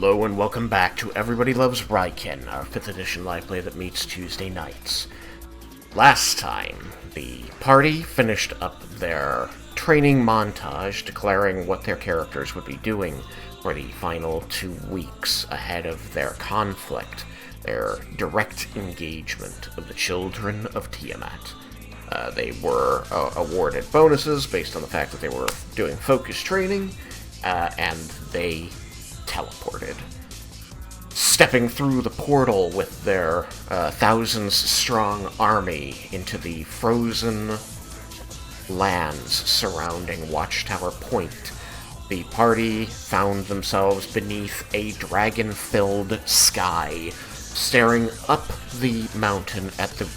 Hello and welcome back to Everybody Loves Raiken, our 5th edition live play that meets Tuesday nights. Last time, the party finished up their training montage declaring what their characters would be doing for the final 2 weeks ahead of their conflict, their direct engagement of the children of Tiamat. They were awarded bonuses based on the fact that they were doing focus training, and they teleported, stepping through the portal with their thousands-strong army into the frozen lands surrounding Watchtower Point. The party found themselves beneath a dragon-filled sky, staring up the mountain at the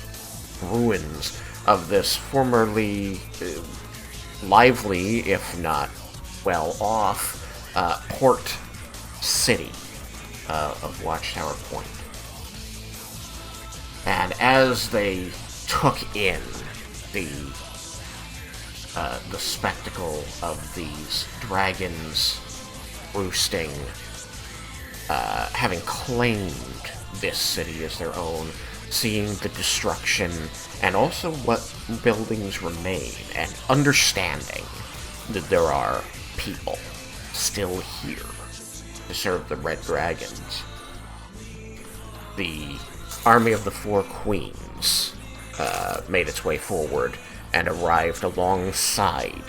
ruins of this formerly lively, if not well-off, port city of Watchtower Point. And as they took in the spectacle of these dragons roosting, having claimed this city as their own, seeing the destruction and also what buildings remain, and understanding that there are people still here to serve the Red Dragons, the army of the Four Queens made its way forward and arrived alongside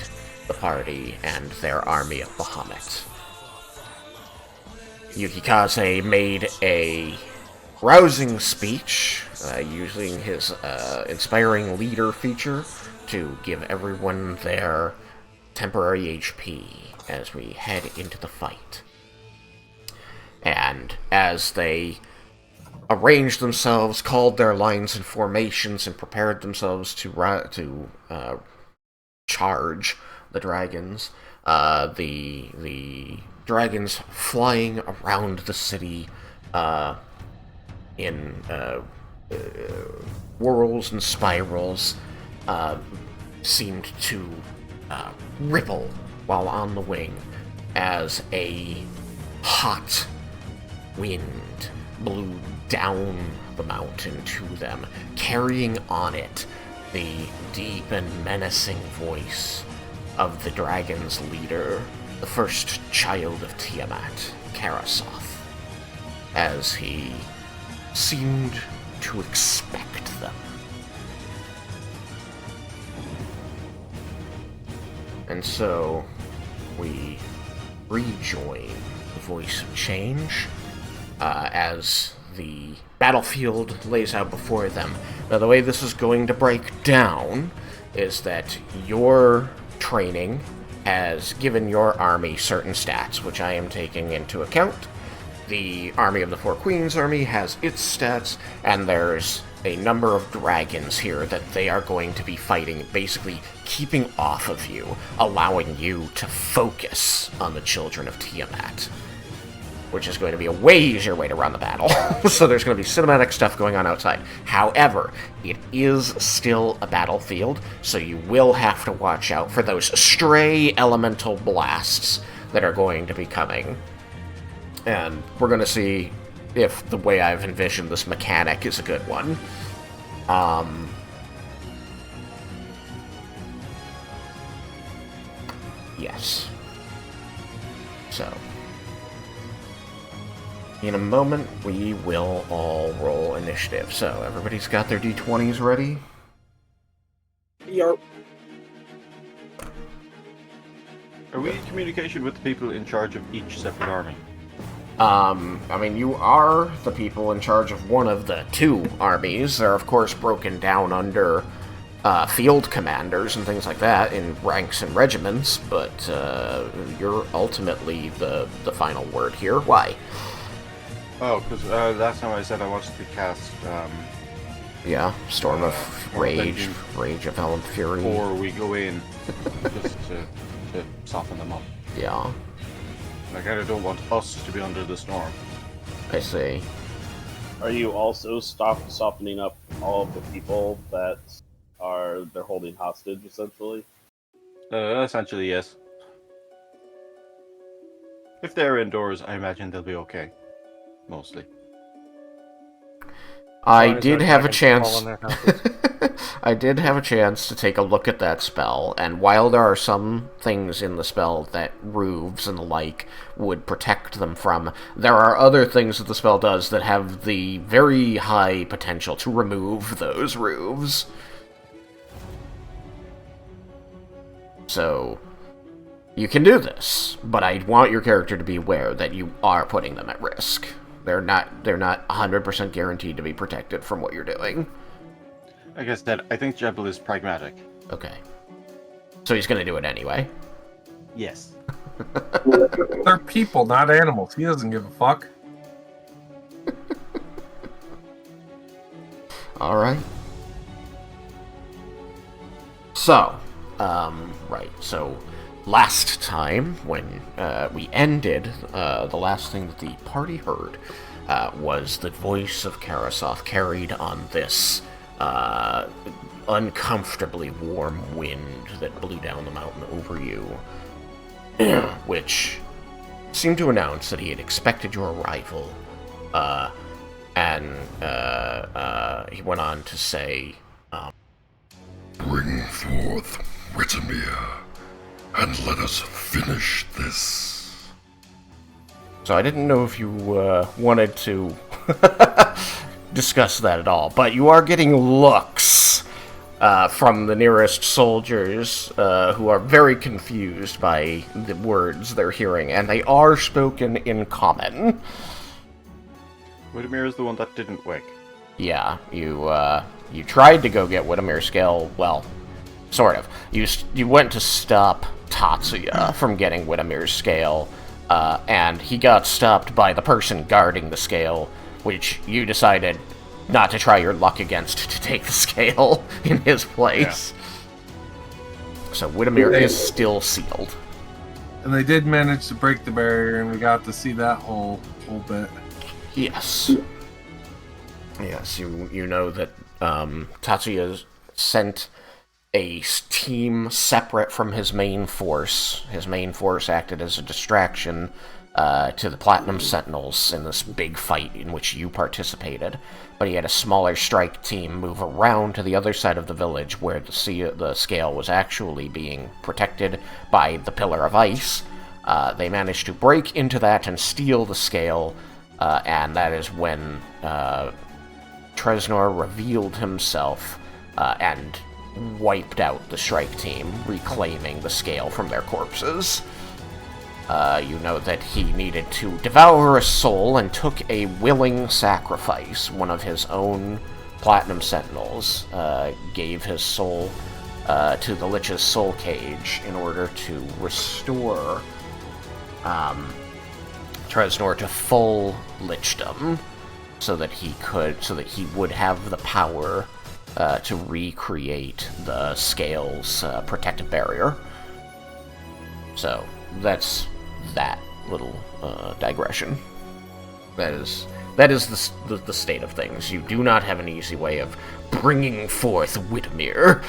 the party and their army of Bahamut. Yukikaze made a rousing speech, using his inspiring leader feature to give everyone their temporary HP as we head into the fight. And as they arranged themselves, called their lines and formations, and prepared themselves to charge the dragons, the dragons flying around the city in whirls and spirals seemed to ripple while on the wing as a hot wind blew down the mountain to them, carrying on it the deep and menacing voice of the dragon's leader, the first child of Tiamat, Carasoth, as he seemed to expect them. And so, we rejoin the voice of change, as the battlefield lays out before them. Now, the way this is going to break down is that your training has given your army certain stats, which I am taking into account. The Army of the Four Queens army has its stats, and there's a number of dragons here that they are going to be fighting, basically keeping off of you, allowing you to focus on the children of Tiamat, which is going to be a way easier way to run the battle. So there's going to be cinematic stuff going on outside. However, it is still a battlefield, so you will have to watch out for those stray elemental blasts that are going to be coming. And we're going to see if the way I've envisioned this mechanic is a good one. Yes. So, in a moment, we will all roll initiative. So, everybody's got their d20s ready? Yep. Are we in communication with the people in charge of each separate army? I mean, you are the people in charge of one of the two armies. They're, of course, broken down under field commanders and things like that in ranks and regiments, but you're ultimately the final word here. Why? Oh, because last time I said I wanted to cast... yeah, Storm of Rage, Rage of Hell and Fury. Before we go in, just to soften them up. Yeah. I kind of don't want us to be under the storm. I see. Are you also softening up all of the people that they're holding hostage, essentially? Essentially, yes. If they're indoors, I imagine they'll be okay. Mostly. I long as did no have a dragons fall chance. in their houses. I did have a chance to take a look at that spell, and while there are some things in the spell that roofs and the like would protect them from, there are other things that the spell does that have the very high potential to remove those roofs. So, you can do this, but I want your character to be aware that you are putting them at risk. They're not 100% guaranteed to be protected from what you're doing. Like I said, I think Jebel is pragmatic. Okay. So he's gonna do it anyway. Yes. They're people, not animals. He doesn't give a fuck. Alright. So, right, so last time when we ended, the last thing that the party heard was the voice of Carasoth carried on this uncomfortably warm wind that blew down the mountain over you, which seemed to announce that he had expected your arrival, and he went on to say, Bring forth Wittemere, and let us finish this. so I didn't know if you wanted to discuss that at all, but you are getting looks from the nearest soldiers who are very confused by the words they're hearing, and they are spoken in common. Wittemere is the one that didn't wake. Yeah, you tried to go get Wittemere's scale, well, sort of. You went to stop Tatsuya from getting Wittemere's scale, and he got stopped by the person guarding the scale, which you decided not to try your luck against to take the scale in his place. Yeah. So Wittemere is still sealed. And they did manage to break the barrier, and we got to see that whole bit. Yes. Yes, you know that Tatsuya sent a team separate from his main force. His main force acted as a distraction to the Platinum Sentinels in this big fight in which you participated. But he had a smaller strike team move around to the other side of the village where the scale was actually being protected by the Pillar of Ice. They managed to break into that and steal the scale, and that is when Tresnor revealed himself and wiped out the strike team, reclaiming the scale from their corpses. You know that he needed to devour a soul and took a willing sacrifice. One of his own Platinum Sentinels gave his soul to the Lich's soul cage in order to restore Tresnor to full lichdom, so that he would have the power to recreate the scale's protective barrier. So that's that little digression. That is the state of things. You do not have an easy way of bringing forth Wittemere.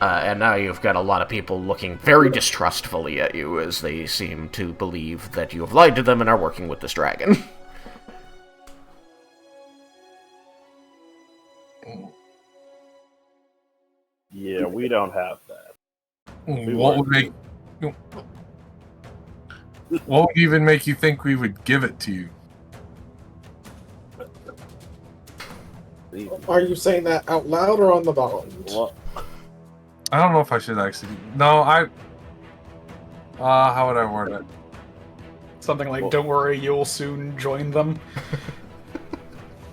And now you've got a lot of people looking very distrustfully at you as they seem to believe that you have lied to them and are working with this dragon. Yeah, we don't have that. What would even make you think we would give it to you? Are you saying that out loud or on the bond? Well, I don't know if I should actually. No, how would I word it? Something like, don't worry, you'll soon join them.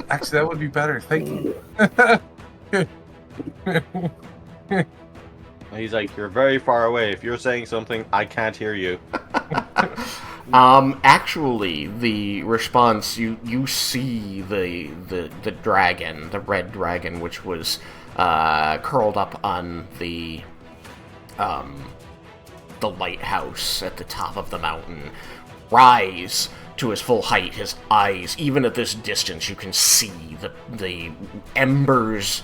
Actually, that would be better. Thank you. He's like, you're very far away. If you're saying something, I can't hear you. Actually, the response, you see the dragon, the red dragon, which was curled up on the lighthouse at the top of the mountain, rise to his full height. His eyes, even at this distance, you can see the embers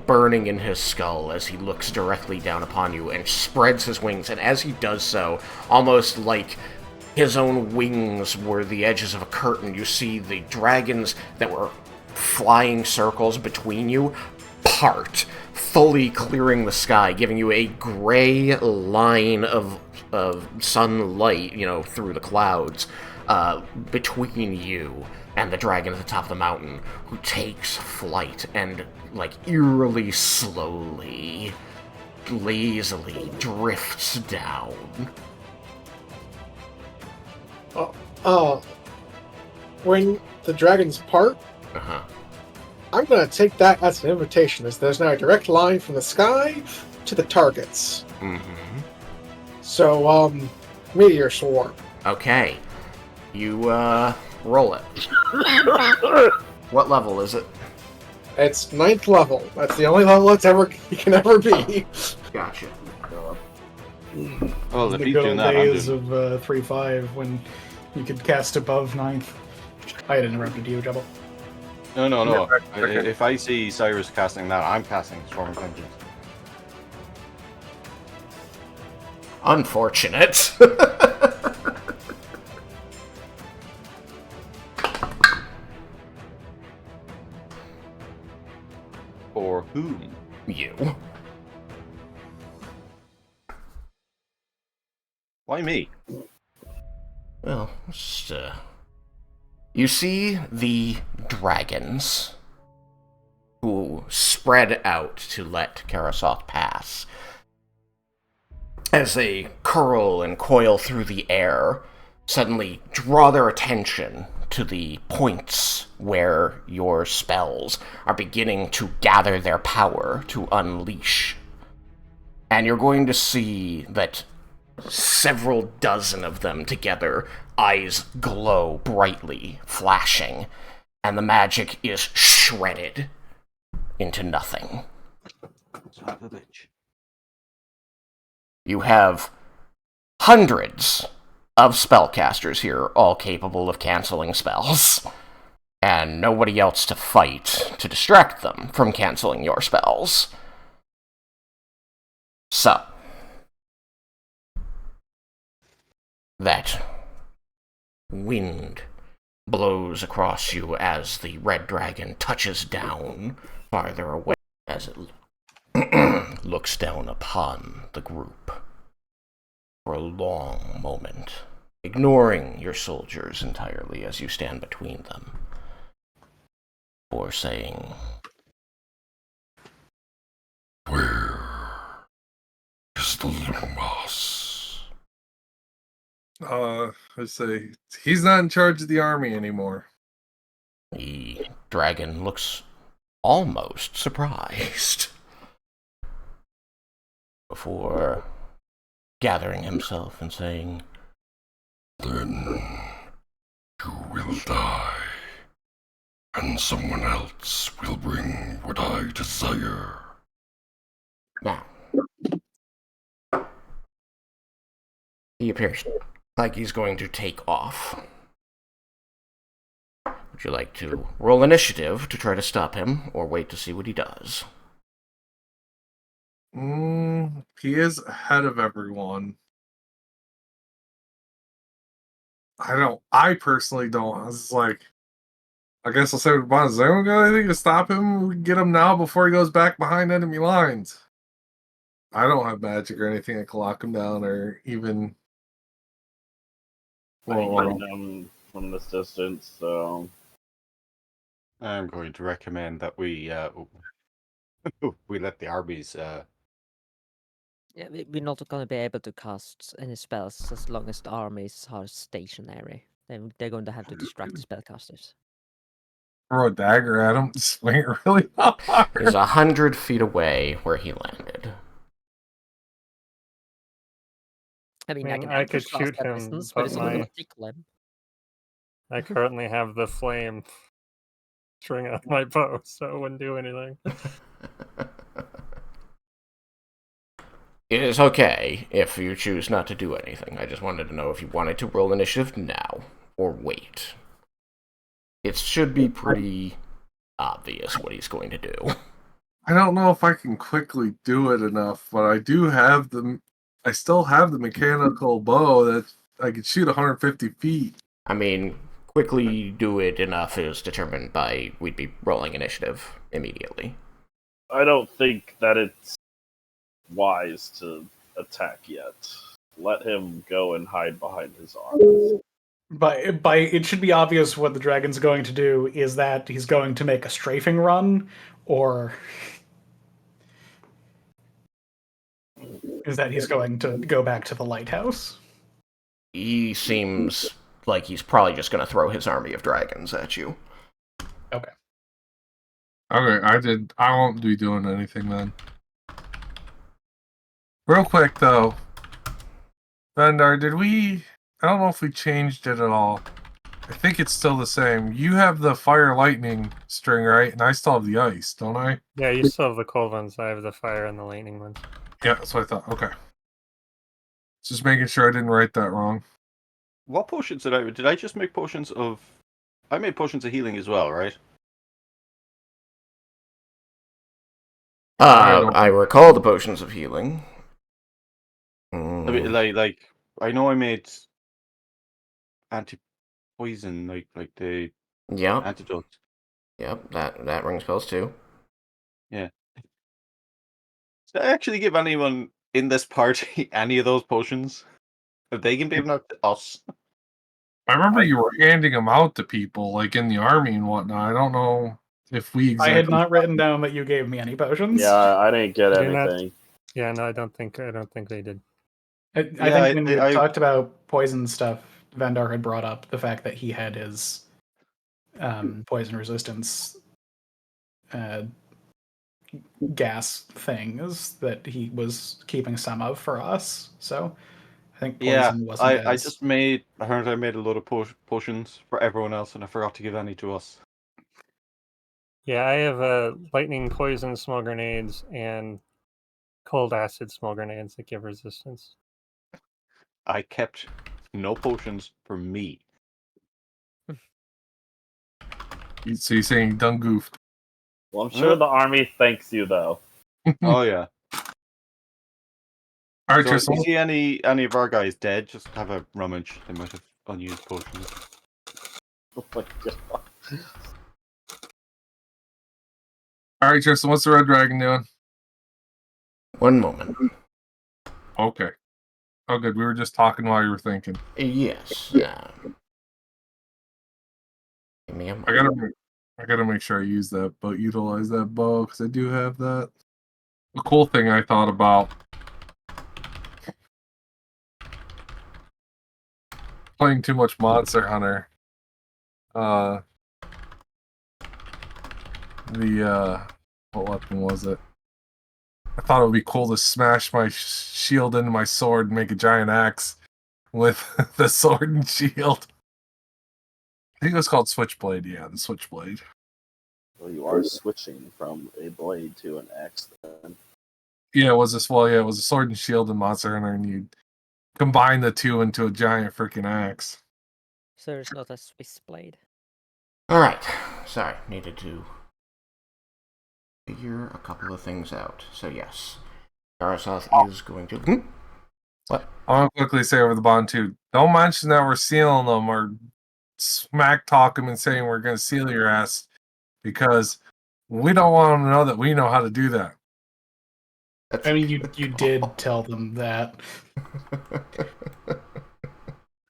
burning in his skull as he looks directly down upon you and spreads his wings, and as he does so, almost like his own wings were the edges of a curtain. You see the dragons that were flying circles between you part, fully clearing the sky, giving you a gray line of sunlight, through the clouds, between you and the dragon at the top of the mountain, who takes flight and, eerily slowly, lazily drifts down. When the dragons part, Uh-huh. I'm gonna take that as an invitation, as there's now a direct line from the sky to the targets. Mm-hmm. So, meteor swarm. Okay. You, roll it. What level is it? It's 9th level. That's the only level it can ever be. Gotcha. Well, if The he's good doing old that, I'm days doing... of 3.5 when you could cast above 9th. I had interrupted you, Jabba. No. Okay. If I see Cyrus casting that, I'm casting Storm of Vengeance. Unfortunate. For whom? You. Why me? Well, just, you see the dragons who spread out to let Carasoth pass. As they curl and coil through the air, suddenly draw their attention to the points where your spells are beginning to gather their power to unleash. And you're going to see that several dozen of them together, eyes glow brightly, flashing, and the magic is shredded into nothing. Son of a bitch. You have hundreds of spellcasters here, all capable of canceling spells, and nobody else to fight to distract them from canceling your spells. So, that wind blows across you as the red dragon touches down farther away as it looks down upon the group for a long moment, ignoring your soldiers entirely as you stand between them, or saying, Where is the Lumos? I say he's not in charge of the army anymore. the dragon looks almost surprised before gathering himself and saying, Then you will die, and someone else will bring what I desire. now, he appears like he's going to take off. Would you like to roll initiative to try to stop him, or wait to see what he does? He is ahead of everyone. I personally don't. I was like, I guess I'll say with Bon, does anyone got anything to stop him? We can get him now before he goes back behind enemy lines. I don't have magic or anything that can lock him down or even. I can hit him from this distance, so I'm going to recommend that we we let the armies. Yeah, we're not going to be able to cast any spells as long as the armies are stationary. They're going to have to distract the spellcasters. Throw a dagger at him, swing it really hard. He's 100 feet away where he landed. I mean, Man, can I aim could from shoot that him, distance, but but it's not going my- to tickle him. I currently have the flame string on my bow, so it wouldn't do anything. It is okay if you choose not to do anything. I just wanted to know if you wanted to roll initiative now, or wait. It should be pretty obvious what he's going to do. I don't know if I can quickly do it enough, but I still have the mechanical bow that I could shoot 150 feet. I mean, quickly do it enough is determined by we'd be rolling initiative immediately. I don't think that it's wise to attack yet. Let him go and hide behind his arms. By it should be obvious what the dragon's going to do is that he's going to make a strafing run, or is that he's going to go back to the lighthouse? He seems like he's probably just going to throw his army of dragons at you. Okay. Okay, I won't be doing anything then. Real quick though, Vendar, I don't know if we changed it at all. I think it's still the same. You have the fire lightning string, right? And I still have the ice, don't I? Yeah, you still have the cold ones. I have the fire and the lightning ones. Yeah, that's what I thought. Okay. Just making sure I didn't write that wrong. What potions did I just make potions of? I made potions of healing as well, right? I recall the potions of healing. I mean, like I know I made anti-poison, like the Yep. antidote. Yep, that rings bells too. Yeah. Did I actually give anyone in this party any of those potions? Have they given them out to us? I remember you were handing them out to people, like in the army and whatnot. I don't know if we exactly... I had not written down that you gave me any potions. Yeah, I didn't get You're anything. Yeah, no, I don't think they did. I think when we talked about poison stuff, Vendar had brought up the fact that he had his poison resistance gas things that he was keeping some of for us. So I think poison wasn't I just made. I heard I made a load of potions for everyone else, and I forgot to give any to us. Yeah, I have lightning, poison, small grenades, and cold acid small grenades that give resistance. I kept no potions for me. So you're saying you done goofed? Well, I'm sure the army thanks you, though. Oh yeah. All right, So Tristan. if you see any of our guys dead, just have a rummage. They might have unused potions. Oh my god. All right, Tristan. What's the red dragon doing? One moment. Okay. Oh, good. We were just talking while you were thinking. Yes. Give me a moment. I gotta make sure I use that bow, utilize that bow, because I do have that. The cool thing I thought about playing too much Monster Hunter. What weapon was it? I thought it would be cool to smash my shield into my sword and make a giant axe with the sword and shield. I think it was called Switchblade. Yeah, the Switchblade. Well, you are switching from a blade to an axe, then. Yeah, it was a sword and shield in Monster Hunter, and you combine the two into a giant freaking axe. So it's not a Swiss blade. Alright. Sorry, needed to figure a couple of things out. So yes, Carasoth is going to... What? I want to quickly say over the bond too, don't mention that we're sealing them or smack talk them and saying we're going to seal your ass, because we don't want them to know that we know how to do that. I mean, you did tell them that.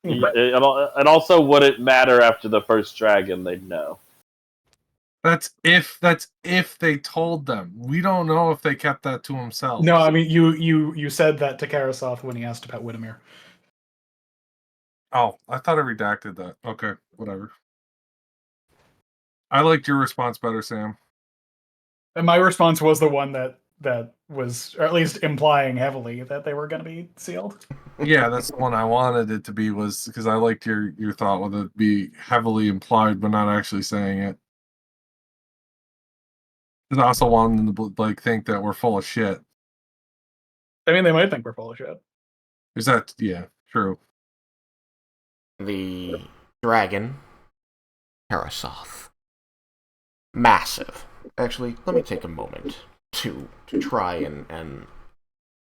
It also wouldn't matter after the first dragon, they'd know. That's if they told them. We don't know if they kept that to themselves. No, I mean you said that to Carasoth when he asked about Widemir. Oh, I thought I redacted that. Okay, whatever. I liked your response better, Sam. And my response was the one that was, or at least implying heavily, that they were going to be sealed. Yeah, that's the one I wanted it to be, was because I liked your thought with it be heavily implied but not actually saying it. I also wanted them to think that we're full of shit. I mean, they might think we're full of shit. Is that true? The dragon, Carasoth. Massive. Actually, let me take a moment to try and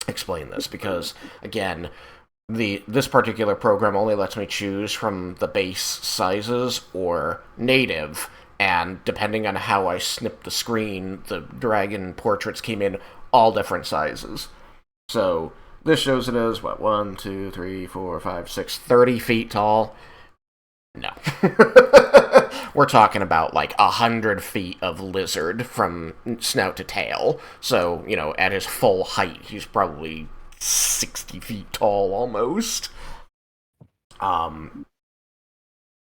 explain this, because, again, this particular program only lets me choose from the base sizes or native, and depending on how I snip the screen, the dragon portraits came in all different sizes. So this shows it as, 1, 2, 3, 4, 5, 6, 30 feet tall. No. We're talking about like 100 feet of lizard from snout to tail. So, at his full height, he's probably 60 feet tall almost.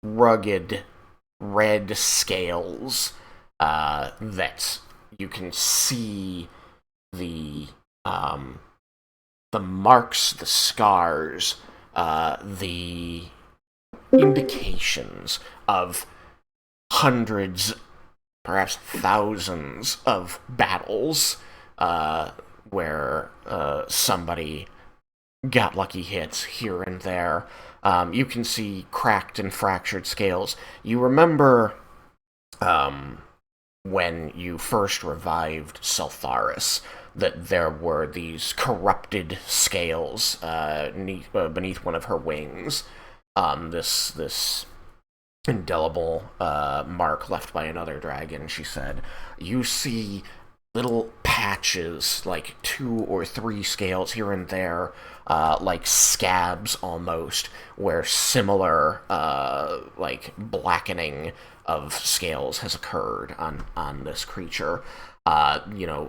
Rugged red scales that you can see the marks, the scars, the indications of hundreds, perhaps thousands of battles where somebody got lucky hits here and there. You can see cracked and fractured scales. You remember when you first revived Sultharis, that there were these corrupted scales beneath one of her wings. This indelible mark left by another dragon, she said. You see little patches, like 2 or 3 scales here and there, like scabs almost, where similar, like, blackening of scales has occurred on this creature.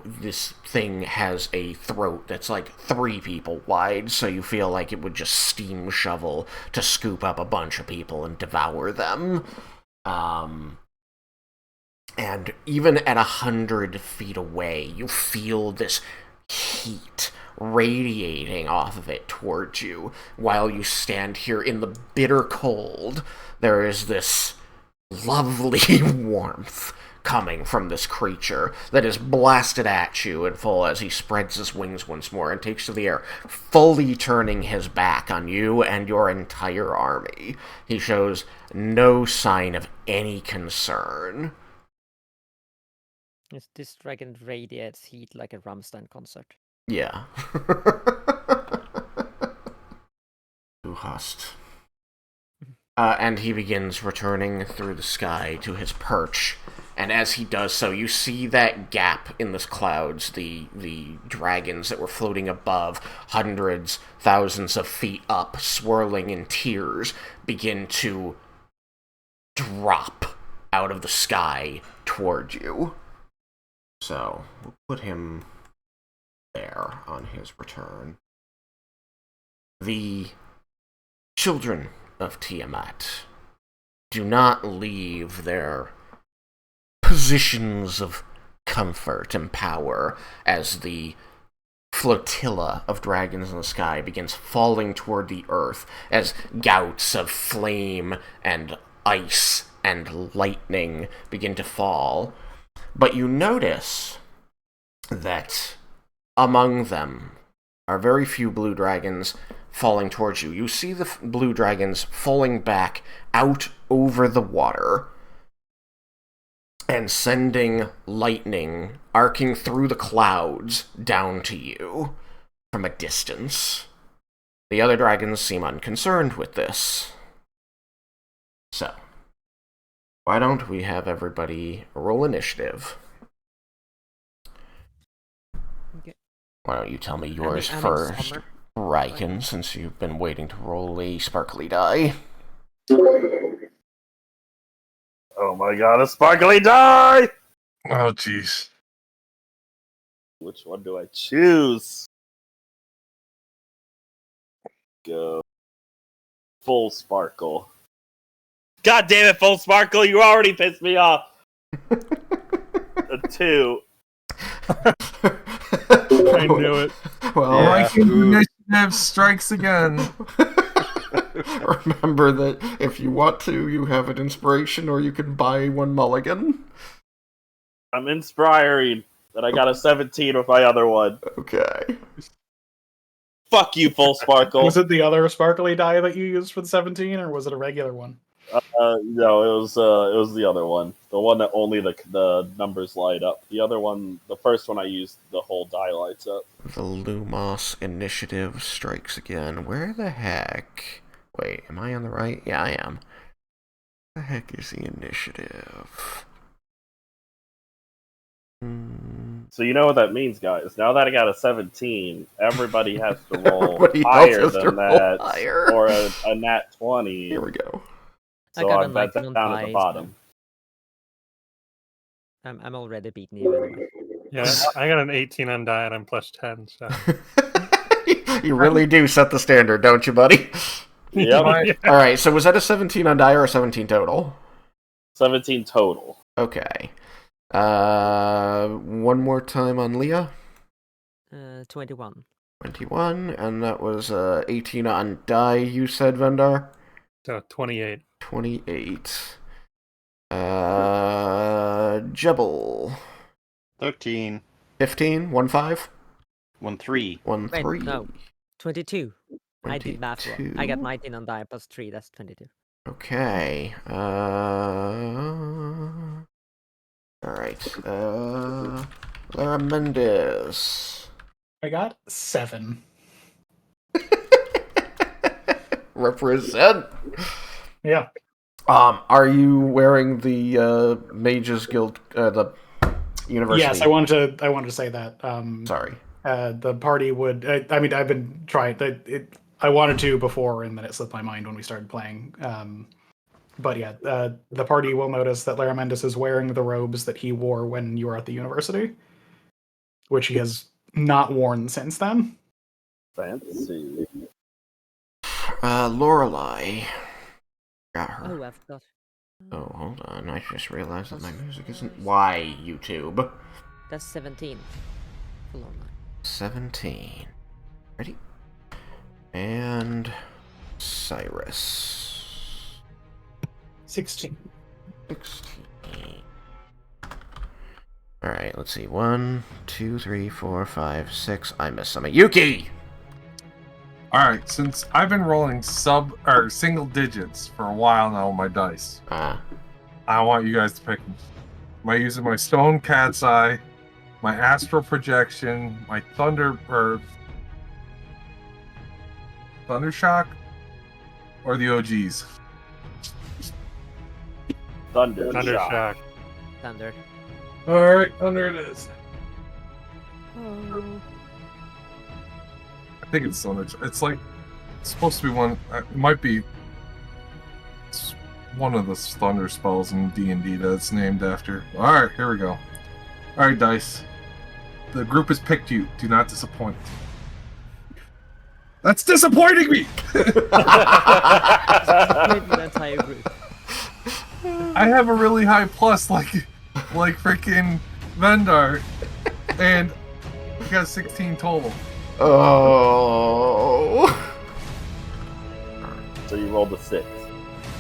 This thing has a throat that's like 3 people wide, so you feel like it would just steam shovel to scoop up a bunch of people and devour them. And even at 100 feet away, you feel this heat radiating off of it towards you. While you stand here in the bitter cold, there is this lovely warmth coming from this creature that is blasted at you in full as he spreads his wings once more and takes to the air, fully turning his back on you and your entire army. He shows no sign of any concern. This dragon radiates heat like a Rammstein concert. Yeah. Du hast. And he begins returning through the sky to his perch. And as he does so, you see that gap in the clouds, the dragons that were floating above, hundreds, thousands of feet up, swirling in tears, begin to drop out of the sky toward you. So, we'll put him there on his return. The children of Tiamat do not leave their positions of comfort and power as the flotilla of dragons in the sky begins falling toward the earth as gouts of flame and ice and lightning begin to fall. But you notice that among them are very few blue dragons falling towards you. You see the blue dragons falling back out over the water and sending lightning arcing through the clouds down to you from a distance. The other dragons seem unconcerned with this. So, why don't we have everybody roll initiative? Okay. Why don't you tell me yours first, Raiken, since you've been waiting to roll a sparkly die? Oh my god, a sparkly die! Oh, jeez. Which one do I choose? Go. Full sparkle. God damn it, full sparkle, you already pissed me off! A 2. I knew it. Well, Raiken initiative strikes again. remember that if you want to, you have an inspiration or you can buy one mulligan. I'm inspiring that I got a 17 with my other one. Okay. Fuck you, full sparkle. Was it the other sparkly die that you used for the 17, or was it a regular one? No, it was the other one. The one that only the numbers light up. The other one, the first one I used, the whole die lights up. The Lumos initiative strikes again. Where the heck? Wait, am I on the right? Yeah, I am. Where the heck is the initiative? So you know what that means, guys. Now that I got a 17, everybody has to roll Everybody else higher has to than roll that, higher. or a nat 20. Here we go. I So got a I'm down 19 at on the dice. bottom. I'm already beating you anyway. Yeah, I got an 18 on die and I'm plus 10, so. You really do set the standard, don't you, buddy? Yep. Alright, so was that a 17 on die or a 17 total? 17 total. Okay. One more time on Leah. 21. 21, and that was 18 on die, you said, Vendar? So 28. 28. Jebel. 13. 15? 1-5? 1-3. 1-3. Wait, no. 22. I did math wrong. I got 19 on die plus 3, that's 22. Okay. Alright. Lara Mendez. I got 7. Represent. Yeah. Are you wearing the Mages Guild, the university? Yes, I wanted to say that. Sorry. The party would. I mean, I've been trying. I wanted to before, and then it slipped my mind when we started playing. But yeah, the party will notice that Laramentis is wearing the robes that he wore when you were at the university, which he has not worn since then. Fancy. Lorelei. Got her. Oh, I've got. Oh, hold on. I just realized that my music isn't. Why, YouTube? That's 17. Hold on. 17. Ready? And Cyrus. 16. 16. Alright, let's see. 1, 2, 3, 4, 5, 6. I missed something. Yuki! Alright, since I've been rolling single digits for a while now with my dice, I want you guys to pick them. Am I using my Stone Cat's Eye, my Astral Projection, my Thundershock, or the OGs? Thundershock. Thunder. Alright, Thunder it is. Oh. I think it's Thunder. It's like, it's supposed to be one, it might be it's one of the Thunder spells in D&D that it's named after. Alright, here we go. Alright, dice. The group has picked you. Do not disappoint. That's disappointing me! Maybe the entire group. I have a really high plus, like freaking Vendar, and I got 16 total. Oh. So you rolled a 6.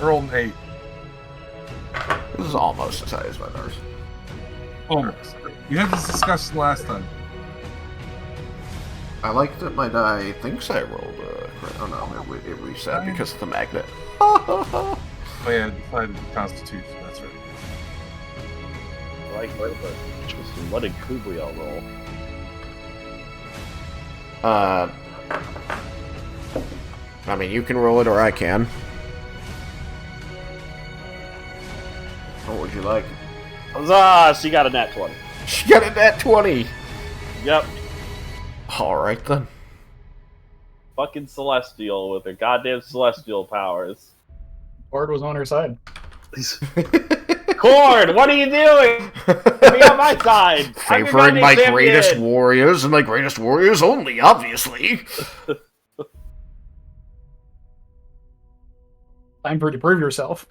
I rolled an 8. This is almost as high as Vendar's. Almost. You had this discussion last time. I like that my die thinks I rolled a crit. Oh no, it reset because of the magnet. Oh yeah, I decided the Constitution, that's right. Like, interesting. What did Kubriel roll? I mean, you can roll it or I can. What would you like? Huzzah! She got a nat 20. She got a nat 20! Yep. Alright then. Fucking Celestial with her goddamn Celestial powers. Horde was on her side. Cord, what are you doing? Be on my side. Favoring my greatest warriors and my greatest warriors only, obviously. Time for you to prove yourself.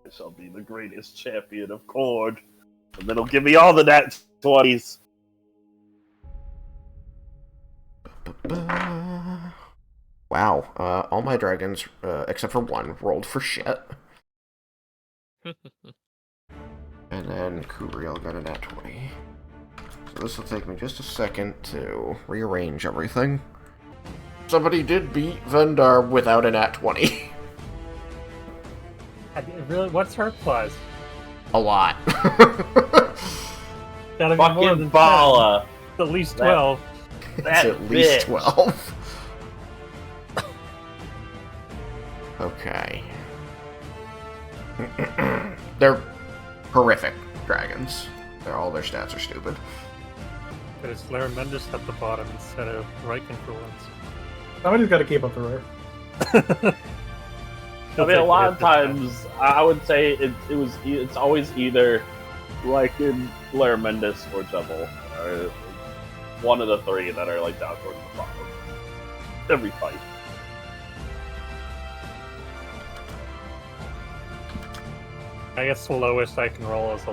I shall be the greatest champion of Cord. And then he'll give me all the nat 20s. Wow, all my dragons, except for one, rolled for shit. And then Kuriel got a nat 20. So this will take me just a second to rearrange everything. Somebody did beat Vendar without a nat 20. Really? What's her plus? A lot. Gotta be more Fucking than 10. Bala. At least That- 12. It's That at least bitch. 12. Okay. They're horrific dragons. All their stats are stupid. But it's Laramentis at the bottom instead of Raiken for once. Somebody's got to keep up the rear. I mean, a lot of times, I would say it's always either Raiken, Laramentis, or Devil. Or one of the three that are like down towards the bottom. Every fight. I guess the lowest I can roll is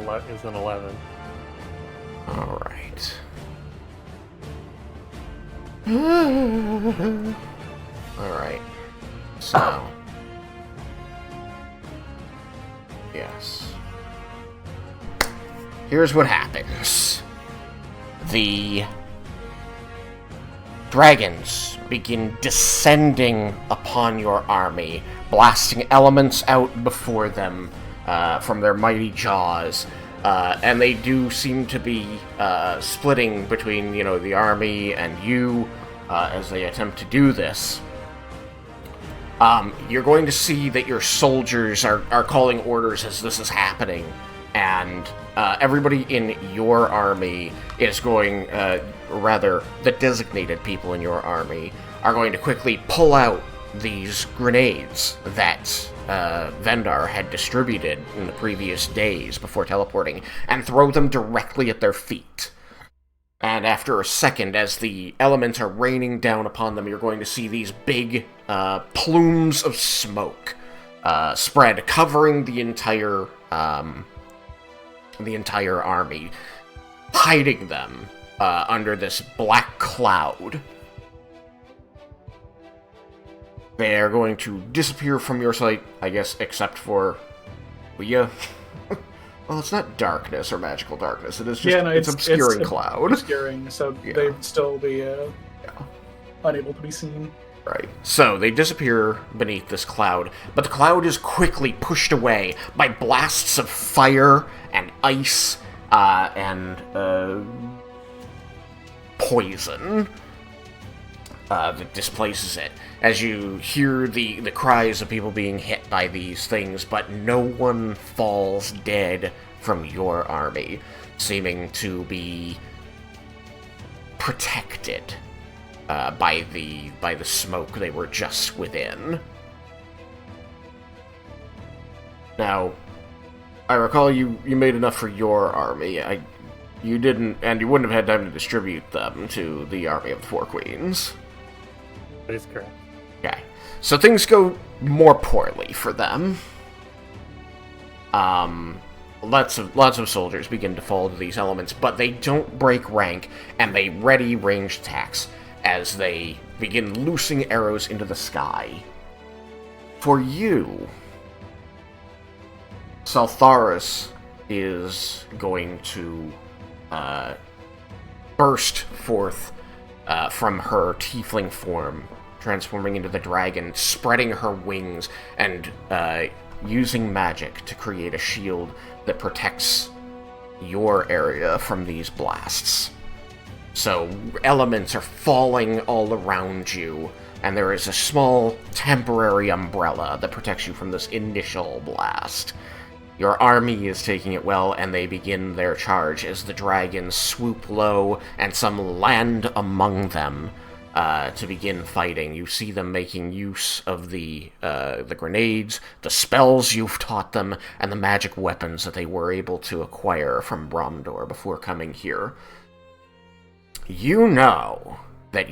an 11. Alright. Alright. So. Yes. Here's what happens. The dragons begin descending upon your army, blasting elements out before them from their mighty jaws. And they do seem to be splitting between, the army and you as they attempt to do this. You're going to see that your soldiers are calling orders as this is happening, and everybody in your army is going, rather, the designated people in your army are going to quickly pull out these grenades that Vendar had distributed in the previous days before teleporting, and throw them directly at their feet. And after a second, as the elements are raining down upon them, you're going to see these big plumes of smoke spread, covering the entire army, hiding them under this black cloud. They're going to disappear from your sight, I guess, except for Leah. Well, it's not darkness or magical darkness. It is just it's obscuring cloud. Obscuring, so they'd still be unable to be seen. Right. So they disappear beneath this cloud, but the cloud is quickly pushed away by blasts of fire and ice and poison that displaces it. As you hear the cries of people being hit by these things, but no one falls dead from your army, seeming to be protected by the smoke they were just within. Now, I recall you made enough for your army. You didn't, and you wouldn't have had time to distribute them to the army of the Four Queens. That is correct. Okay, so things go more poorly for them. Lots of soldiers begin to fall to these elements, but they don't break rank, and they ready ranged attacks as they begin loosing arrows into the sky. For you, Saltharis is going to burst forth from her tiefling form, transforming into the dragon, spreading her wings, and using magic to create a shield that protects your area from these blasts. So elements are falling all around you, and there is a small temporary umbrella that protects you from this initial blast. Your army is taking it well, and they begin their charge as the dragons swoop low and some land among them to begin fighting. You see them making use of the grenades, the spells you've taught them, and the magic weapons that they were able to acquire from Bromdor before coming here. You know that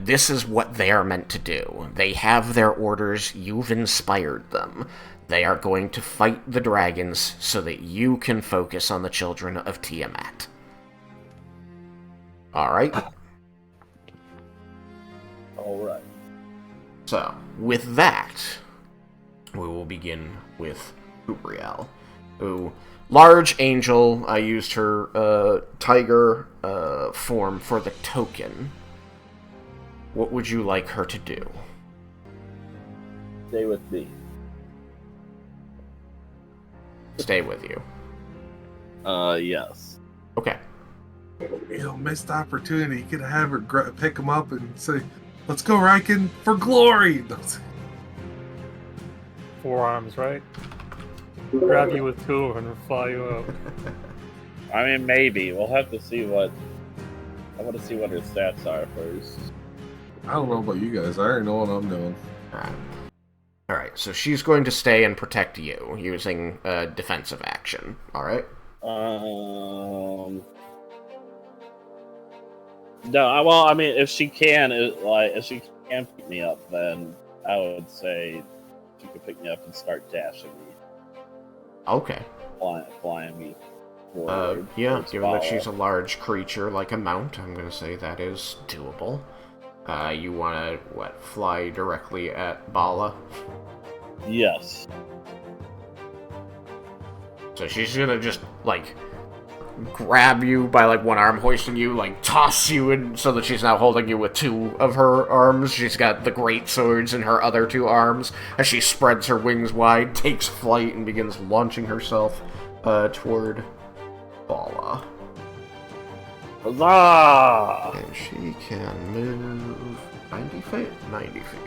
this is what they are meant to do. They have their orders, you've inspired them. They are going to fight the dragons so that you can focus on the children of Tiamat. Alright? Alright. So, with that, we will begin with Ubriel, who... Large Angel, I used her tiger form for the token. What would you like her to do? Stay with me. stay with you. Yes. Okay. Missed opportunity. You could have her pick him up and say, "Let's go, Raiken, for glory." 4 arms, right? Grab you with 2 and fly you out. I mean, maybe. We'll have to see what... I want to see what her stats are first. I don't know about you guys. I already know what I'm doing. Alright, so she's going to stay and protect you using a defensive action. Alright? No, well, I mean, if she can, if she can pick me up, then I would say she could pick me up and start dashing me. Okay. Flying me forward. Yeah, given that she's a large creature like a mount, I'm going to say that is doable. You want to, fly directly at Bala? Yes. So she's going to just, grab you by, one arm, hoisting you, toss you in so that she's now holding you with 2 of her arms. She's got the great swords in her other 2 arms. As she spreads her wings wide, takes flight, and begins launching herself toward Bala. Huzzah! And she can move 90 feet? 90 feet.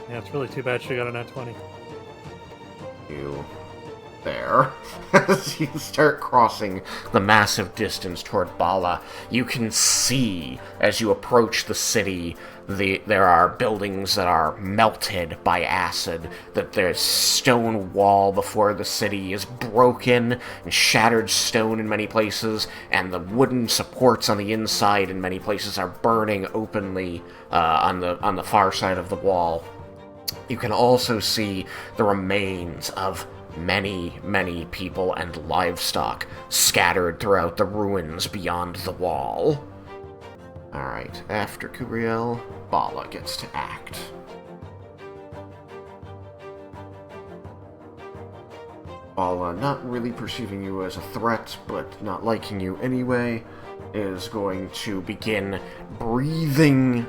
Yeah, it's really too bad she got a nat 20. You there. As you start crossing the massive distance toward Bala, you can see, as you approach the city, there are buildings that are melted by acid, that the stone wall before the city is broken and shattered stone in many places, and the wooden supports on the inside in many places are burning openly on the far side of the wall. You can also see the remains of many, many people and livestock scattered throughout the ruins beyond the wall. Alright, after Kubriel, Bala gets to act. Bala, not really perceiving you as a threat, but not liking you anyway, is going to begin breathing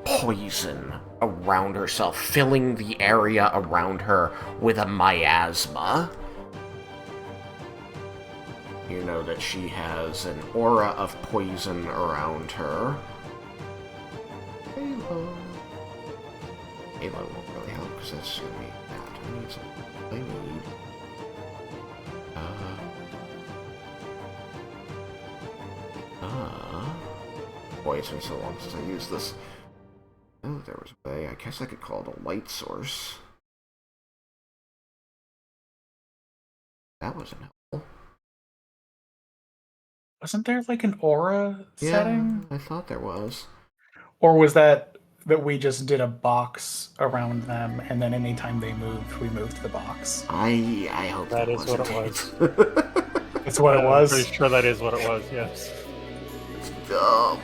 poison around herself, filling the area around her with a miasma. You know that she has an aura of poison around her. Halo. Halo won't really help because that's going to be that. I need something. I need... Boy, it's been so long since I used this. Oh, there was a way. I guess I could call it a light source. That wasn't helpful. Wasn't there an aura setting? I thought there was. Or was that we just did a box around them, and then anytime they moved, we moved the box? I hope that is what it was. It's what it was? I'm pretty sure that is what it was, yes. It's dumb.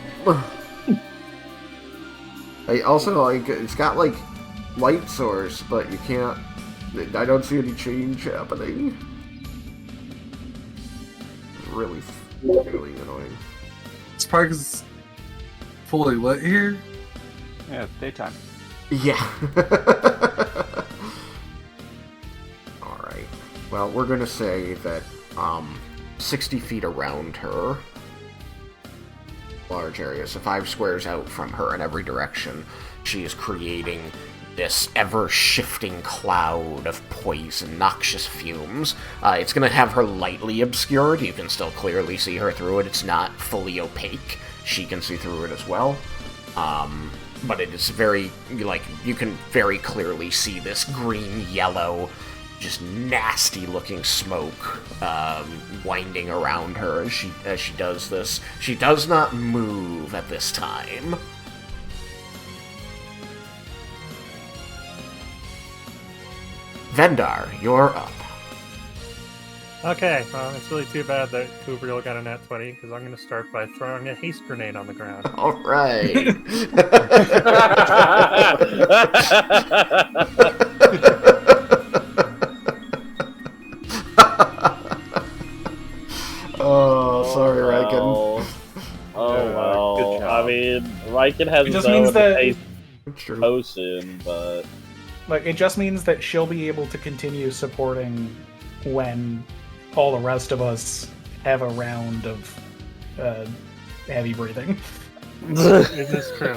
Also, it's got, light source, but you can't... I don't see any change happening. It's really annoying. It's probably because it's fully lit here. Yeah, it's daytime. Yeah. Alright. Well, we're gonna say that, 60 feet around her, large area, so 5 squares out from her in every direction, she is creating this ever-shifting cloud of poison, noxious fumes. It's going to have her lightly obscured. You can still clearly see her through it. It's not fully opaque. She can see through it as well. But it is very, you can very clearly see this green-yellow, just nasty-looking smoke winding around her as she does this. She does not move at this time. Vendar, you're up. Okay, well, it's really too bad that Kubriel got a nat 20, because I'm going to start by throwing a haste grenade on the ground. Alright. Oh, sorry, Raiken. Oh, well. I mean, Raiken has his own haste potion, but... It just means that she'll be able to continue supporting when all the rest of us have a round of heavy breathing. Is this true?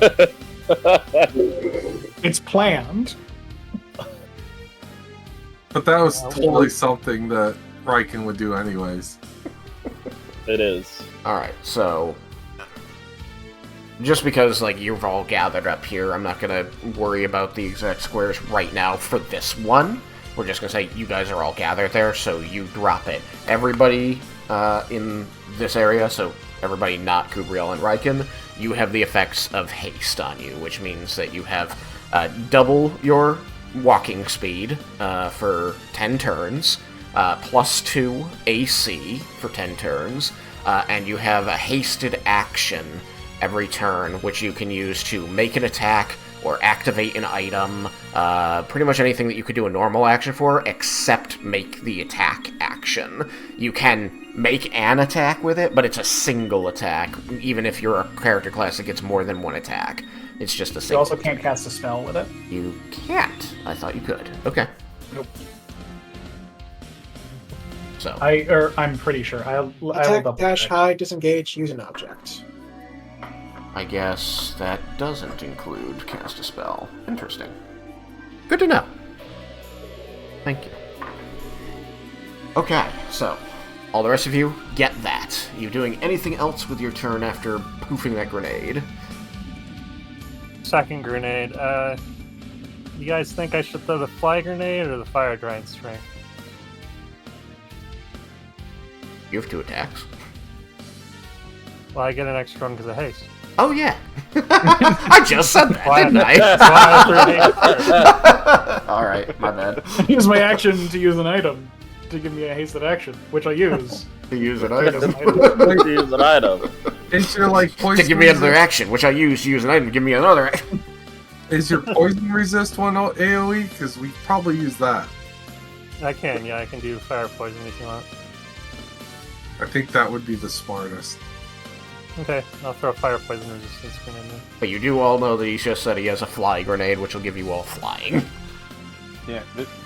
It's planned. But that was totally something that Raiken would do anyways. It is. Alright, so just because like you've all gathered up here, I'm not gonna worry about the exact squares right now for this one. We're just gonna say you guys are all gathered there, so you drop it. Everybody in this area, so everybody not Kubriel and Raiken, you have the effects of haste on you, which means that you have double your walking speed for 10 turns, plus 2 AC for 10 turns, and you have a hasted action every turn, which you can use to make an attack or activate an item, pretty much anything that you could do a normal action for, except make the attack action. You can make an attack with it, but it's a single attack, even if you're a character class that gets more than one attack. It's just a You single also attack. can't cast a spell with it. You can't. I thought you could. Okay. Nope. So, I'm pretty sure. I will Attack, double dash, check. hide, disengage, use an object. I guess that doesn't include cast a spell. Interesting. Good to know. Thank you. Okay, so all the rest of you get that. You doing anything else with your turn after poofing that grenade? Second grenade. You guys think I should throw the fly grenade or the fire giant string? You have 2 attacks. Well, I get an extra one because of haste. Oh yeah, I just said that, Why- didn't I? That's why I threw haste first. All right, my bad. Use my action to use an item to give me a hasted action, which I use. To use an Use item. an item. Use an item. Is your like poison To give me another resist- action, which I use to use an item to give me another action. Is your poison resist one AoE? Because we probably use that. I can do fire poison if you want. I think that would be the smartest. Okay, I'll throw a fire poison resistance grenade in. But you do all know that he just said he has a fly grenade, which will give you all flying. Yeah,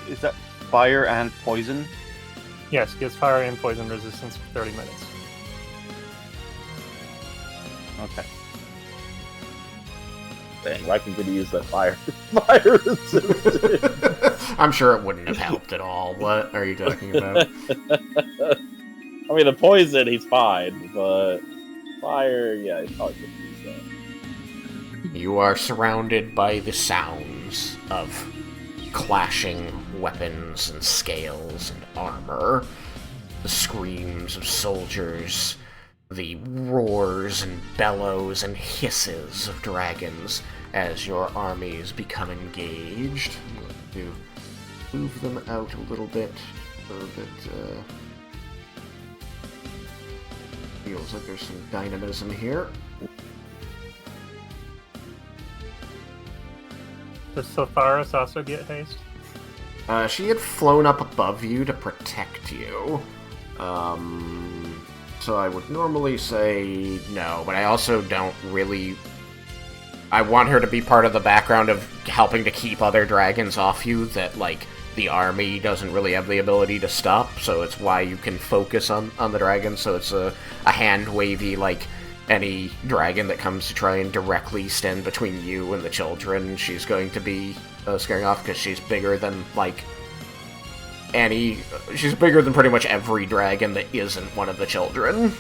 is that fire and poison? Yes, gives fire and poison resistance for 30 minutes. Okay. Dang, Raiken could use that fire resistance. I'm sure it wouldn't have helped at all. What are you talking about? I mean, the poison, he's fine, but fire, yeah, he probably couldn't use that. You are surrounded by the sounds of clashing weapons and scales and armor, the screams of soldiers, the roars and bellows and hisses of dragons as your armies become engaged. You have to move them out a little bit so that feels like there's some dynamism here. Does Sotharis also get haste? She had flown up above you to protect you. So I would normally say no, but I also don't really... I want her to be part of the background of helping to keep other dragons off you that, like, the army doesn't really have the ability to stop, so it's why you can focus on the dragon, so it's a hand-wavy, like, any dragon that comes to try and directly stand between you and the children, she's going to be scaring off, because she's bigger than, like, she's bigger than pretty much every dragon that isn't one of the children.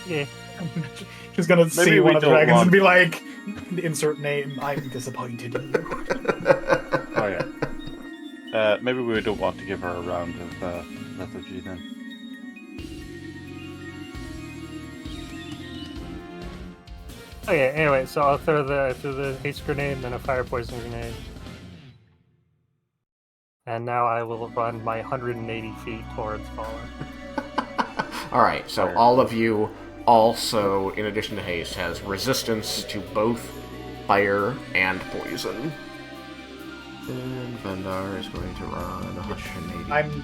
Yeah. She's gonna see we one of the don't dragons want- and be like, insert name, I'm disappointed in you. Oh yeah. Maybe we don't want to give her a round of lethargy then. Okay, anyway, so I'll throw the haste grenade and then a fire poison grenade. And now I will run my 180 feet towards Faller. Alright, so all of you also, in addition to haste, has resistance to both fire and poison. And Vendar is going to run 180.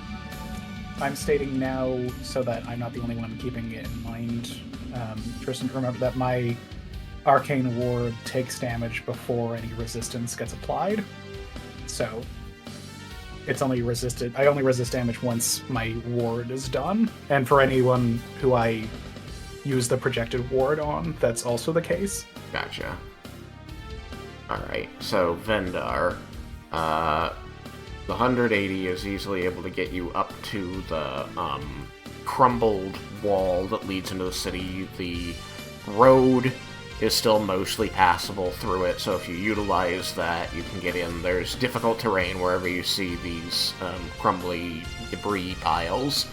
I'm stating now so that I'm not the only one keeping it in mind. Tristan, remember that my arcane ward takes damage before any resistance gets applied. So it's only resisted. I only resist damage once my ward is done, and for anyone who I use the projected ward on, that's also the case. Gotcha. Alright, so Vendar, the 180 is easily able to get you up to the crumbled wall that leads into the city. The road is still mostly passable through it, so if you utilize that, you can get in. There's difficult terrain wherever you see these crumbly debris piles,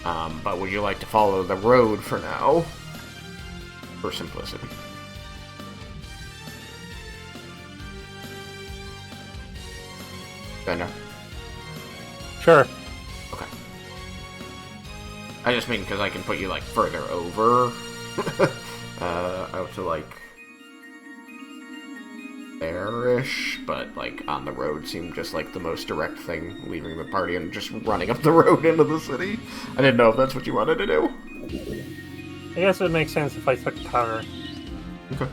but would you like to follow the road for now? For simplicity. Vendor? Sure. Okay. I just mean because I can put you, like, further over. Out to, like, there-ish, but, like, on the road seemed just, like, the most direct thing, leaving the party and just running up the road into the city. I didn't know if that's what you wanted to do. I guess it would make sense if I took cover. Okay.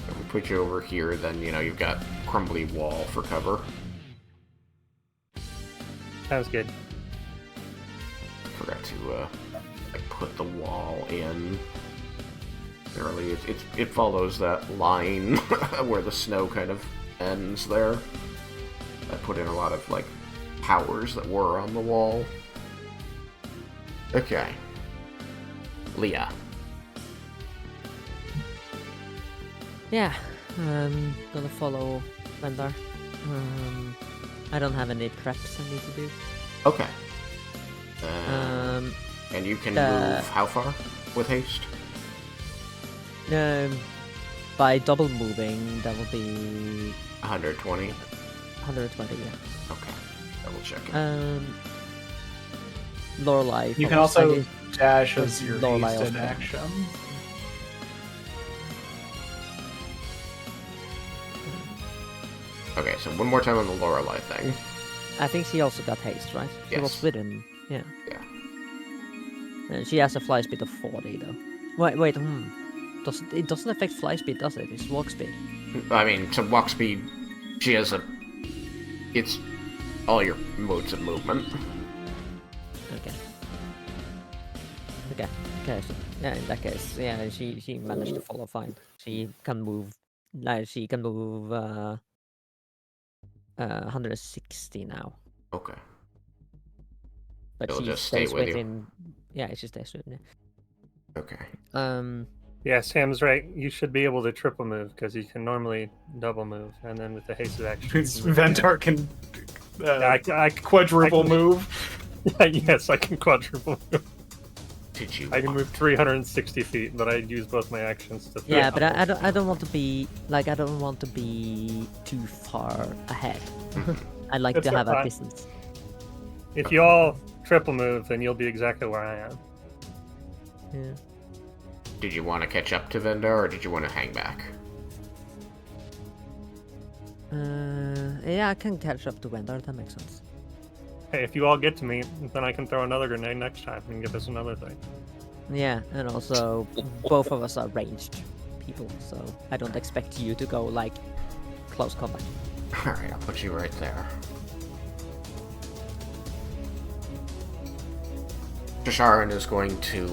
If we put you over here, then, you know, you've got crumbly wall for cover. Sounds good. Forgot to, like, put the wall in. Generally, it follows that line where the snow kind of ends there. I put in a lot of, like, powers that were on the wall. Okay. Leah. Yeah, I'm gonna follow Vendar. I don't have any preps I need to do. Okay. And you can move how far with haste? By double moving, that will be 120. 120. Yeah. Okay. Double check it. Lorelei. You can also dash as your Lorelei hasted also. action. Okay, so one more time on the Lorelei thing. I think she also got haste, right? She Yes. was within. Yeah. Yeah. She has a fly speed of 40 though. Wait. It doesn't affect fly speed, does it? It's walk speed. I mean, so walk speed, she has a... It's all your modes of movement. Okay. So, yeah, in that case, yeah, she managed to follow fine. She can move. Like she can move 160 now. Okay. But It'll she just stay stays with you. within. Yeah, she stays within. Okay. Yeah, Sam's right. You should be able to triple move because you can normally double move, and then with the hasted action, you can move Ventar can I quadruple I can- move. yes, I can quadruple move. Did you... I can move 360 feet, but I use both my actions to. Yeah, but I don't want to be like I don't want to be too far ahead. I like That's to have a fine. distance. If you all triple move, then you'll be exactly where I am. Yeah. Did you want to catch up to Vendar, or did you want to hang back? Yeah, I can catch up to Vendar. That makes sense. Hey, if you all get to me, then I can throw another grenade next time and give us another thing. Yeah, and also both of us are ranged people, so I don't expect you to go like close combat. Alright, I'll put you right there. Jasharan is going to...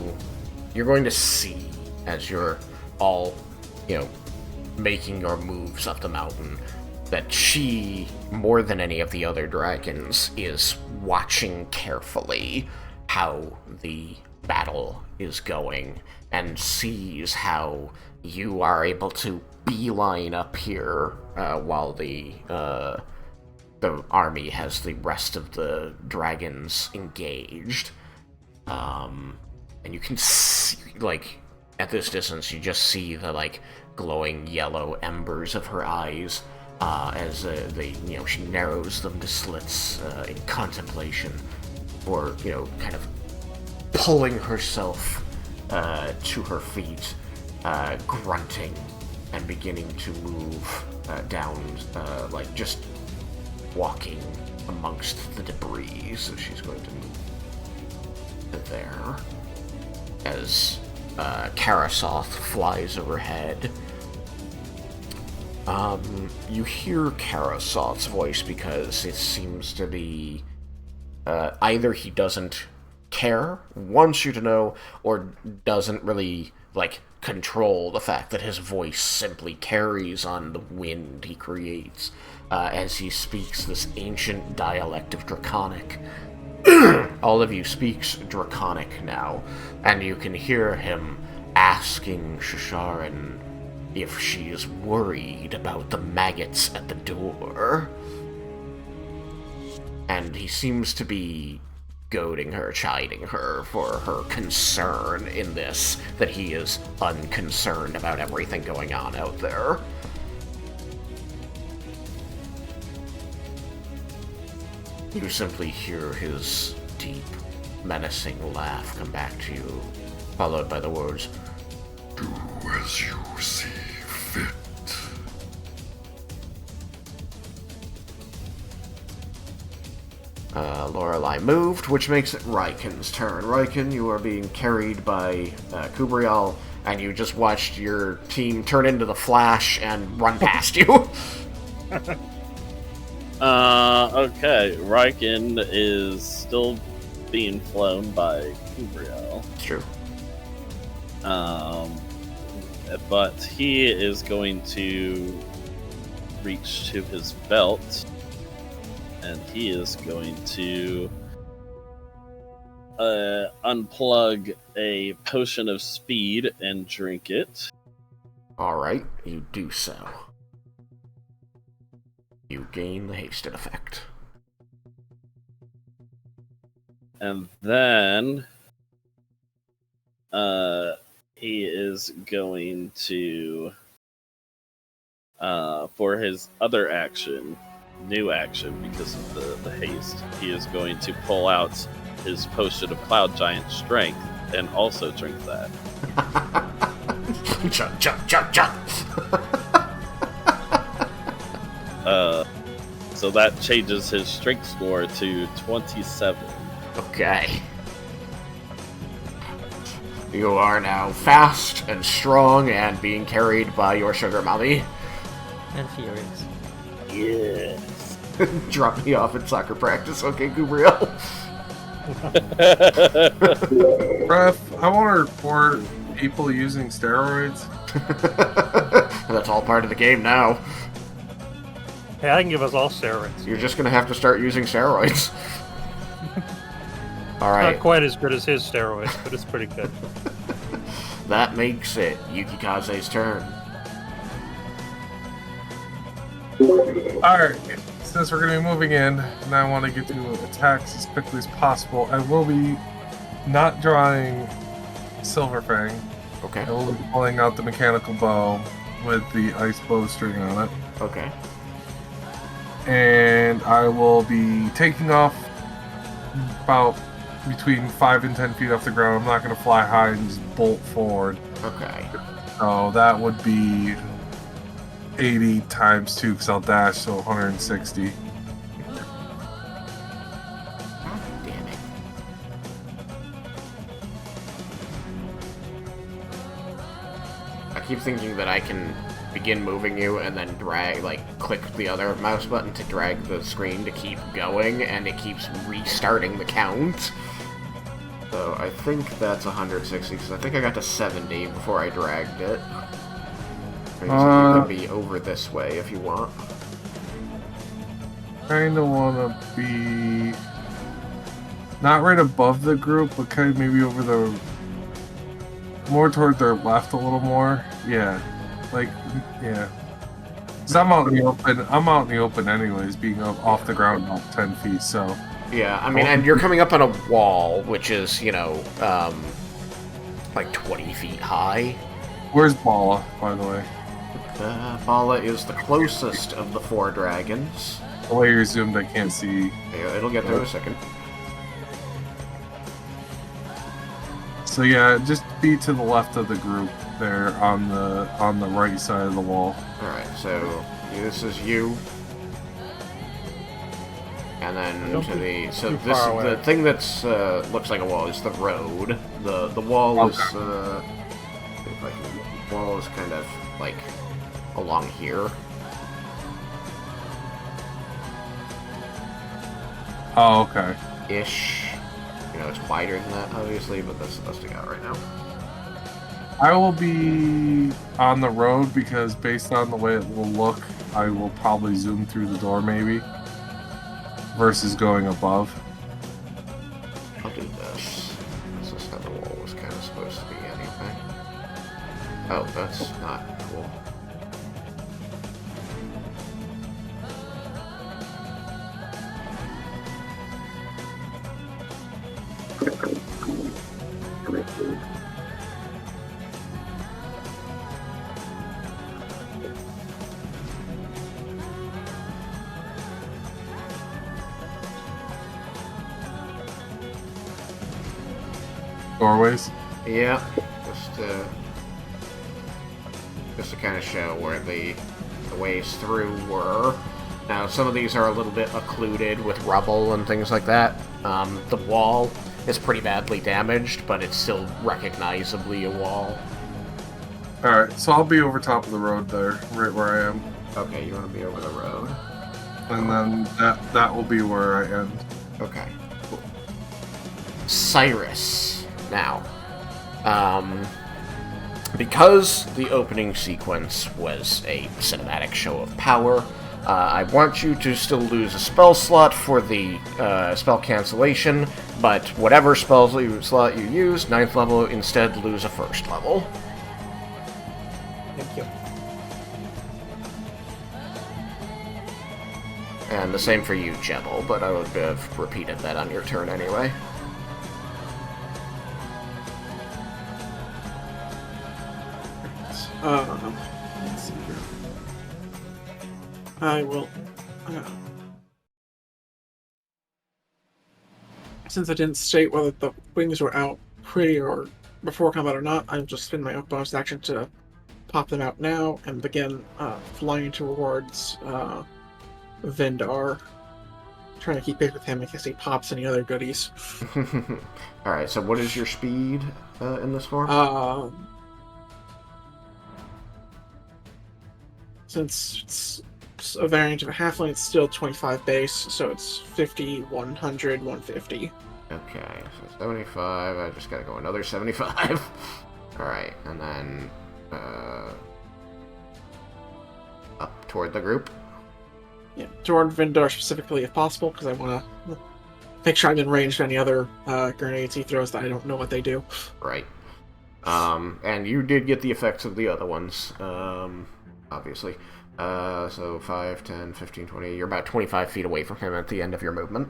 You're going to see, as you're all, you know, making your moves up the mountain, that she, more than any of the other dragons, is watching carefully how the battle is going, and sees how you are able to beeline up here while the army has the rest of the dragons engaged. And you can see, like, at this distance, you just see the, like, glowing yellow embers of her eyes as they, you know, she narrows them to slits in contemplation, or, you know, kind of pulling herself to her feet, grunting and beginning to move down, like, just walking amongst the debris. So she's going to move to there as Carasoth flies overhead. You hear Carasoth's voice because it seems to be either he doesn't care, wants you to know, or doesn't really, control the fact that his voice simply carries on the wind he creates as he speaks this ancient dialect of Draconic. All of you speaks Draconic now, and you can hear him asking Shisharin if she is worried about the maggots at the door. And he seems to be goading her, chiding her for her concern in this, that he is unconcerned about everything going on out there. You simply hear his deep, menacing laugh come back to you, followed by the words, "Do as you see fit." Lorelei moved, which makes it Raiken's turn. Raiken, you are being carried by Kubriel, and you just watched your team turn into the Flash and run past you. Okay. Raiken is still being flown by Kubriel. It's true. But he is going to reach to his belt, and he is going to unplug a potion of speed and drink it. Alright, you do so. You gain the hasted effect. And then he is going to for his other action, new action because of the haste, he is going to pull out his potion of Cloud Giant Strength and also drink that. Jump, jump, jump, jump! So that changes his strength score to 27. Okay. You are now fast and strong and being carried by your sugar mommy. And furious. Yes. Drop me off at soccer practice, okay, Kubriel? Ref, I want to report people using steroids. That's all part of the game now. Hey, I can give us all steroids. You're just gonna have to start using steroids. Not Alright, quite as good as his steroids, but it's pretty good. that makes it Yukikaze's turn. Alright, since we're going to be moving in, and I want to get to attacks as quickly as possible, I will be not drawing Silver Fang. Okay, I will be pulling out the mechanical bow with the ice bowstring on it. okay. And I will be taking off about between 5 and 10 feet off the ground. I'm not going to fly high and just bolt forward. Okay. So that would be 80 times 2 because I'll dash, so 160. Damn it. I keep thinking that I can begin moving you and then drag, click the other mouse button to drag the screen to keep going, and it keeps restarting the count. So I think that's 160, because I think I got to 70 before I dragged it. You can be over this way if you want. Kinda wanna be not right above the group, but kind of maybe over the more toward their left a little more. Yeah. Yeah. 'Cause I'm out in the open. I'm out in the open anyways, being off the ground about 10 feet, so. Yeah, I mean, and you're coming up on a wall, which is, 20 feet high. Where's Bala, by the way? Bala is the closest of the 4 dragons. The way you're zoomed, I can't see. Yeah, it'll get there in a second. So yeah, just be to the left of the group there on the right side of the wall. Alright, so this is you. And then Don't to be the so too this far away. the thing that's looks like a wall is the road. The wall is the wall is kind of along here. Oh, okay. Ish. You know, it's wider than that, obviously, but that's the best I got right now. I will be on the road because based on the way it will look, I will probably zoom through the door maybe versus going above. I'll do this. This is how the wall was kind of supposed to be anyway. Oh, that's not cool. Doorways? Yeah, just to kind of show where the ways through were. Now, some of these are a little bit occluded with rubble and things like that. The wall is pretty badly damaged, but it's still recognizably a wall. Alright, so I'll be over top of the road there, right where I am. Okay, you want to be over the road. And then that will be where I end. Okay, cool. Cyrus. Now, because the opening sequence was a cinematic show of power, I want you to still lose a spell slot for the spell cancellation, but whatever spell slot you use, 9th level, instead lose a 1st level. Thank you. And the same for you, Jebel, but I would have repeated that on your turn anyway. Let's see here. I will. Since I didn't state whether the wings were out pre or before combat or not, I'll just spend my bonus action to pop them out now and begin flying towards Vendar. Trying to keep pace with him in case he pops any other goodies. Alright, so what is your speed in this form? Since it's a variant of a halfling, it's still 25 base, so it's 50, 100, 150. Okay, so 75, I just gotta go another 75. Alright, and then up toward the group. Yeah, toward Vindar specifically if possible, because I want to make sure I'm in range of any other grenades he throws that I don't know what they do. Right. And you did get the effects of the other ones, obviously. So 5, 10, 15, 20. You're about 25 feet away from him at the end of your movement.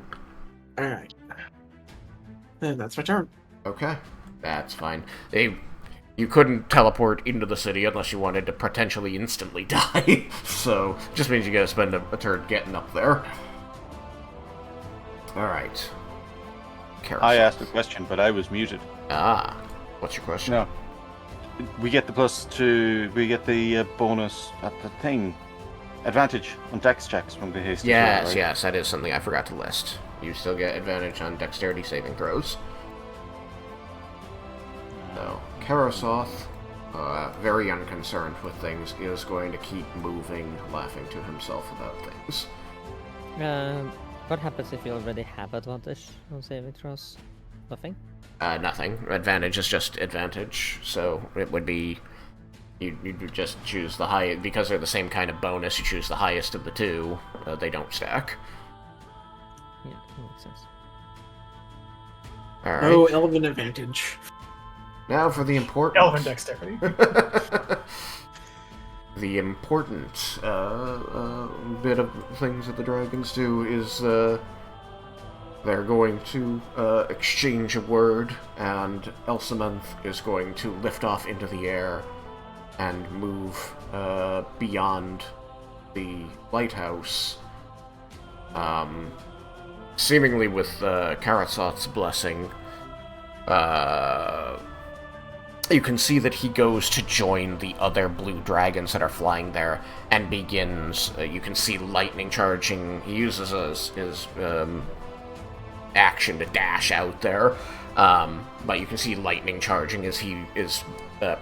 Alright. And that's my turn. Okay. That's fine. You couldn't teleport into the city unless you wanted to potentially instantly die. So, just means you gotta spend a turn getting up there. Alright. I asked a question, but I was muted. Ah. What's your question? No. We get the we get the bonus at the thing. Advantage on dex checks from the haste. Yes, right? yes, that is something I forgot to list. You still get advantage on dexterity saving throws. So, Carasoth, very unconcerned with things, is going to keep moving, laughing to himself about things. What happens if you already have advantage on saving throws? Nothing? Nothing. Advantage is just advantage, so it would be... You just choose the highest, because they're the same kind of bonus, you choose the highest of the two, they don't stack. Yeah, that makes sense. Alright. Oh, Elven advantage. Now for the important... Elven dexterity. The important bit of things that the dragons do is they're going to exchange a word, and Elsamonth is going to lift off into the air and move beyond the lighthouse, seemingly with Carasoth's blessing. You can see that he goes to join the other blue dragons that are flying there and begins, you can see lightning charging. He uses his action to dash out there, but you can see lightning charging as he is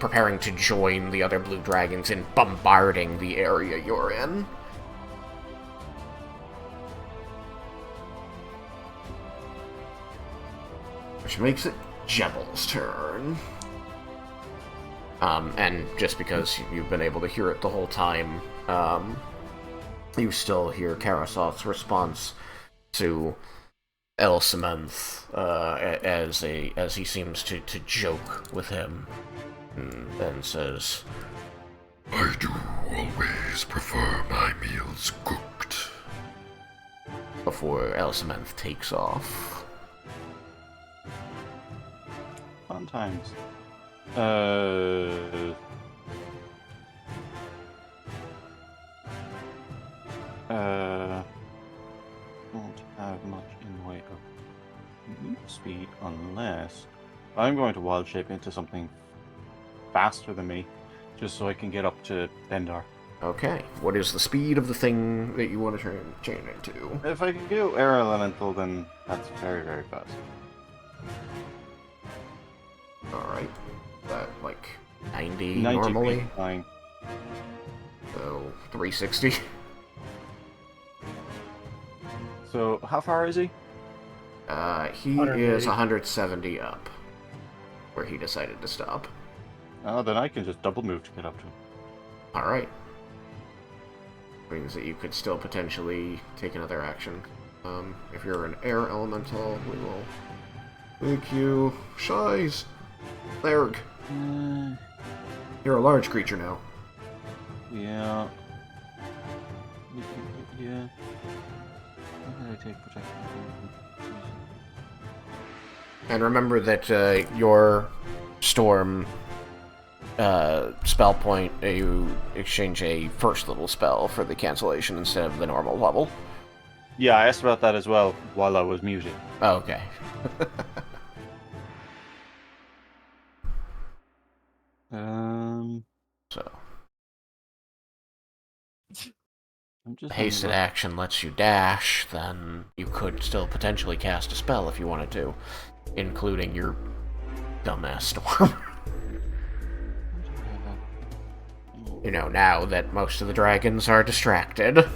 preparing to join the other blue dragons in bombarding the area you're in. Which makes it Jebel's turn. And just because you've been able to hear it the whole time, you still hear Carasoth's response to Elsamanthe as he seems to joke with him, and says, I do always prefer my meals cooked. Before Elsamanthe takes off. Fun times. Won't have much in the way of move speed unless I'm going to wild shape into something faster than me, just so I can get up to Bendar. Okay, what is the speed of the thing that you want to change into? If I can go air elemental, then that's very, very fast. Alright, that like 90 90 normally? feet flying. So 360? So how far is he? He is 170 up, where he decided to stop. Oh, then I can just double move to get up to him. Alright. Means that you could still potentially take another action. If you're an air elemental, we will make you Shies. Therg. You're a large creature now. Yeah. Yeah. How did I take protection? And remember that your storm spell point, you exchange a first level spell for the cancellation instead of the normal level. Yeah, I asked about that as well while I was muted. Oh, okay. So. I'm just Hasted action lets you dash, then you could still potentially cast a spell if you wanted to, including your dumbass storm. You know, now that most of the dragons are distracted. What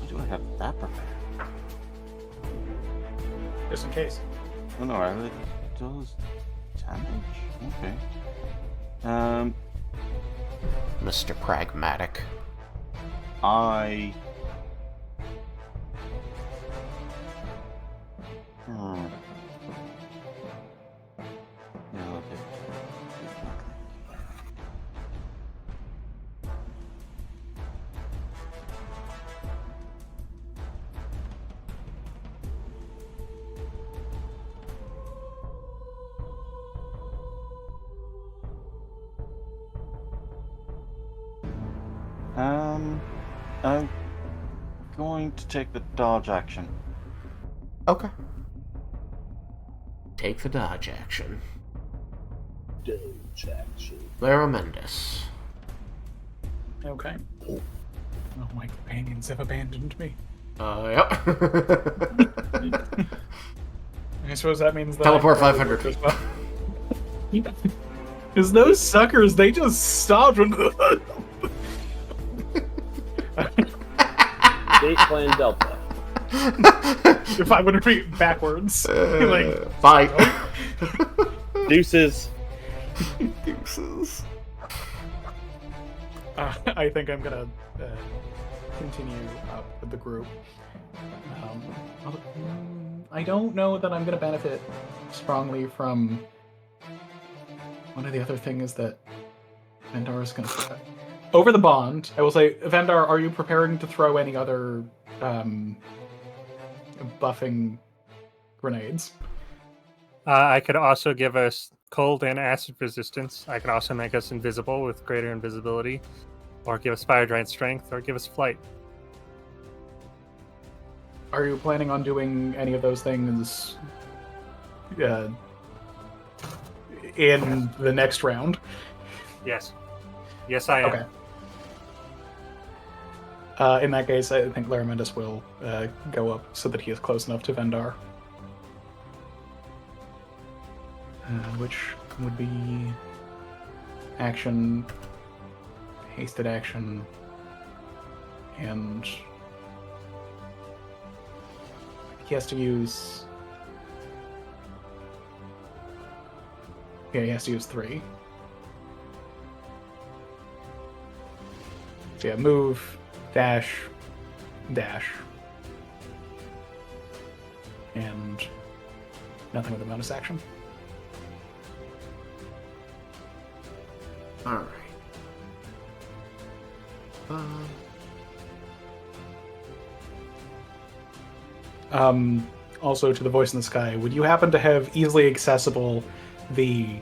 do I have that prepared? Just in case. Oh no, it does damage? Okay. Mr. Pragmatic. I... Yeah, okay. I'm going to take the dodge action. Okay. Take the dodge action. Dodge action. Lara Mendes. Okay. Oh, my companions have abandoned me. Yep. I suppose that means that Teleport 500 feet. Because those suckers, they just stopped when... Date plan Delta. 500 feet backwards. Like, bye. Deuces. Deuces. I think I'm gonna continue up with the group. I don't know that I'm gonna benefit strongly from one of the other things that Vendar is gonna throw. Over the bond, I will say, Vendar, are you preparing to throw any other buffing grenades? I could also give us cold and acid resistance. I could also make us invisible with greater invisibility, or give us fire giant strength, or give us flight. Are you planning on doing any of those things in the next round? Yes. Yes, I am. Okay. In that case, I think Laramendus will go up so that he is close enough to Vendar. Which would be action, hasted action, and he has to use. Yeah, he has to use 3. So yeah, move, dash, dash, and nothing with a bonus action. All right. Also, to the voice in the sky, would you happen to have easily accessible the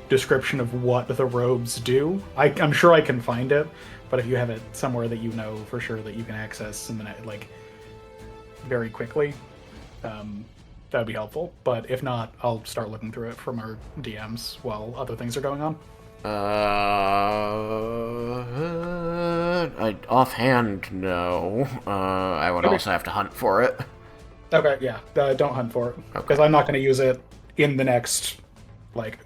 description of what the robes do? I'm sure I can find it, but if you have it somewhere that you know for sure that you can access in the like very quickly, that'd be helpful. But if not, I'll start looking through it from our DMs while other things are going on. I offhand no. I would also have to hunt for it. Okay, yeah. Don't hunt for it because Okay. I'm not going to use it in the next like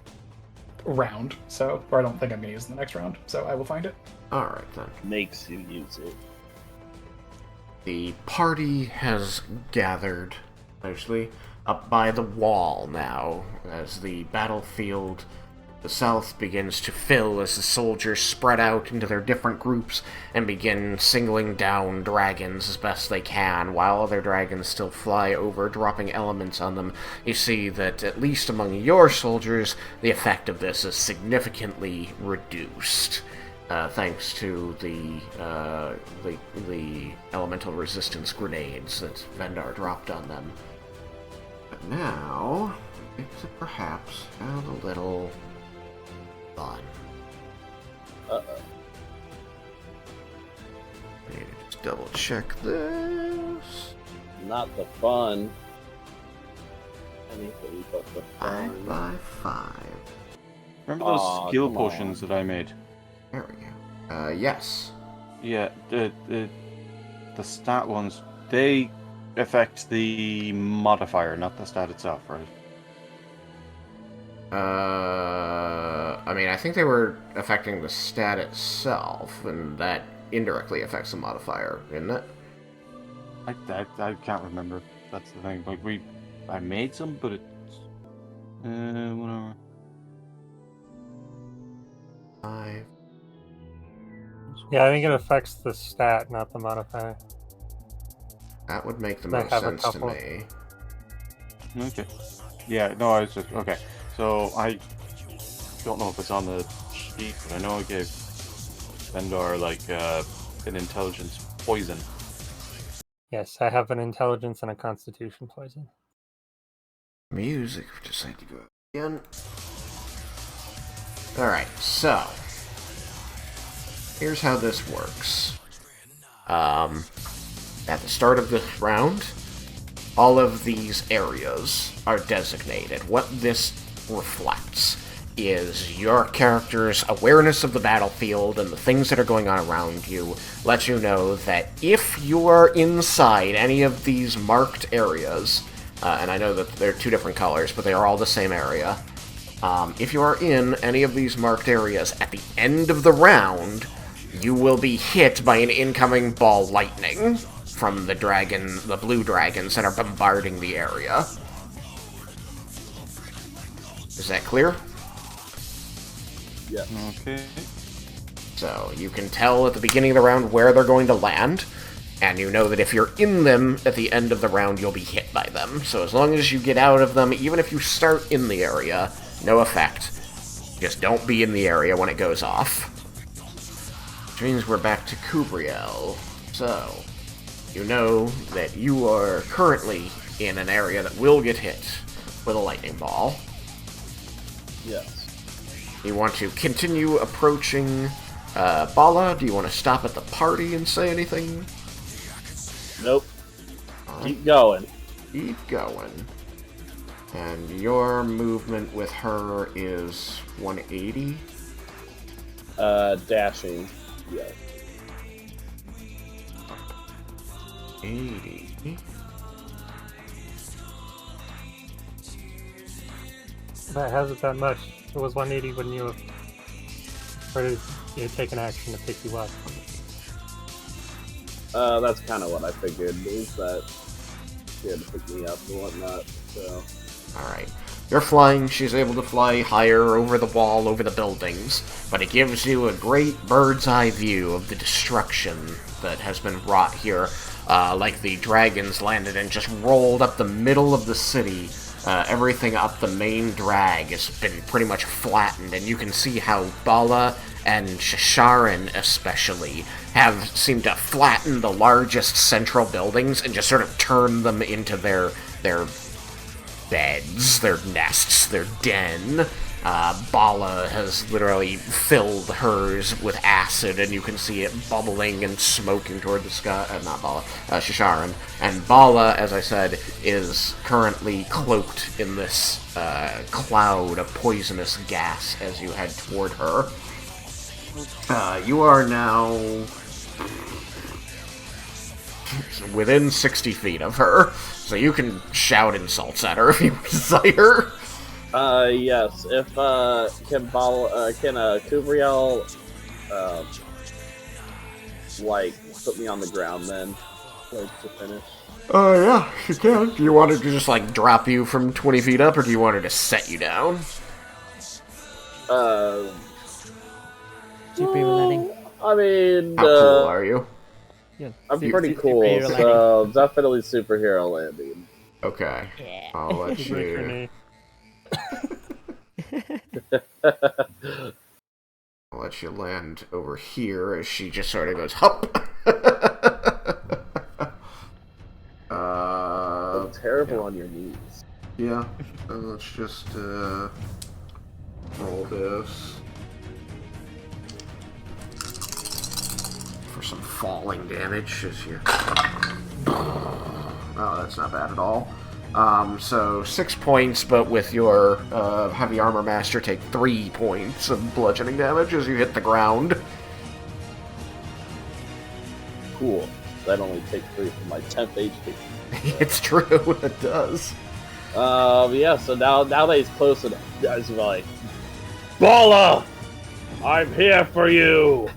round. So, or I don't think I'm going to use it in the next round. So I will find it. All right then. Makes you use it. The party has gathered, actually, up by the wall now, as the battlefield the south begins to fill as the soldiers spread out into their different groups and begin singling down dragons as best they can, while other dragons still fly over, dropping elements on them. You see that, at least among your soldiers, the effect of this is significantly reduced. Thanks to the elemental resistance grenades that Vendar dropped on them. But now, it's perhaps a little fun. Uh-oh. Need to just double check this. Not the fun. Anything but the fun. 5 by 5. Remember those Aw, skill come potions on. that I made? There we go. Yes. Yeah, the stat ones, they affect the modifier, not the stat itself, right? I mean, I think they were affecting the stat itself, and that indirectly affects the modifier, isn't it? I can't remember. That's the thing. Like I made some, but it's whatever. 5. Yeah, I think it affects the stat, not the modifier. That would make the Might most have a sense to couple. me. Okay. Yeah, no, I was just okay. So I don't know if it's on the sheet, but I know I gave Vendar like an intelligence poison. Yes, I have an intelligence and a constitution poison. Music, just like to go again. Alright, so here's how this works. At the start of this round, all of these areas are designated. What this reflects is your character's awareness of the battlefield and the things that are going on around you. Lets you know that if you are inside any of these marked areas, and I know that they're 2 different colors, but they are all the same area. If you are in any of these marked areas at the end of the round, you will be hit by an incoming ball lightning from the blue dragons that are bombarding the area. Is that clear? Yeah. Okay. So you can tell at the beginning of the round where they're going to land, and you know that if you're in them at the end of the round, you'll be hit by them. So as long as you get out of them, even if you start in the area, no effect. Just don't be in the area when it goes off. Which means we're back to Kubriel. So, you know that you are currently in an area that will get hit with a lightning ball. Yes. You want to continue approaching Bala? Do you want to stop at the party and say anything? Nope. Keep going. Keep going. And your movement with her is 180? Dashing. Yeah. 80. That hasn't done much. It was 180 when you started taking action to pick you up. That's kind of what I figured, is that here to pick me up and whatnot. So. Alright. You're flying, she's able to fly higher over the wall, over the buildings, but it gives you a great bird's eye view of the destruction that has been wrought here. Like the dragons landed and just rolled up the middle of the city. Everything up the main drag has been pretty much flattened, and you can see how Bala and Shisharan especially have seemed to flatten the largest central buildings and just sort of turn them into their beds, their nests, their den. Bala has literally filled hers with acid, and you can see it bubbling and smoking toward the sky. Not Bala, Shisharan. And Bala, as I said, is currently cloaked in this cloud of poisonous gas as you head toward her. You are now within 60 feet of her, so you can shout insults at her if you desire. Yes. If can Kubriel like put me on the ground then, like to finish? Yeah, she can. Do you want her to just like drop you from 20 feet up, or do you want her to set you down? Super relating. I mean, how cool are you? Yeah. I'm pretty cool, so definitely superhero landing. Okay. Yeah. I'll let you. I'll let you land over here as she just sort of goes, hup! I'm terrible on your knees. Yeah. Let's just, roll this. For some falling damage as you... Oh, that's not bad at all. So 6 points, but with your heavy armor master, take 3 points of bludgeoning damage as you hit the ground. Cool. That only takes 3 from my 10th HP. It's true, it does. Yeah, so now that he's close enough, guys are like, Bala! I'm here for you!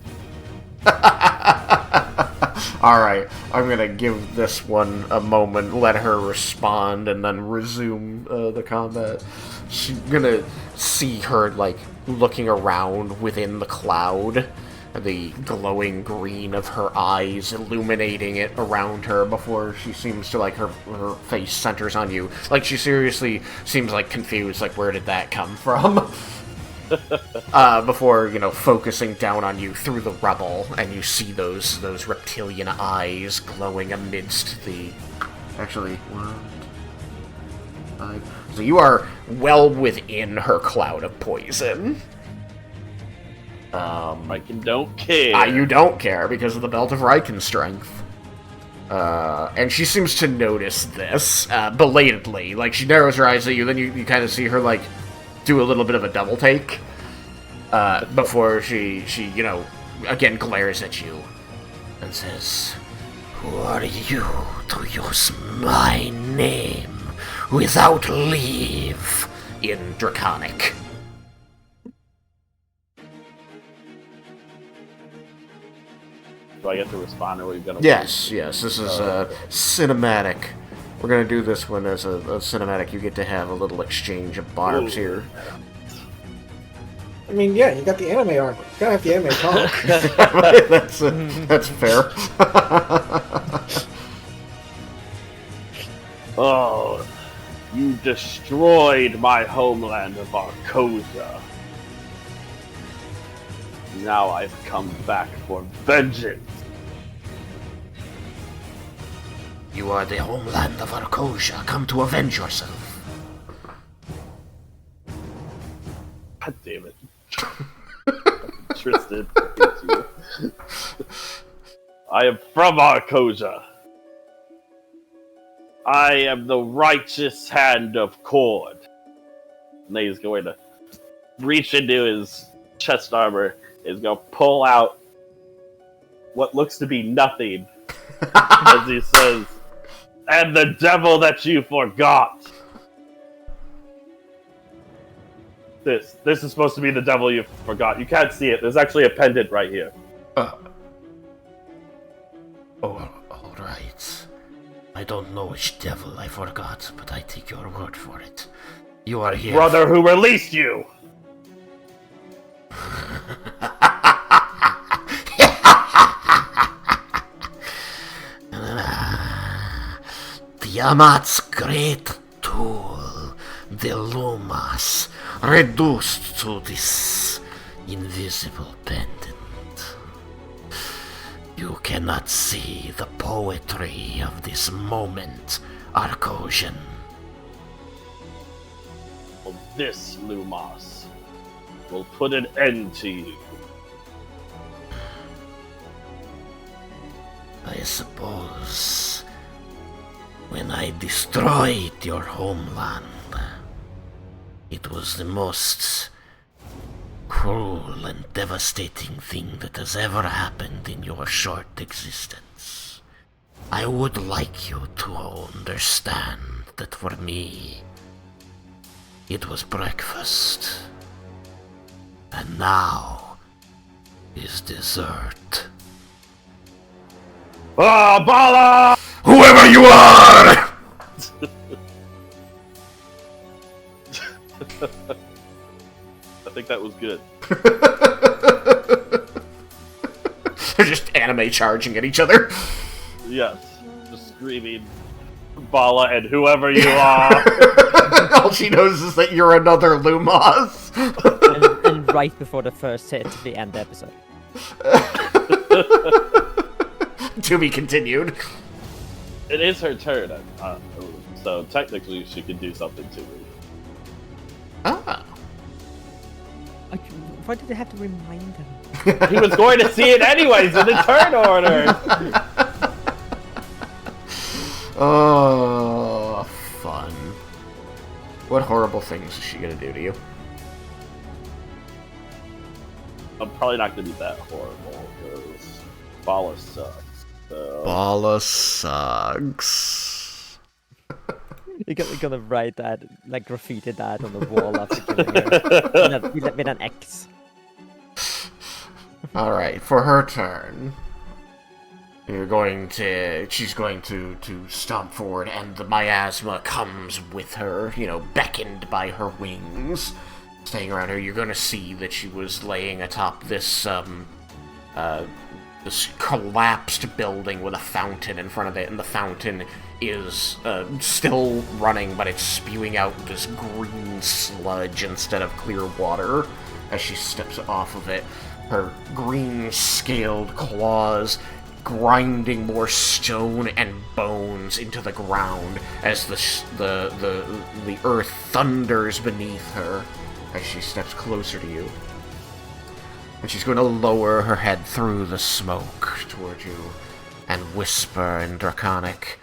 Alright, I'm gonna give this one a moment, let her respond, and then resume the combat. She's gonna see her, like, looking around within the cloud, the glowing green of her eyes illuminating it around her before she seems to, like, her face centers on you. Like, she seriously seems, like, confused, like, where did that come from? Before, focusing down on you through the rubble, and you see those reptilian eyes glowing amidst the... Actually, 1, 5... So you are well within her cloud of poison. Raiken don't care. You don't care because of the belt of Raiken strength. And she seems to notice this, belatedly. Like, she narrows her eyes at you, then you kind of see her, like, do a little bit of a double take, before she again glares at you and says, "Who are you to use my name without leave?" in Draconic. Do I get to respond, or are we gonna... Yes, this is cinematic. We're gonna do this one as a cinematic. You get to have a little exchange of barbs here. I mean, yeah, you got the anime armor. You gotta have the anime talk. That's fair. Oh, you destroyed my homeland of Arcosia. Now I've come back for vengeance. You are the homeland of Arcosia. Come to avenge yourself. God damn it. Tristan. I am from Arcosia. I am the righteous hand of Cord. And then he's going to reach into his chest armor. He's going to pull out what looks to be nothing. As he says, "And the devil that you forgot." This is supposed to be the devil you forgot. You can't see it. There's actually a pendant right here. All right. I don't know which devil, I forgot, but I take your word for it. You are here. Brother who released you! Tiamat's great tool, the Lumas, reduced to this invisible pendant. You cannot see the poetry of this moment, Arcosian. Well, this, Lumos, will put an end to you. I suppose when I destroyed your homeland, it was the most cruel and devastating thing that has ever happened in your short existence. I would like you to understand that for me, it was breakfast, and now is dessert. Ah, Bala! Whoever you are! I think that was good. They're just anime charging at each other. Yes, just screaming, Bala and whoever you are. All she knows is that you're another Lumos. and right before the first hit, we end the episode. To be continued. It is her turn, so technically she can do something to me. Ah. Why did they have to remind him? He was going to see it anyways in the turn order! Oh, fun. What horrible things is she gonna do to you? I'm probably not gonna be that horrible, because Bala sucks. So. Bala sucks. You're gonna write that, like graffiti that on the wall after killing her. with an X. Alright, for her turn, she's going to stomp forward, and the miasma comes with her, beckoned by her wings, staying around her. You're gonna see that she was laying atop this collapsed building with a fountain in front of it, and the fountain is still running, but it's spewing out this green sludge instead of clear water as she steps off of it. Her green scaled claws grinding more stone and bones into the ground as the earth thunders beneath her as she steps closer to you. And she's going to lower her head through the smoke toward you and whisper in Draconic,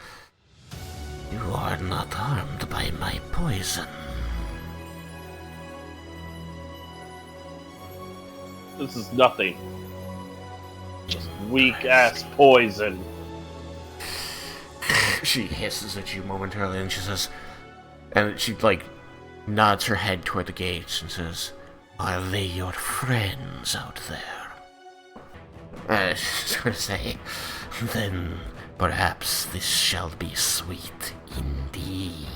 "You are not harmed by my poison." This is nothing. Just weak-ass poison. She hisses at you momentarily and she says, and she, nods her head toward the gates and says, "Are they your friends out there?" She's going to say, "Then perhaps this shall be sweet indeed."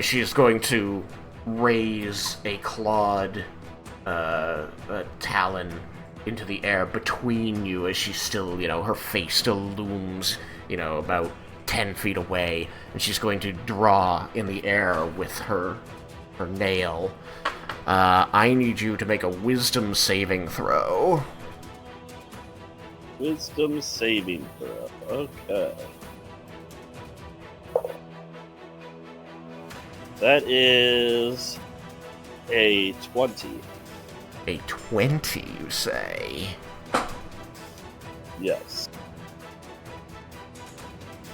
She is going to raise a clawed talon into the air between you as she's still, her face still looms, about 10 feet away, and she's going to draw in the air with her nail. I need you to make a wisdom saving throw. Wisdom saving throw. Okay. That is a 20. A 20, you say? Yes.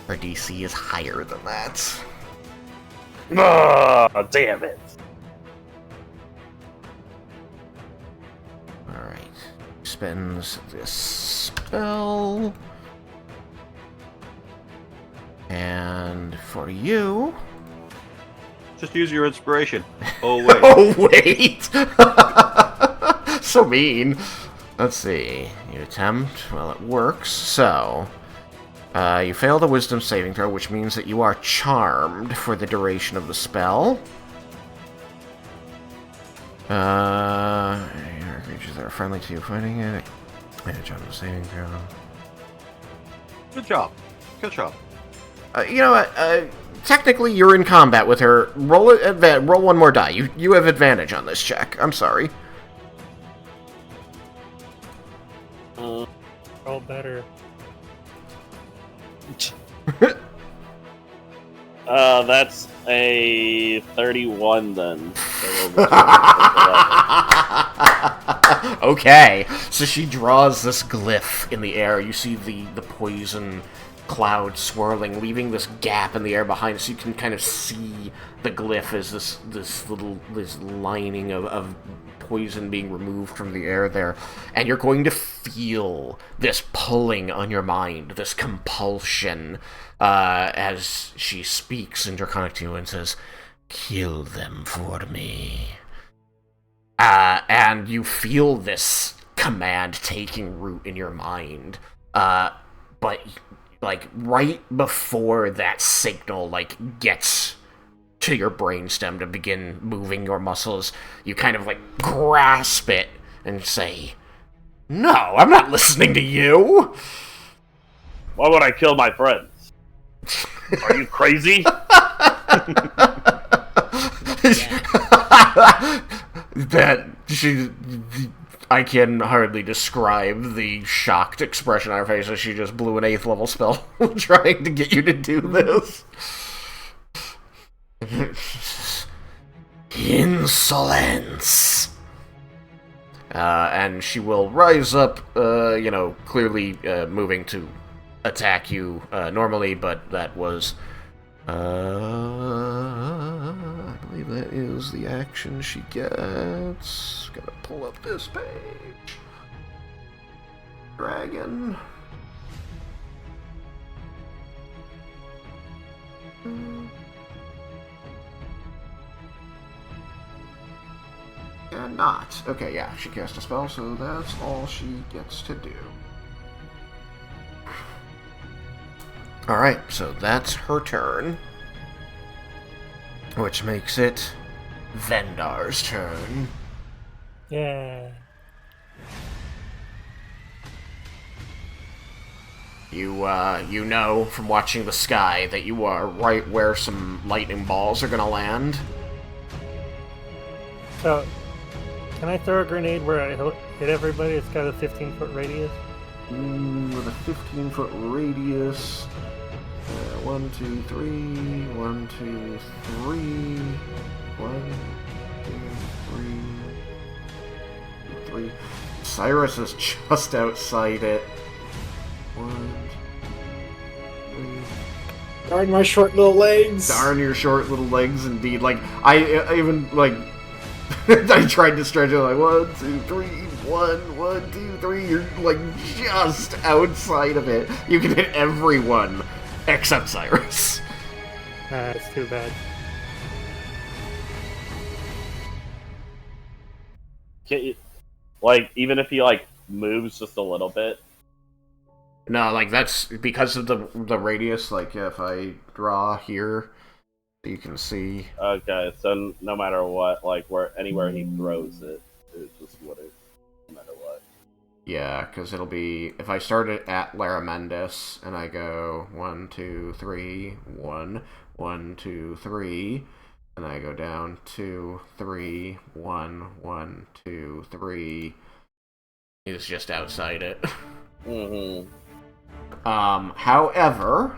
Her DC is higher than that. Ah, damn it. Alright. Spends this spell. And for you... Just use your inspiration. Oh, wait. Oh, wait! So mean. Let's see. You attempt. Well, it works. So, You fail the wisdom saving throw, which means that you are charmed for the duration of the spell. Creatures that are friendly to you fighting it. Advantage on the saving throw. Good job. Good job. You know what? Technically, you're in combat with her. Roll one more die. You have advantage on this check. I'm sorry. Roll better. That's a 31 then. Okay, so she draws this glyph in the air. You see the poison cloud swirling, leaving this gap in the air behind, so you can kind of see the glyph as this lining of poison being removed from the air there, and you're going to feel this pulling on your mind, this compulsion, as she speaks in Draconic to you and says, "Kill them for me." And you feel this command taking root in your mind, but like right before that signal gets to your brainstem to begin moving your muscles, you kind of grasp it and say, "No, I'm not listening to you." Why would I kill my friends? Are you crazy? I can hardly describe the shocked expression on her face as she just blew an 8th level spell trying to get you to do this. Insolence! And she will rise up, clearly moving to attack you normally, but that was... I believe that is the action she gets. Gotta pull up this page. Dragon. And not. Okay, yeah, she cast a spell, so that's all she gets to do. Alright, so that's her turn. Which makes it Vendar's turn. Yeah. You know from watching the sky that you are right where some lightning balls are gonna land. So, can I throw a grenade where I hit everybody? It's got a 15-foot radius. With a 15-foot radius. 1, 2, 3. 1, 2, 3. 1, 2, 3. 3. Cyrus is just outside it. 1, 3. Darn my short little legs. Darn your short little legs, indeed. I even I tried to stretch it 1, 2, 3. 1, 2, 3. You're just outside of it. You can hit everyone except Cyrus. That's too bad. Can't you, even if he moves just a little bit? No, that's because of the radius. If I draw here, you can see. Okay, so no matter what, anywhere he throws it, it just wouldn't, no matter what. Yeah, because it'll be, if I start it at Laramendis, and I go 1, 2, 3, 1, 1, 2, 3, and I go down 2, 3, 1, 1, 2, 3, it's just outside it. Mm-hmm. However,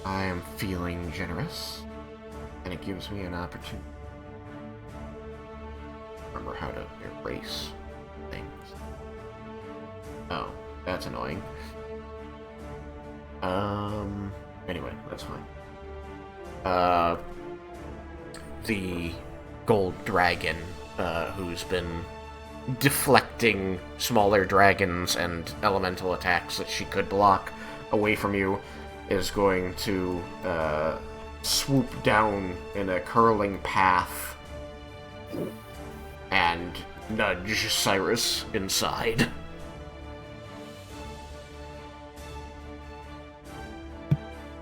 I am feeling generous, and it gives me an opportunity. Remember how to erase things. Oh, that's annoying. Anyway, that's fine. The gold dragon, who's been deflecting smaller dragons and elemental attacks that she could block away from you, is going to swoop down in a curling path and nudge Cyrus inside.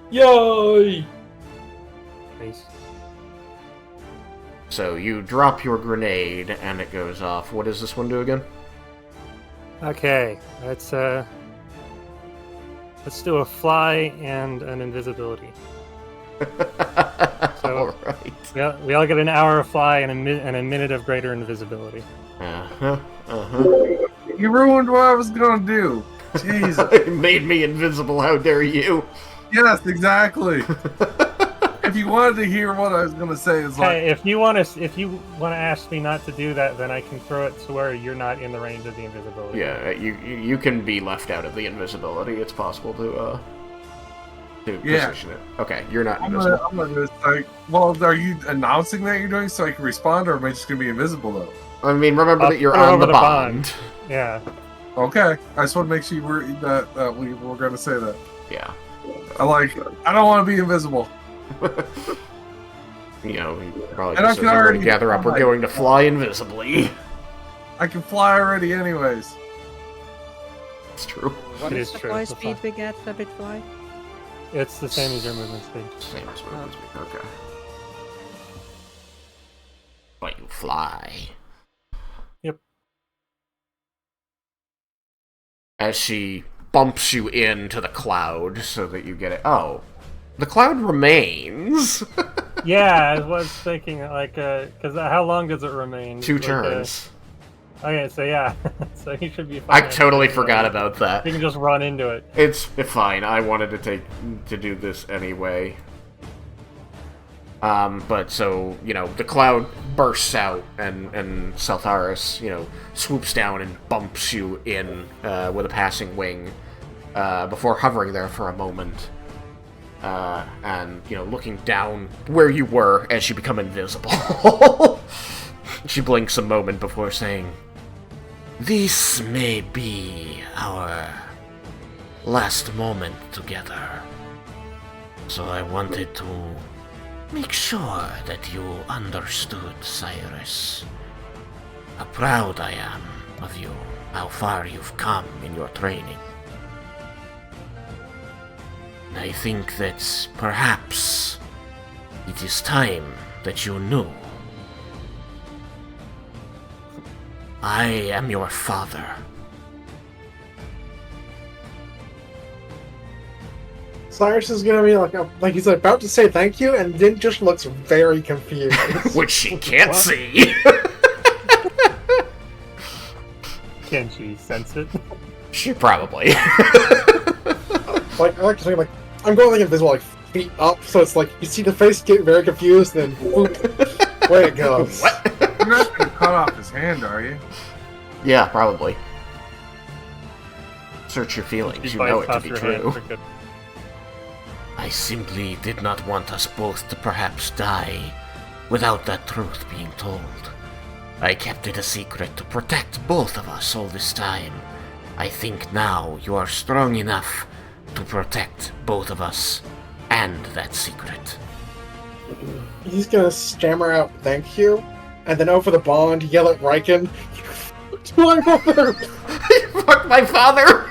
Yay! Nice. So you drop your grenade, and it goes off. What does this one do again? Okay, let's do a fly and an invisibility. So Alright. we all get an hour of fly and a minute of greater invisibility. You ruined what I was gonna do. Jesus. It made me invisible, how dare you? Yes, exactly. If you wanted to hear what I was gonna say, it's like, Hey, if you want to ask me not to do that, then I can throw it to where you're not in the range of the invisibility. Yeah, you can be left out of the invisibility. It's possible to position it. Okay, you're not invisible. I'm gonna just like, well, are you announcing that you're doing so I can respond, or am I just gonna be invisible though? I mean, remember that you're put it on over the bond. Yeah. Okay, I just want to make sure that we were gonna say that. Yeah. I don't want to be invisible. You know, he probably And I just can says, already gather up, we're fly." going to fly invisibly. I can fly already, anyways. It's true. What It is is the true, fly it's a speed fly. we get for Bitfly? It's the same as your movement speed. Same as movement speed. Okay. But you fly. Yep. As she bumps you into the cloud so that you get it. Oh. The cloud remains. Yeah, I was thinking, because how long does it remain? 2 turns. Okay, so yeah. So you should be fine. I totally forgot about that. You can just run into it. It's fine. I wanted to do this anyway. But so, you know, the cloud bursts out and Saltharis, you know, swoops down and bumps you in with a passing wing before hovering there for a moment. And, you know, looking down where you were as you become invisible. She blinks a moment before saying, "This may be our last moment together. So I wanted to make sure that you understood, Cyrus. How proud I am of you, how far you've come in your training. I think that perhaps it is time that you knew. I am your father." Cyrus is gonna be like he's about to say thank you, and then just looks very confused. Which she can't see. Can she sense it? She probably. I like to think I'm going invisible feet up, so it's you see the face get very confused, then whoop, away it goes. What? You're not gonna cut off his hand, are you? Yeah, probably. Search your feelings, you know it to be true. I simply did not want us both to perhaps die without that truth being told. I kept it a secret to protect both of us all this time. I think now you are strong enough to protect both of us and that secret. He's gonna stammer out thank you, and then over the bond yell at Raiken, "You fucked my mother!" You fucked my father!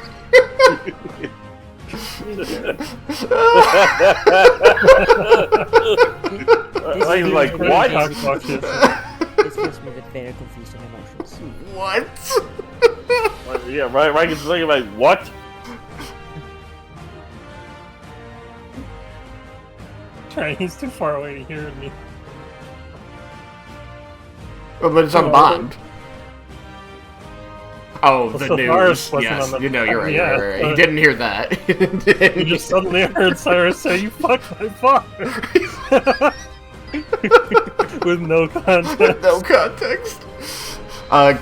I'm like, what? This gives me the very confusing emotions. What? Yeah, right. Raiken's thinking like, what? He's too far away to hear me. Oh, but it's on bond. Oh, the Sylvaris news. wasn't Yes, on the- you know, you're right. Yeah, You're right. He didn't hear that. You just suddenly heard Cyrus say, "You fucked my father," with no context. No context.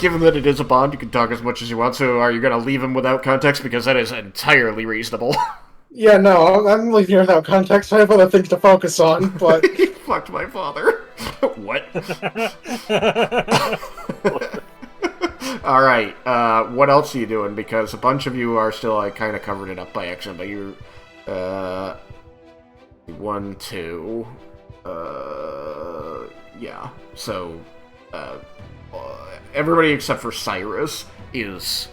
Given that it is a bond, you can talk as much as you want. So, are you going to leave him without context? Because that is entirely reasonable. Yeah, no, I'm leaving here without context. I have other things to focus on, but He fucked my father. What? Alright, what else are you doing? Because a bunch of you are still, kind of covered it up by accident, but you're, 1, 2, yeah, so, everybody except for Cyrus is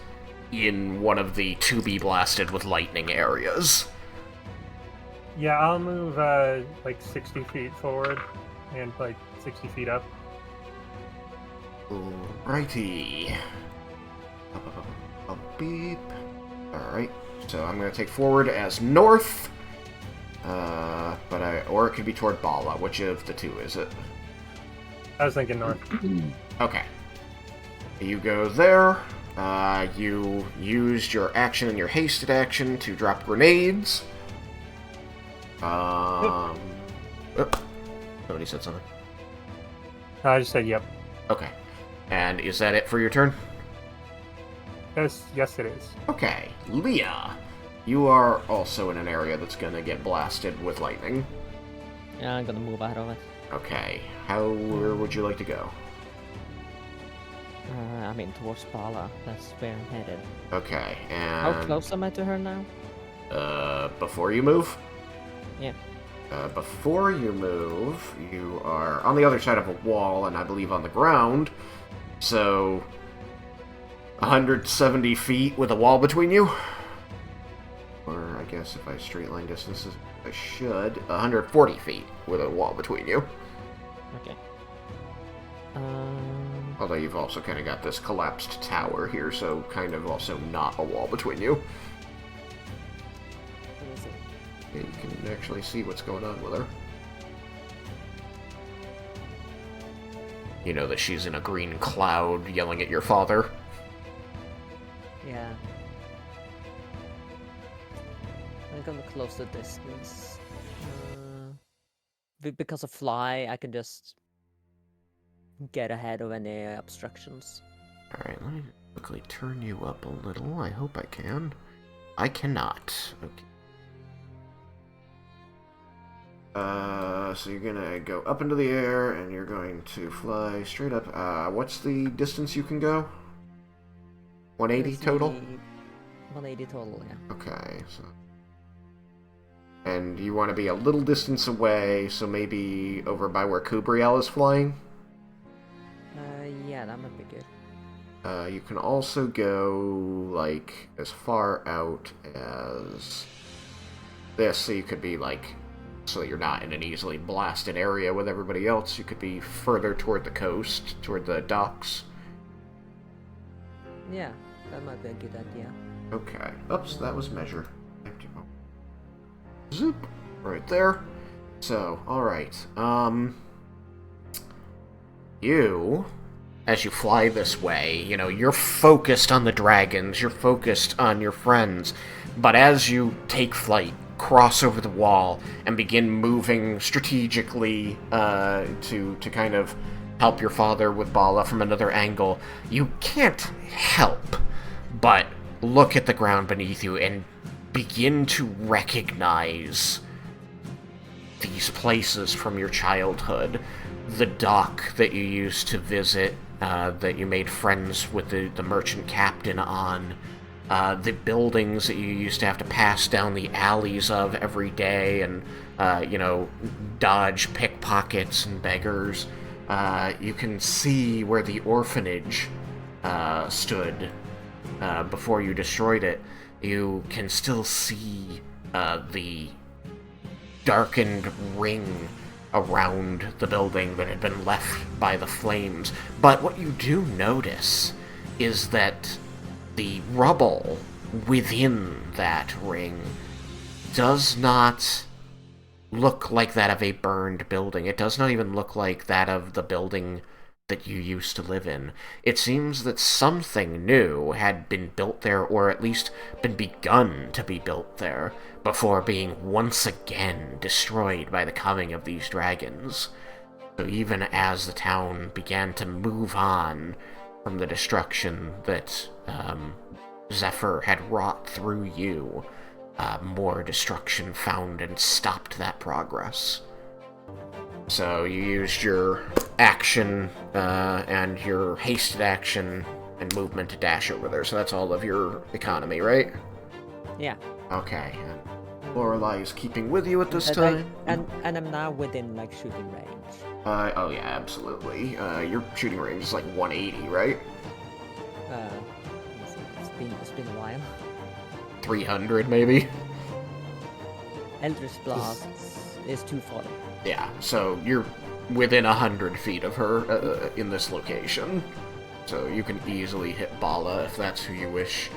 in one of the to be blasted with lightning areas. Yeah, I'll move like 60 feet forward and like 60 feet up. Alrighty. Beep. Alright, so I'm going to take forward as north. Or it could be toward Bala. Which of the two is it? I was thinking north. Okay. You go there. You used your action and your hasted action to drop grenades. Somebody said something. I just said yep. Okay. And is that it for your turn? Yes, it is. Okay. Leah, you are also in an area that's gonna get blasted with lightning. Yeah, I'm gonna move out of it. Okay. Where would you like to go? I mean, towards Bala. That's where I'm headed. Okay, and... How close am I to her now? Before you move? Yeah. Before you move, you are on the other side of a wall, and I believe on the ground. So, 170 feet with a wall between you? Or I guess if I straight line distances, I should. 140 feet with a wall between you. Okay. Although you've also kind of got this collapsed tower here, so kind of also not a wall between you. What is it? Yeah, you can actually see what's going on with her. You know that she's in a green cloud yelling at your father. Yeah. I'm gonna close the distance. Because of fly, I can just get ahead of any obstructions. Alright, let me quickly turn you up a little. I hope I can. I cannot. Okay. So you're gonna go up into the air, and you're going to fly straight up. What's the distance you can go? 180 total? 180 total, yeah. Okay, so... And you want to be a little distance away, so maybe over by where Kubriel is flying? Yeah, that might be good. You can also go, like, as far out as this, so you could be, like, so that you're not in an easily blasted area with everybody else. You could be further toward the coast, toward the docks. Yeah, that might be a good idea. Okay. Oops, that was measure. Zoop. Right there. So, alright. You... As you fly this way, you know, you're focused on the dragons, you're focused on your friends, but as you take flight, cross over the wall, and begin moving strategically to kind of help your father with Bala from another angle, you can't help but look at the ground beneath you and begin to recognize these places from your childhood. The dock that you used to visit, that you made friends with the merchant captain on, the buildings that you used to have to pass down the alleys of every day and, you know, dodge pickpockets and beggars. You can see where the orphanage stood before you destroyed it. You can still see the darkened ring around the building that had been left by the flames. But what you do notice is that the rubble within that ring does not look like that of a burned building. It does not even look like that of the building that you used to live in. It seems that something new had been built there, or at least been begun to be built there, before being once again destroyed by the coming of these dragons. So even as the town began to move on from the destruction that Zephyr had wrought through you, more destruction found and stopped that progress. So you used your action and your hasted action and movement to dash over there. So that's all of your economy, right? Yeah. Okay. Lorelei is keeping with you at this time. And I'm now within, like, shooting range. Oh yeah, absolutely. Your shooting range is like 180, right? It's been a while. 300, maybe? Eldritch Blast is 240. Yeah, so you're within 100 feet of her in this location. So you can easily hit Bala if that's who you wish.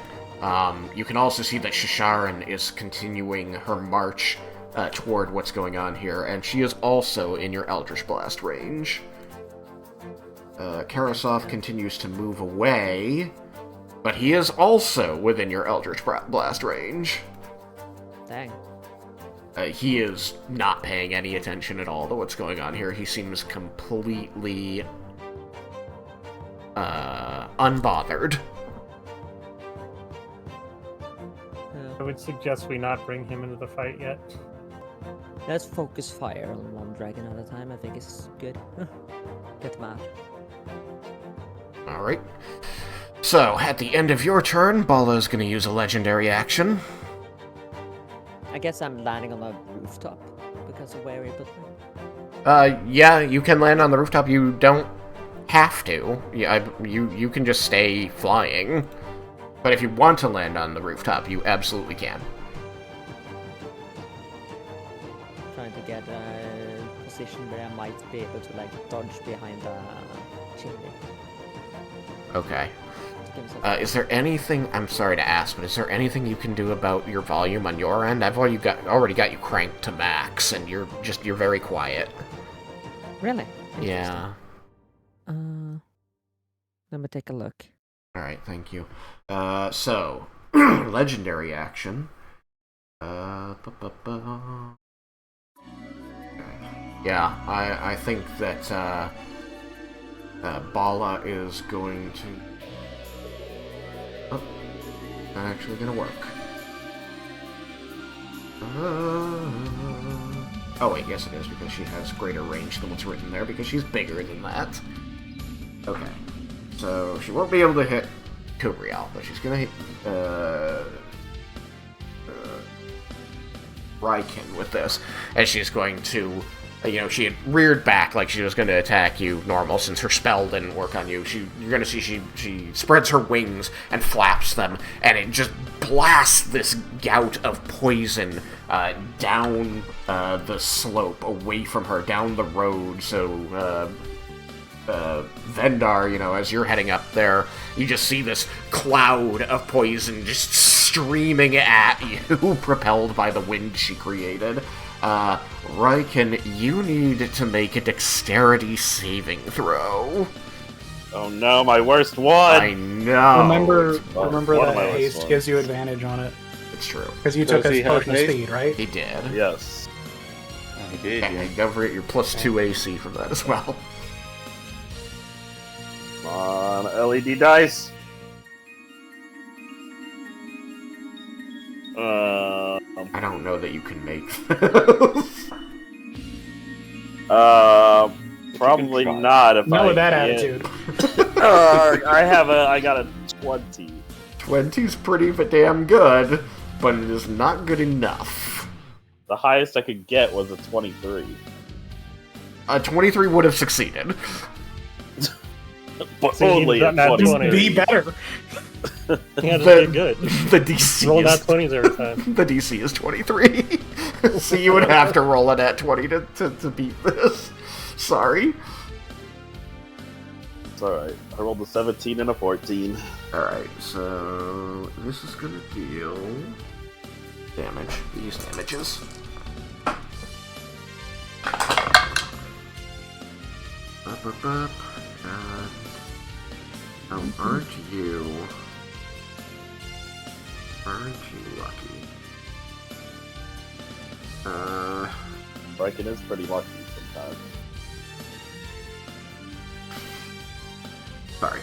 You can also see that Shisharan is continuing her march toward what's going on here, and she is also in your Eldritch Blast range. Carasoth continues to move away, but he is also within your Eldritch Blast range. Dang. He is not paying any attention at all to what's going on here. He seems completely unbothered. I would suggest we not bring him into the fight yet. Let's focus fire on one dragon at a time. I think it's good. Get them out. Alright. So, at the end of your turn, Bala's gonna use a legendary action. I guess I'm landing on the rooftop because of where he put me. Yeah, you can land on the rooftop. You don't have to. Yeah, you can just stay flying. But if you want to land on the rooftop, you absolutely can. Trying to get a position where I might be able to like dodge behind the chimney. Okay. Is there anything, I'm sorry to ask, but is there anything you can do about your volume on your end? I've already got you cranked to max, and you're very quiet. Really? Yeah. Let me take a look. Alright, thank you. So, legendary action. Yeah, I think that, Bala is going to... Oh, not actually gonna work. Oh wait, yes it is, because she has greater range than what's written there, because she's bigger than that. Okay. So, she won't be able to hit Kubriel, but she's gonna hit, Raiken with this, and she's going to, she had reared back like she was going to attack you normal since her spell didn't work on you. You're going to see she spreads her wings and flaps them, and it just blasts this gout of poison down the slope away from her, down the road. So Vendar, as you're heading up there, you just see this cloud of poison just streaming at you, propelled by the wind she created. Raiken, you need to make a dexterity saving throw. Oh no, my worst one! I know! Remember one of my that worst haste ones. gives you advantage on it. It's true. Because you Does took he his have potion of haste? speed, right? He did. Yes. I did. And don't forget your plus 2 AC from that as well. Come on, LED dice. I don't know that you can make those. Probably try. not if Not I with that get- attitude. I got a 20. 20's pretty damn good, but it is not good enough. The highest I could get was a 23. A 23 would have succeeded. But So you only a got that 20. 20. Be better. Yeah, The- just be good. The DC Roll is... that 20s every time. The DC is 23. So you would have to roll it at 20 to beat this. Sorry. It's alright. I rolled a 17 and a 14. Alright, so this is gonna deal damage. These damages. Up. Oh, aren't you lucky? Raiken is pretty lucky sometimes. Sorry.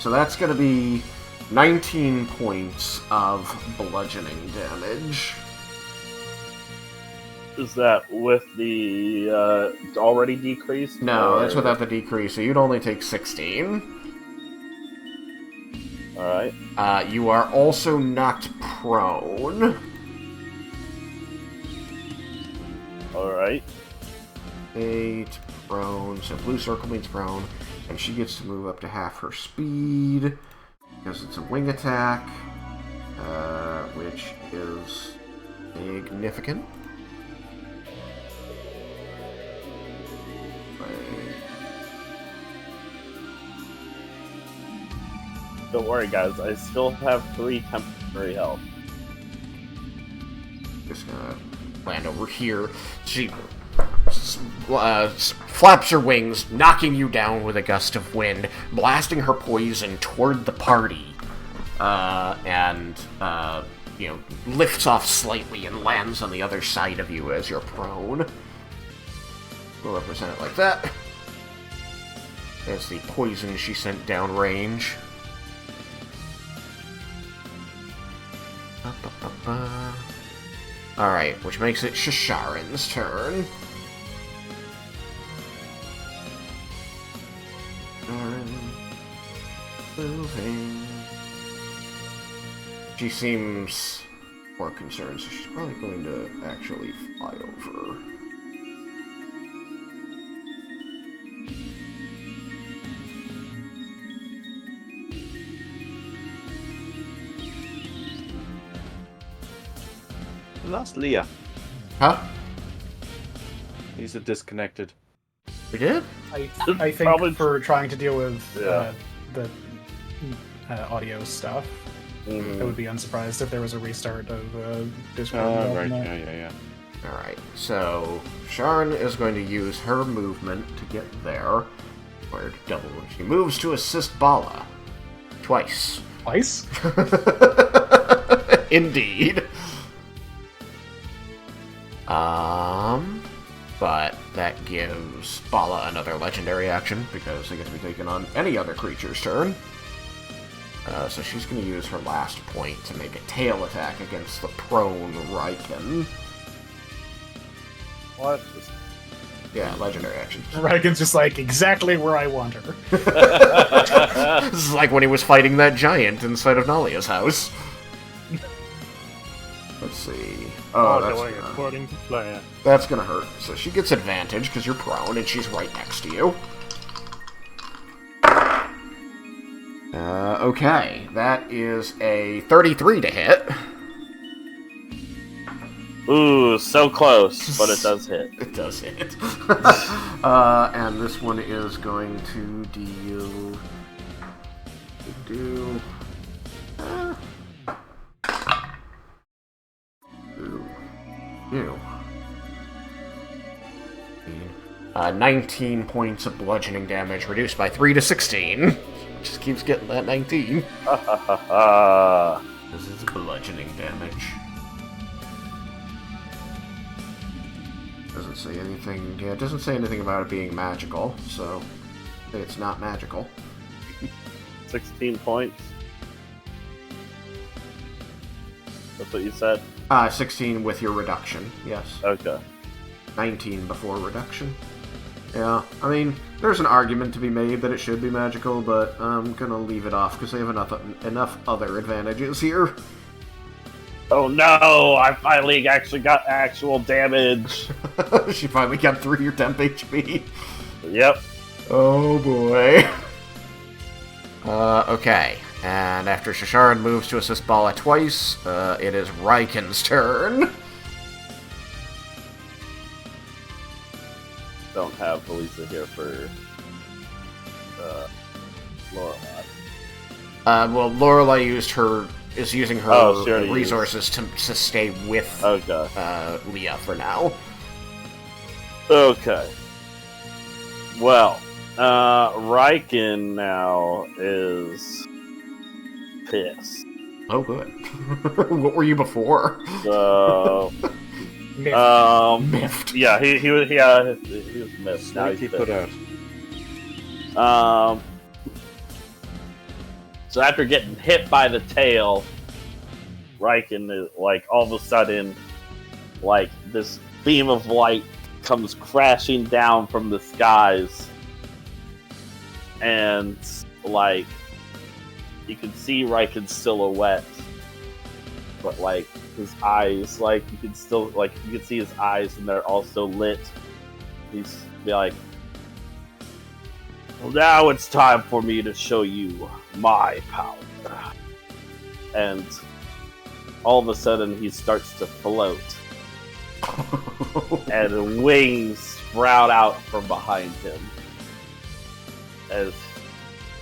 So that's gonna be 19 points of bludgeoning damage. Is that with the already decreased? No, or- that's without the decrease, so you'd only take 16. Alright. You are also knocked prone. Alright. 8, prone, so blue circle means prone, and she gets to move up to half her speed, because it's a wing attack, which is significant. Don't worry, guys. I still have 3 temporary health. Just gonna land over here. She flaps her wings, knocking you down with a gust of wind, blasting her poison toward the party, and lifts off slightly and lands on the other side of you as you're prone. We'll represent it like that. There's the poison she sent down range. Alright, which makes it Shasharin's turn. Moving. She seems more concerned, so she's probably going to actually fly over. We lost Leah. Huh? He's disconnected. We did? I think Probably for trying to deal with Yeah. the audio stuff, Mhm. I would be unsurprised if there was a restart of Discord. Right. involvement. Yeah. Alright, so Sharon is going to use her movement to get there. Or double. She moves to assist Bala. Twice. Twice? Indeed. But that gives Bala another legendary action because they get to be taken on any other creature's turn. So she's going to use her last point to make a tail attack against the prone Raiken. What? Yeah, legendary action. Raiken's just like exactly where I want her. This is like when he was fighting that giant inside of Nalia's house. Let's see. Oh, Going according to plan. that's gonna hurt. So she gets advantage because you're prone and she's right next to you. Okay, that is a 33 to hit. Ooh, so close, but it does hit. It does hit. And this one is going to deal... Ew. 19 points of bludgeoning damage, reduced by 3 to 16. Just keeps getting that 19. This is bludgeoning damage. Doesn't say anything. Yeah, it doesn't say anything about it being magical, so it's not magical. 16 points. That's what you said? 16 with your reduction, yes. Okay. 19 before reduction. Yeah, I mean, there's an argument to be made that it should be magical, but I'm gonna leave it off because they have enough other advantages here. Oh no! I finally actually got actual damage. She finally got through your temp HP. Yep. Oh boy. Okay. And after Shasharan moves to assist Bala twice, it is Raiken's turn. Don't have Felisa here for Lorelai. Well, Lorelai is using her Oh, she already resources to stay with Okay. Leah for now. Okay. Well, Raiken now is pissed. Oh, good. What were you before? So, Miffed. yeah, he was missed. Now he's Sneaky pissed. put out. So after getting hit by the tail, Raiken is like all of a sudden, like this beam of light comes crashing down from the skies, and like you can see Raiken's silhouette, but like his eyes, like you can see his eyes, and they're also lit he's be like, well, now it's time for me to show you my power. And all of a sudden, he starts to float. And wings sprout out from behind him. As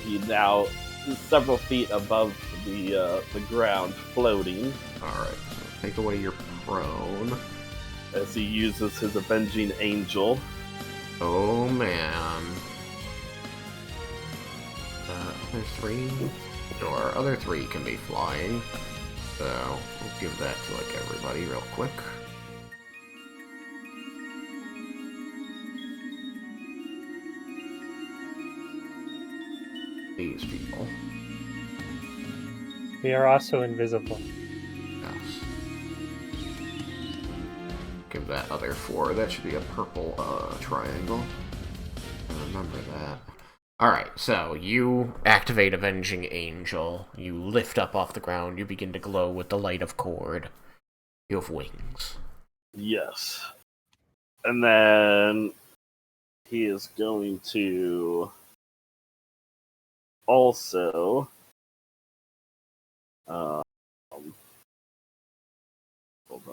he now is several feet above the ground, floating. Alright, so take away your prone. As he uses his Avenging Angel. Oh man. There's 3. Our other 3 can be flying. So, we'll give that to like everybody real quick. These people. We are also invisible. Yes. Give that other 4. That should be a purple triangle. Remember that. Alright, so you activate Avenging Angel. You lift up off the ground. You begin to glow with the light of Cord. You have wings. Yes. And then he is going to also hold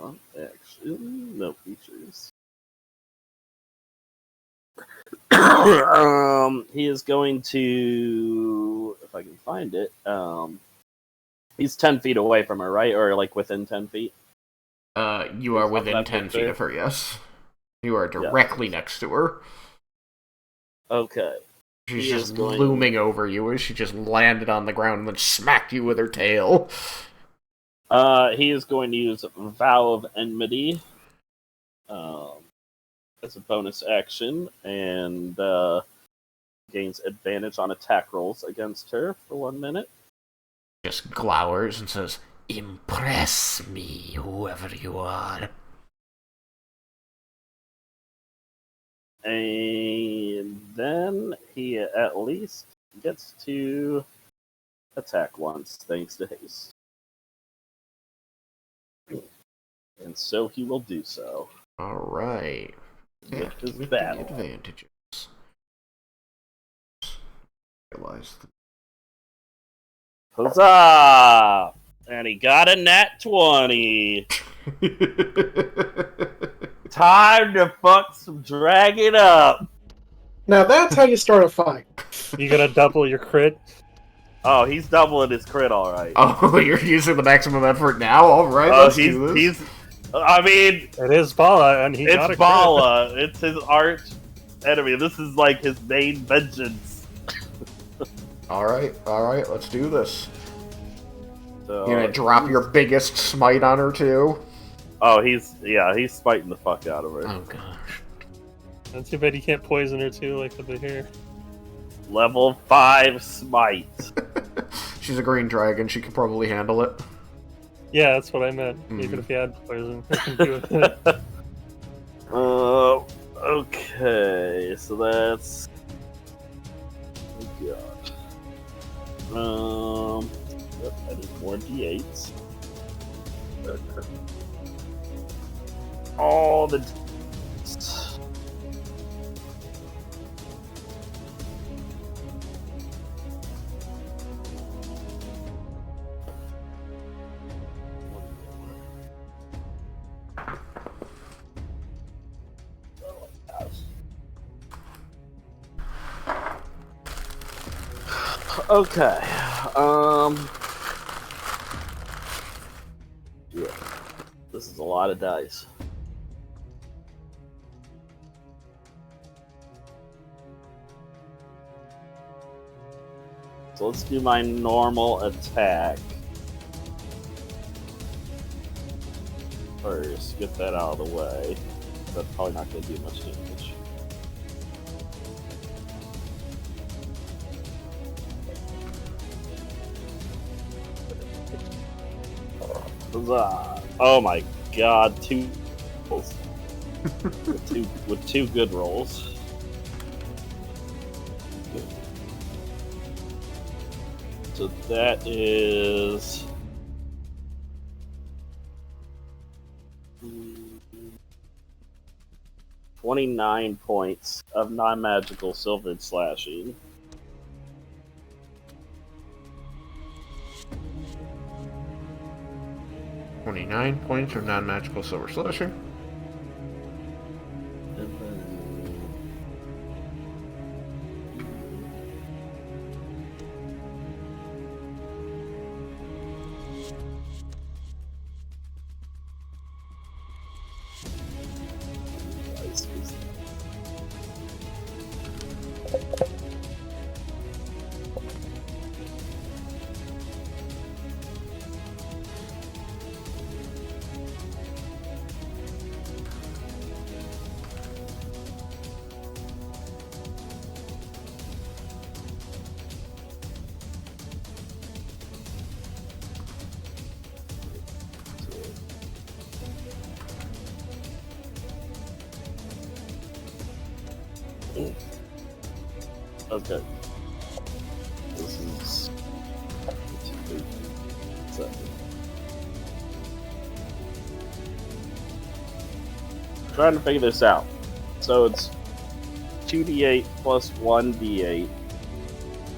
on, actually, no features. He is going to, if I can find it, he's 10 feet away from her, right? Or like within 10 feet? You are within 10 feet of her, yes. You are directly next to her. Okay. She's just looming over you as she just landed on the ground and then smacked you with her tail. He is going to use Vow of Enmity as a bonus action and gains advantage on attack rolls against her for 1 minute. Just glowers and says, "Impress me, whoever you are." And then he at least gets to attack once, thanks to haste. And so he will do so. Alright. Yeah, With his with battle. the advantages. Realize Huzzah! And he got a nat 20. Time to fuck some dragon up. Now that's how you start a fight. You gonna double your crit? Oh, he's doubling his crit, all right. Oh, you're using the maximum effort now? Alright, let's do this. I mean... It is Bala, and he got a crit. It's Bala. It's his arch enemy. This is like his main vengeance. Alright, let's do this. So, You're gonna drop your biggest smite on her, too? Oh, he's smiting the fuck out of her. Oh, gosh. That's too bad you can't poison her, too, like over here. Level 5 smite. She's a green dragon. She could probably handle it. Yeah, that's what I meant. Even if you had poison, I can do it. Okay, so that's... Oh, God. I need more D8s. All the... Okay. Yeah. This is a lot of dice. So let's do my normal attack. First, get that out of the way. That's probably not going to do much damage. Huzzah. Oh my god, 2 rolls. with two good rolls. So that is 29 points of non-magical silvered slashing. Points of non-magical silver slashing. And then... Okay. This is 7. Trying to figure this out. So it's 2d8 plus 1d8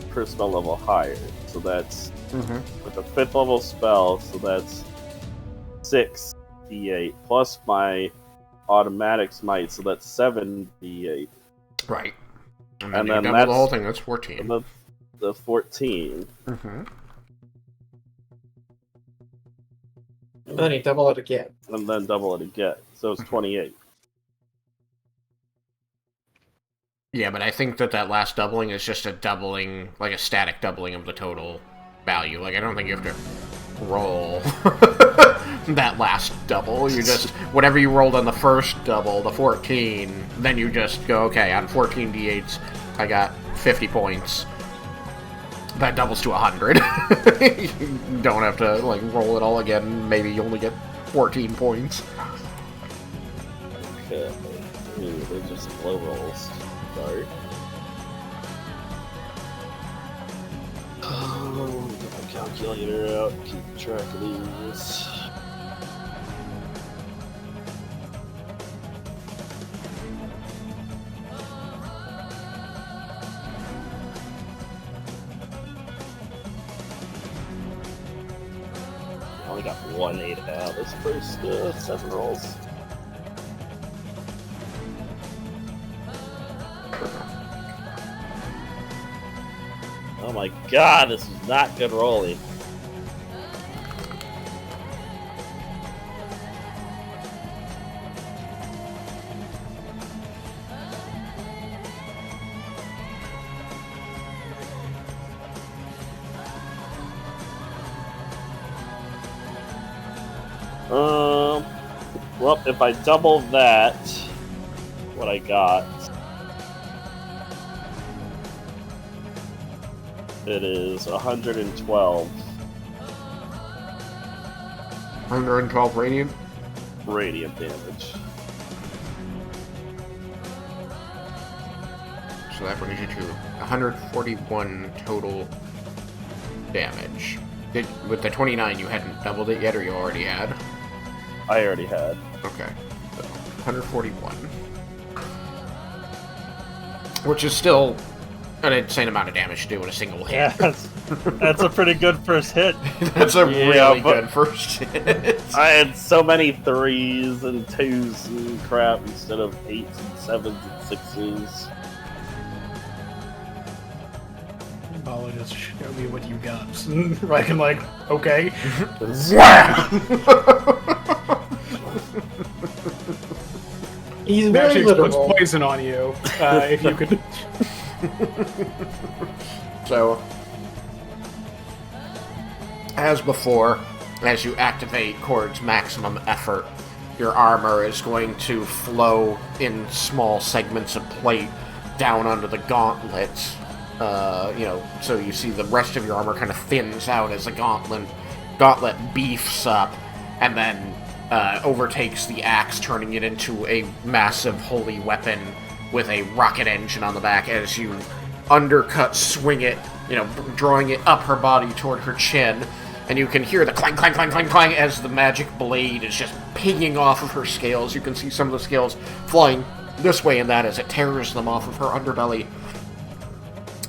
per spell level higher. So that's with a 5th level spell, so that's 6d8 plus my automatic smite, so that's 7d8. Right. And And you then double that's the whole thing, that's 14. The 14. And then you double it again. And then double it again. So it's 28. Yeah, but I think that last doubling is just a doubling, like a static doubling of the total value. Like, I don't think you have to roll that last double. You just, whatever you rolled on the first double, the 14, then you just go, okay, on 14 d8s, I got 50 points. That doubles to 100. You don't have to, like, roll it all again. Maybe you only get 14 points. Okay. Ooh, they're just low rolls. Sorry. Oh, get my calculator out, keep track of these. I only got 1 8 out this first 7 rolls. Oh my god, this is not good rolling. Well, if I double that, what I got, it is 112. 112 radiant? Radiant damage. So that brings you to 141 total damage. With the 29, you hadn't doubled it yet, or you already had? I already had. Okay. So, 141. Which is still an insane amount of damage to do in a single hit. Yeah, that's a pretty good first hit. That's a really good first hit. I had so many 3s and 2s and crap instead of 8s and 7s and 6s. Oh, just show me what you got. Raiken, like, okay. He's It very actually puts literal. poison on you, if you could. So, as before, as you activate Cord's maximum effort, your armor is going to flow in small segments of plate down onto the gauntlets. So you see the rest of your armor kind of thins out as the gauntlet beefs up, and then overtakes the axe, turning it into a massive holy weapon with a rocket engine on the back as you undercut, swing it, drawing it up her body toward her chin, and you can hear the clang, clang, clang, clang, clang as the magic blade is just pinging off of her scales. You can see some of the scales flying this way and that as it tears them off of her underbelly.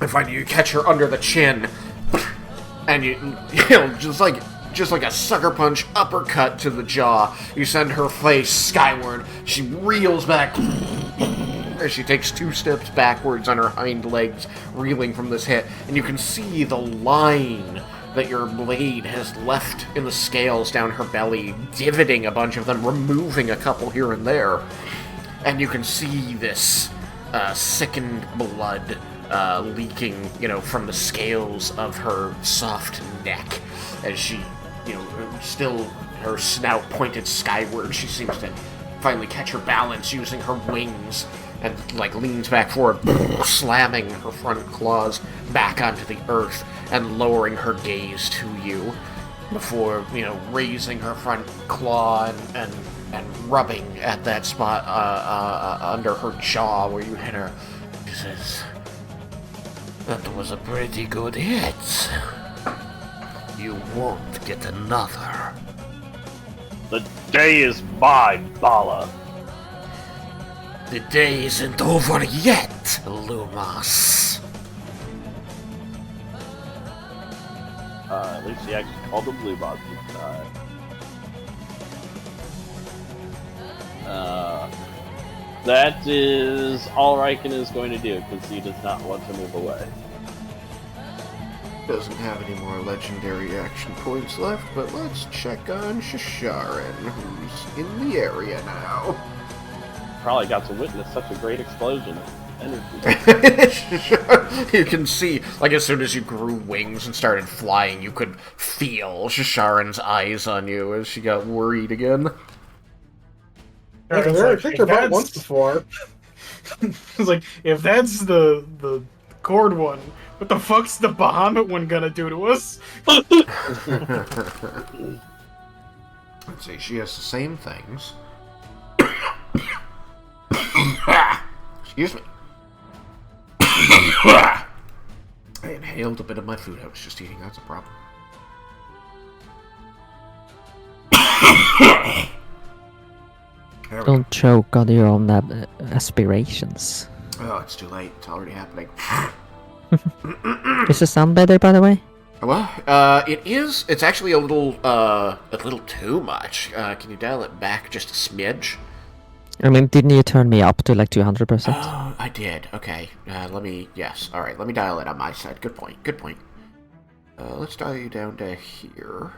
And finally you catch her under the chin, and you know, just like a sucker punch uppercut to the jaw, you send her face skyward. She reels back as she takes 2 steps backwards on her hind legs, reeling from this hit, and you can see the line that your blade has left in the scales down her belly, divoting a bunch of them, removing a couple here and there. And you can see this sickened blood leaking, you know, from the scales of her soft neck as she, you know, still her snout pointed skyward. She seems to finally catch her balance using her wings and, like, leans back forward, slamming her front claws back onto the earth and lowering her gaze to you before, you know, raising her front claw and rubbing at that spot under her jaw where you hit her. She says, "That was a pretty good hit. You won't get another." The day is mine, Bala. The day isn't over yet, Lumas. At least he actually called the blue box. That is all Raiken is going to do, because he does not want to move away. Doesn't have any more legendary action points left, but let's check on Shisharan, who's in the area now. Probably got to witness such a great explosion of energy. You can see, like, as soon as you grew wings and started flying, you could feel Shisharan's eyes on you as she got worried again. I've never kicked her butt once before. It's like, if that's the cord one, what the fuck's the Bahamut one gonna do to us? Let's see, she has the same things. Excuse me. I inhaled a bit of my food I was just eating, that's a problem. Don't choke on your own aspirations. Oh, it's too late. It's already happening. Is the sound better, by the way? Well, it is. It's actually a little too much. Can you dial it back just a smidge? I mean, didn't you turn me up to like 200%? Oh, I did. Okay. Yes. All right. Let me dial it on my side. Good point. Good point. Let's dial you down to here.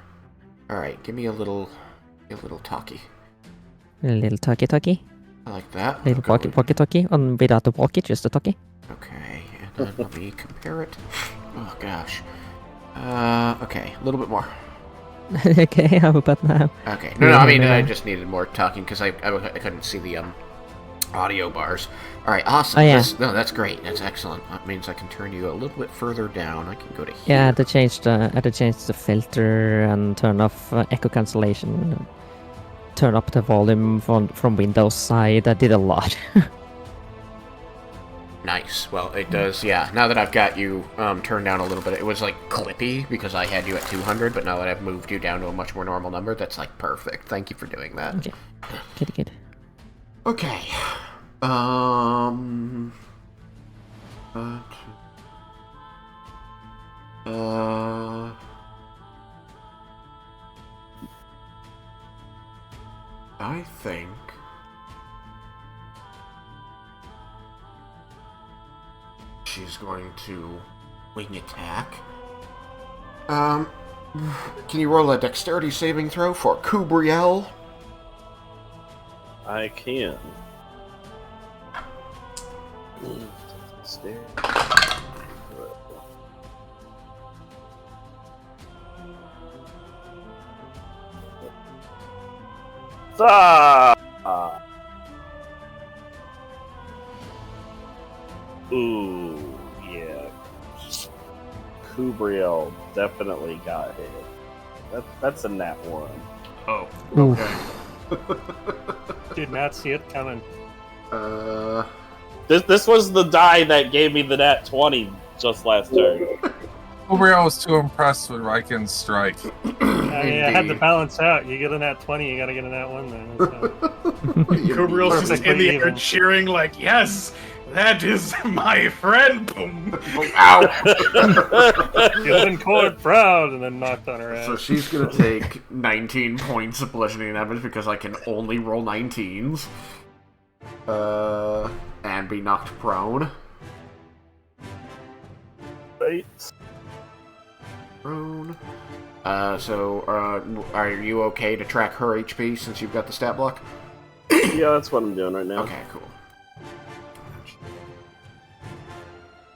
All right. Give me a little talkie. A little talkie. I like that. Little walkie-talkie, on without the walkie, just a talkie. Okay, and then let me compare it. Oh gosh. Okay, a little bit more. Okay, how about now? Okay, no, I mean, I just needed more talking because I couldn't see the audio bars. All right, awesome. Oh, yeah. That's great. That's excellent. That means I can turn you a little bit further down. I can go to here. Yeah, I had to change the filter and turn off echo cancellation. Turn up the volume from Windows side. I did a lot. Nice. Well, it does, yeah. Now that I've got you turned down a little bit, it was like clippy because I had you at 200, but now that I've moved you down to a much more normal number, that's like perfect. Thank you for doing that. Okay. Good. Okay. I think she's going to wing attack. Can you roll a dexterity saving throw for Kubriel? I can. Ooh, yeah. Kubriel definitely got hit. That's a nat 1. Oh, okay. Did not see it coming. This was the die that gave me the nat 20 just last turn. Kubriel was too impressed with Raiken's strike. I I had to balance out. You get a nat 20, you gotta get a nat 1 then. Kubriel's just in the air even. cheering like, yes, that is my friend. Boom. Ow! Feeling cold proud, and then knocked on her ass. So she's gonna take 19 points of bludgeoning damage because I can only roll 19s. And be knocked prone. Right. Prone. Are you okay to track her HP since you've got the stat block? Yeah, that's what I'm doing right now. Okay, cool.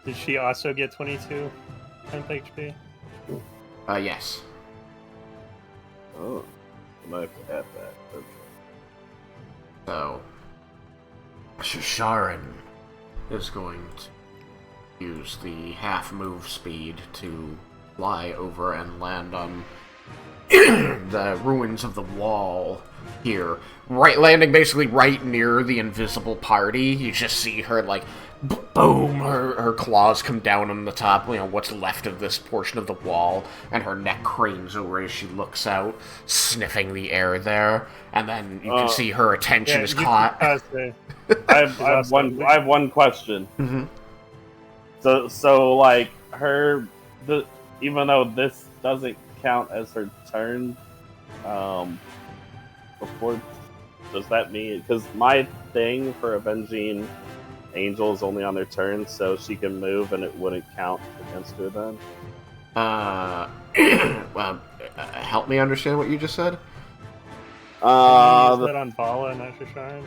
Did she also get 22 temp HP? Yes. Oh, I might have to add that. Okay. So, Sharon is going to use the half move speed to fly over and land on the ruins of the wall here. Landing basically right near the invisible party. You just see her, like, boom, her claws come down on the top, what's left of this portion of the wall, and her neck cranes over as she looks out, sniffing the air there, and then you can see her attention is caught. I have one question. Mm-hmm. So like even though this doesn't count as her turn, before, does that mean, because my thing for avenging Angel is only on their turn, so she can move and it wouldn't count against her then? Well, help me understand what you just said? Is that on Bala and not Shasharan?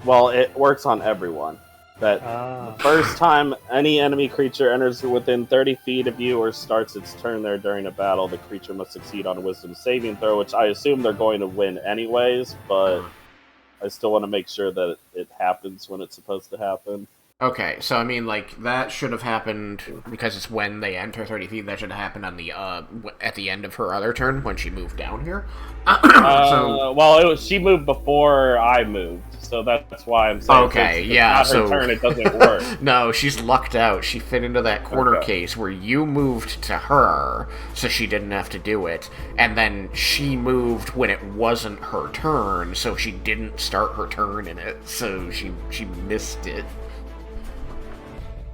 Well, it works on everyone. That the first time any enemy creature enters within 30 feet of you or starts its turn there during a battle, the creature must succeed on a wisdom saving throw, which I assume they're going to win anyways, but I still want to make sure that it happens when it's supposed to happen. Okay, so I mean, like, that should have happened, because it's when they enter 30 feet, that should have happened on the, at the end of her other turn, when she moved down here. Well, she moved before I moved, so that's why I'm saying it's not her turn, it doesn't work. No, she's lucked out. She fit into that corner case where you moved to her, so she didn't have to do it, and then she moved when it wasn't her turn, so she didn't start her turn in it, so she missed it.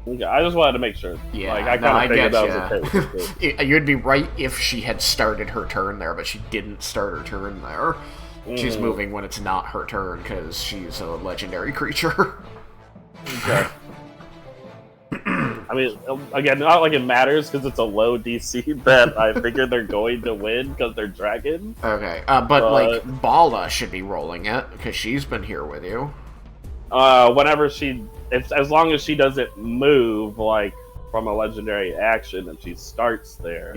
Okay, I just wanted to make sure. Yeah, like, I kind of figured that was okay. You'd be right if she had started her turn there, but she didn't start her turn there. She's moving when it's not her turn, because she's a legendary creature. Okay. I mean, again, not like it matters, because it's a low DC that I figured they're going to win, because they're dragons. Okay, but, like, Bala should be rolling it, because she's been here with you. Whenever as long as she doesn't move, like, from a legendary action and she starts there,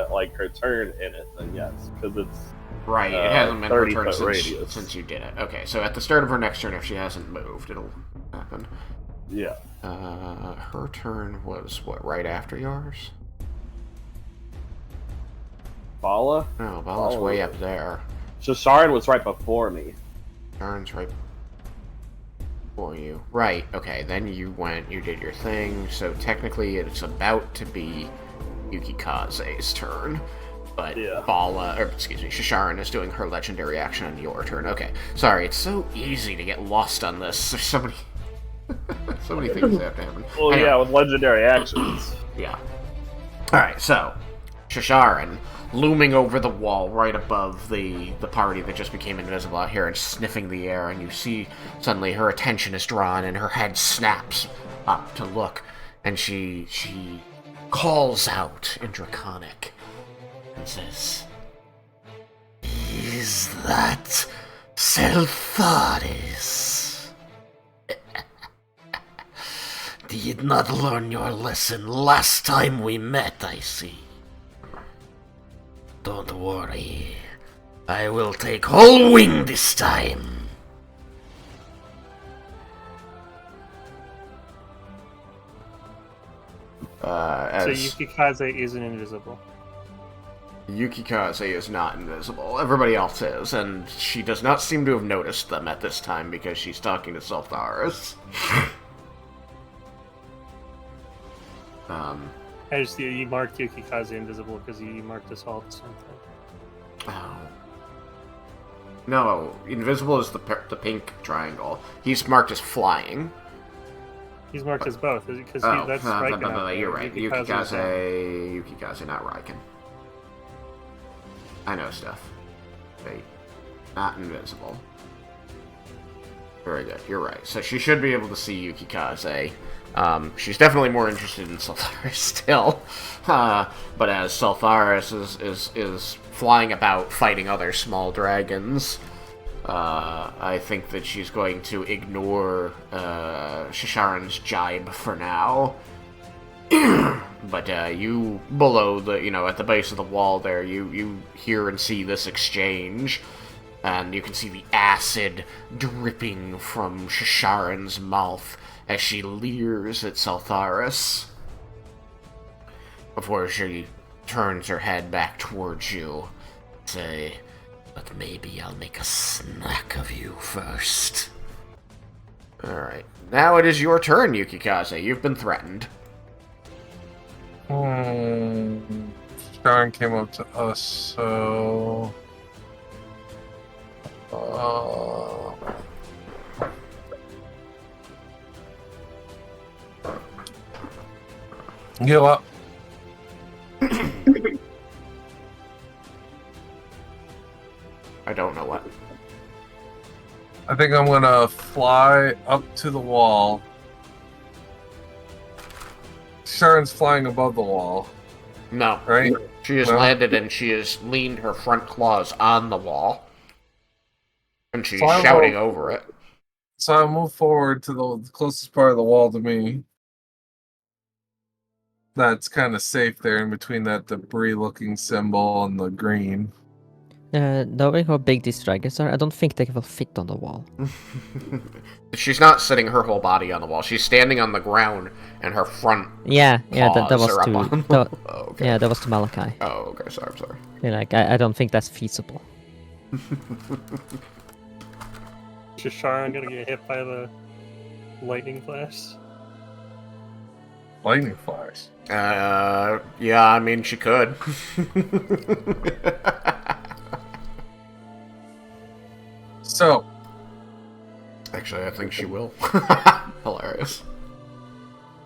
like, her turn in it, then yes, because it's right, it hasn't been her turn radius since you did it. Okay, so at the start of her next turn, if she hasn't moved, it'll happen. Yeah. Her turn was, what, right after yours? Bala? No, Bala's way up there. Shasharan was right before me. Sharon's right for you. Right, okay, then you did your thing, so technically it's about to be Yukikaze's turn, but Shasharan is doing her legendary action on your turn. Okay, sorry, it's so easy to get lost on this. There's so many things that have to happen. Well, anyway. yeah, with legendary actions. Yeah. Alright, so, Shasharan, looming over the wall right above the party that just became invisible out here and sniffing the air, and you see suddenly her attention is drawn and her head snaps up to look, and she calls out in Draconic and says, "Is that Seltharis? Did not learn your lesson last time we met, I see. Don't worry. I will take whole wing this time." So Yukikaze isn't invisible. Yukikaze is not invisible. Everybody else is, and she does not seem to have noticed them at this time because she's talking to Seltharis. I just you marked Yukikaze invisible because you marked us all at the same time. Oh. No, invisible is the pink triangle. He's marked as flying. He's marked as both, because that's no, Raiken. no, you're right. Yukikaze, not Raiken. I know stuff. Wait, not invisible. Very good, you're right. So she should be able to see Yukikaze. She's definitely more interested in Sultharis still. But as Sultharis is flying about fighting other small dragons, I think that she's going to ignore Shisharan's jibe for now. But you below the, at the base of the wall there, you hear and see this exchange, and you can see the acid dripping from Shisharan's mouth as she leers at Sultharis before she turns her head back towards you. Say, but maybe I'll make a snack of you first. Alright, now it is your turn, Yukikaze. You've been threatened. Sharon came up to us, so... Give up. I don't know what. I think I'm gonna fly up to the wall. Sharon's flying above the wall. No. Right? She has landed and she has leaned her front claws on the wall. And she's shouting over it. So I move forward to the closest part of the wall to me. That's kind of safe there in between that debris-looking symbol and the green. Knowing how big these dragons are, I don't think they will fit on the wall. She's not sitting her whole body on the wall. She's standing on the ground and her front that was are to up on okay. Yeah, that was to Malachi. Oh, okay, sorry, I'm sorry. Yeah, I don't think that's feasible. Shisharan gonna get hit by the lightning flash? Lightning flash? Yeah, I mean, she could. So, actually, I think she will. Hilarious.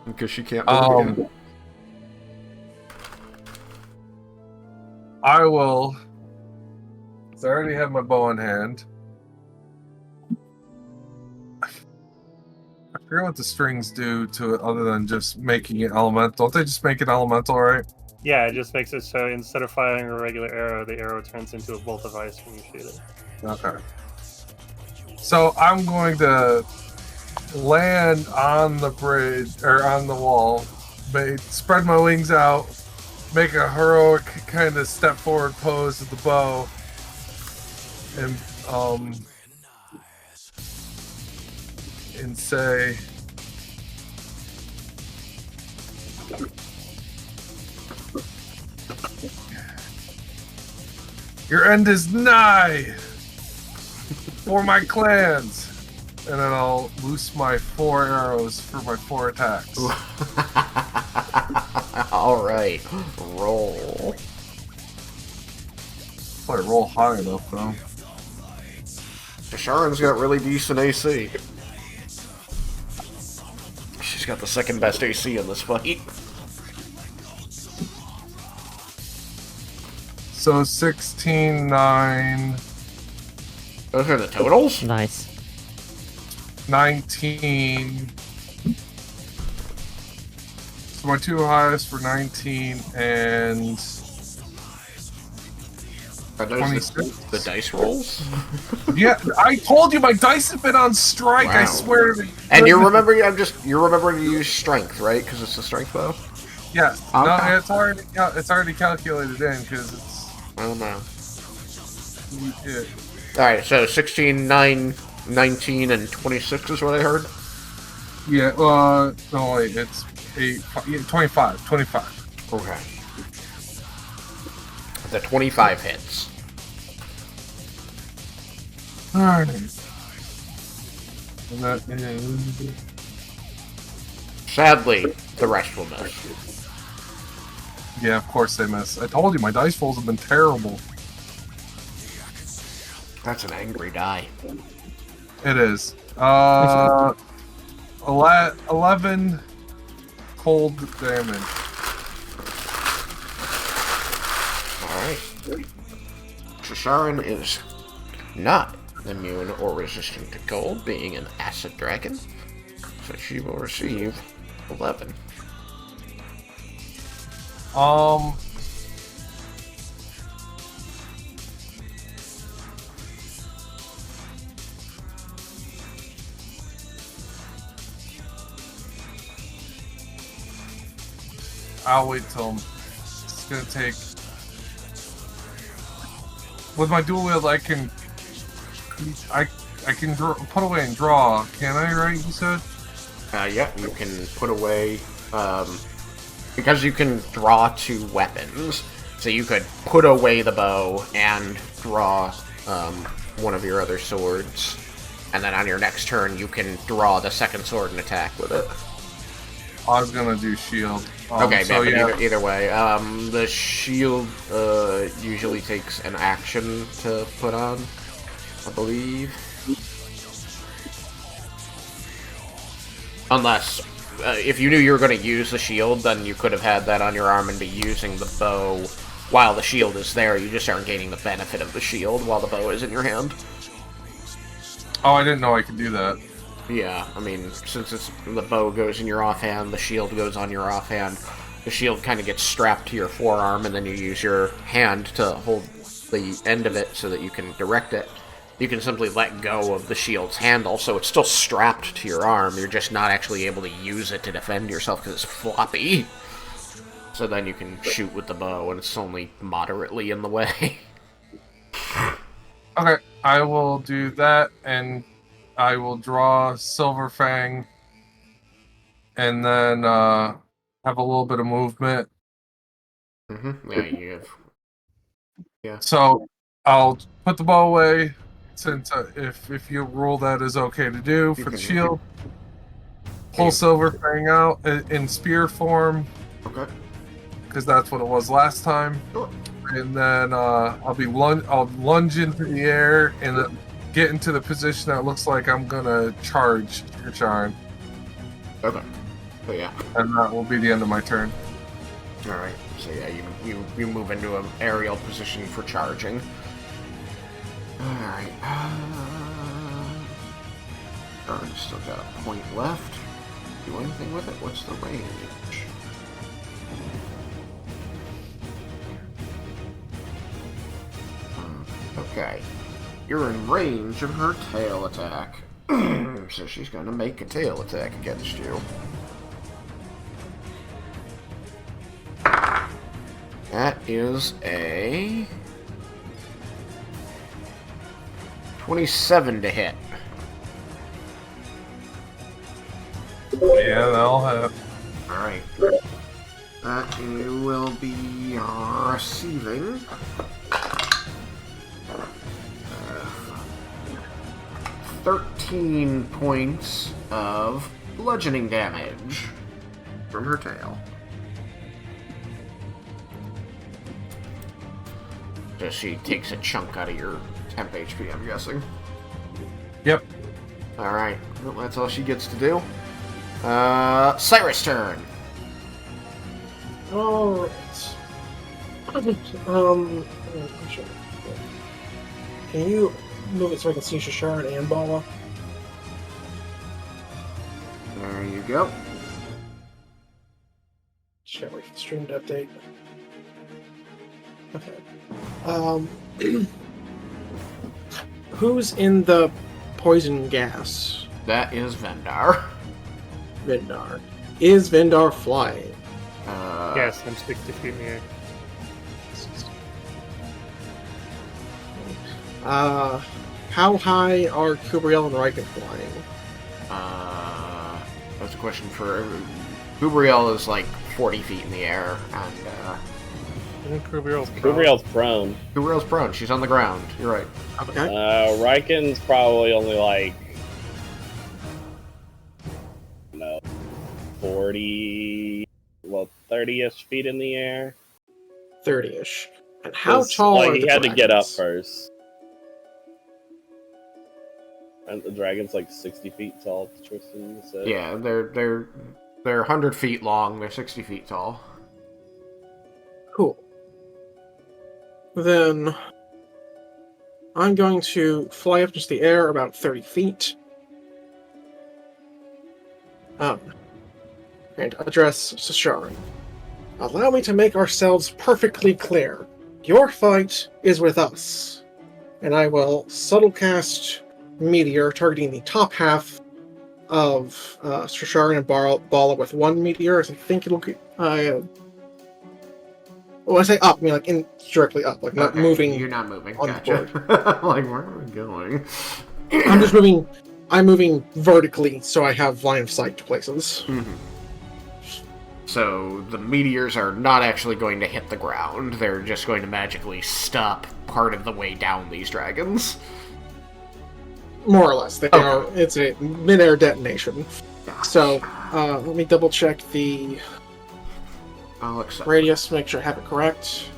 Because she can't move again. I will... So I already have my bow in hand. I forget what the strings do to it other than just making it elemental. Don't they just make it elemental, right? Yeah, it just makes it so instead of firing a regular arrow, the arrow turns into a bolt of ice when you shoot it. Okay. So I'm going to land on the bridge, or on the wall, spread my wings out, make a heroic kind of step forward pose with the bow, and say, your end is nigh for my clans. And then I'll loose my 4 arrows for my 4 attacks. Alright, roll. Probably roll high enough, though. Sharon's got really decent AC. She's got the second best AC in this fight. So 16, 9... Those are the totals? Nice. 19. So my 2 highest for 19 and... Are those the dice rolls? Yeah, I told you my dice have been on strike. Wow. I swear. And you're remembering to use strength, right? Because it's a strength bow. Yeah. Okay. No, it's already calculated in because it's. I don't know. Yeah. All right, so 16, 9, 19, and 26 is what I heard. Yeah. No, wait. It's 25. 25. Okay. The 25 hits. Alright. And that is... Sadly, the rest will miss. Yeah, of course they miss. I told you, my dice rolls have been terrible. That's an angry die. It is. 11 cold damage. Alright. Shisharan is not immune or resistant to cold, being an acid dragon. So she will receive 11. I'll wait till it's gonna take. With my dual wield, I can put away and draw. Can I? Right? You said. Yeah, you can put away, because you can draw 2 weapons, so you could put away the bow and draw one of your other swords, and then on your next turn you can draw the second sword and attack with it. I was gonna do shield. Okay, so yeah, either way, the shield usually takes an action to put on, I believe. Unless, if you knew you were going to use the shield, then you could have had that on your arm and be using the bow while the shield is there. You just aren't gaining the benefit of the shield while the bow is in your hand. Oh, I didn't know I could do that. Yeah, I mean, since the bow goes in your offhand, the shield goes on your offhand. The shield kind of gets strapped to your forearm, and then you use your hand to hold the end of it so that you can direct it. You can simply let go of the shield's handle, so it's still strapped to your arm. You're just not actually able to use it to defend yourself because it's floppy. So then you can shoot with the bow, and it's only moderately in the way. Okay, I will do that, and I will draw Silver Fang, and then have a little bit of movement. Mm-hmm. Yeah, you have. Yeah. So I'll put the bow away, since if you rule that is okay to do for the shield. Pull Silver Fang out in spear form. Okay. Because that's what it was last time. Sure. And then I'll lunge into the air and then get into the position that looks like I'm gonna charge your Charn. Okay. So yeah. And that will be the end of my turn. Alright. So yeah, you move into an aerial position for charging. Alright. Charn's still got a point left. Do anything with it? What's the range? Okay. You're in range of her tail attack. So she's gonna make a tail attack against you. That is a 27 to hit. Yeah, that'll hit. Alright. That will be receiving 13 points of bludgeoning damage from her tail. So she takes a chunk out of your temp HP, I'm guessing. Yep. Alright, well, that's all she gets to do. Cyrus' turn. Alright. Can you move it so I can see Shisharan and Bala? There you go. Just gotta wait for the stream to update. Okay. Who's in the poison gas? That is Vendar. Vendar. Is Vendar flying? Yes, I'm 60 feet in the air. How high are Kubriel and Raiken flying? That's a question for... Kubriel is like 40 feet in the air, and I think Kubriel's prone. Kubriel's prone. She's on the ground. You're right. Okay. Raiken's probably only like... 40... well, 30-ish feet in the air. 30-ish. And how tall are he the had to get up dragons? first. And the dragon's like 60 feet tall, Tristan said. Yeah, they're 100 feet long. They're 60 feet tall. Cool. Then I'm going to fly up into the air about 30 feet. And address Sashari. Allow me to make ourselves perfectly clear. Your fight is with us. And I will subtle cast Meteor, targeting the top half of Sashari and Bala with one meteor, as I think it'll get. When I say up, I mean like directly up, like not moving. You're not moving. On Gotcha. the board. Like, where are we going? I'm just moving. I'm moving vertically, so I have line of sight to places. Mm-hmm. So the meteors are not actually going to hit the ground. They're just going to magically stop part of the way down these dragons. More or less, they are. It's a mid-air detonation. So let me double check the radius, make sure I have it correct.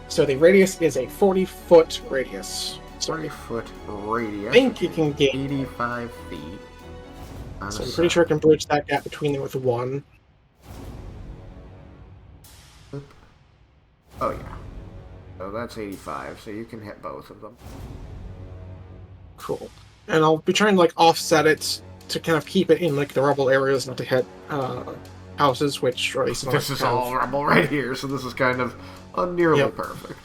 So the radius is a 40-foot radius. 40-foot radius. I think you can get 85 feet. So I'm pretty sure I can bridge that gap between them with one. Oh yeah. So that's 85, so you can hit both of them. Cool. And I'll be trying to like offset it to kind of keep it in like the rubble areas, not to hit houses, which or at least this is all rubble right here, so this is kind of nearly perfect.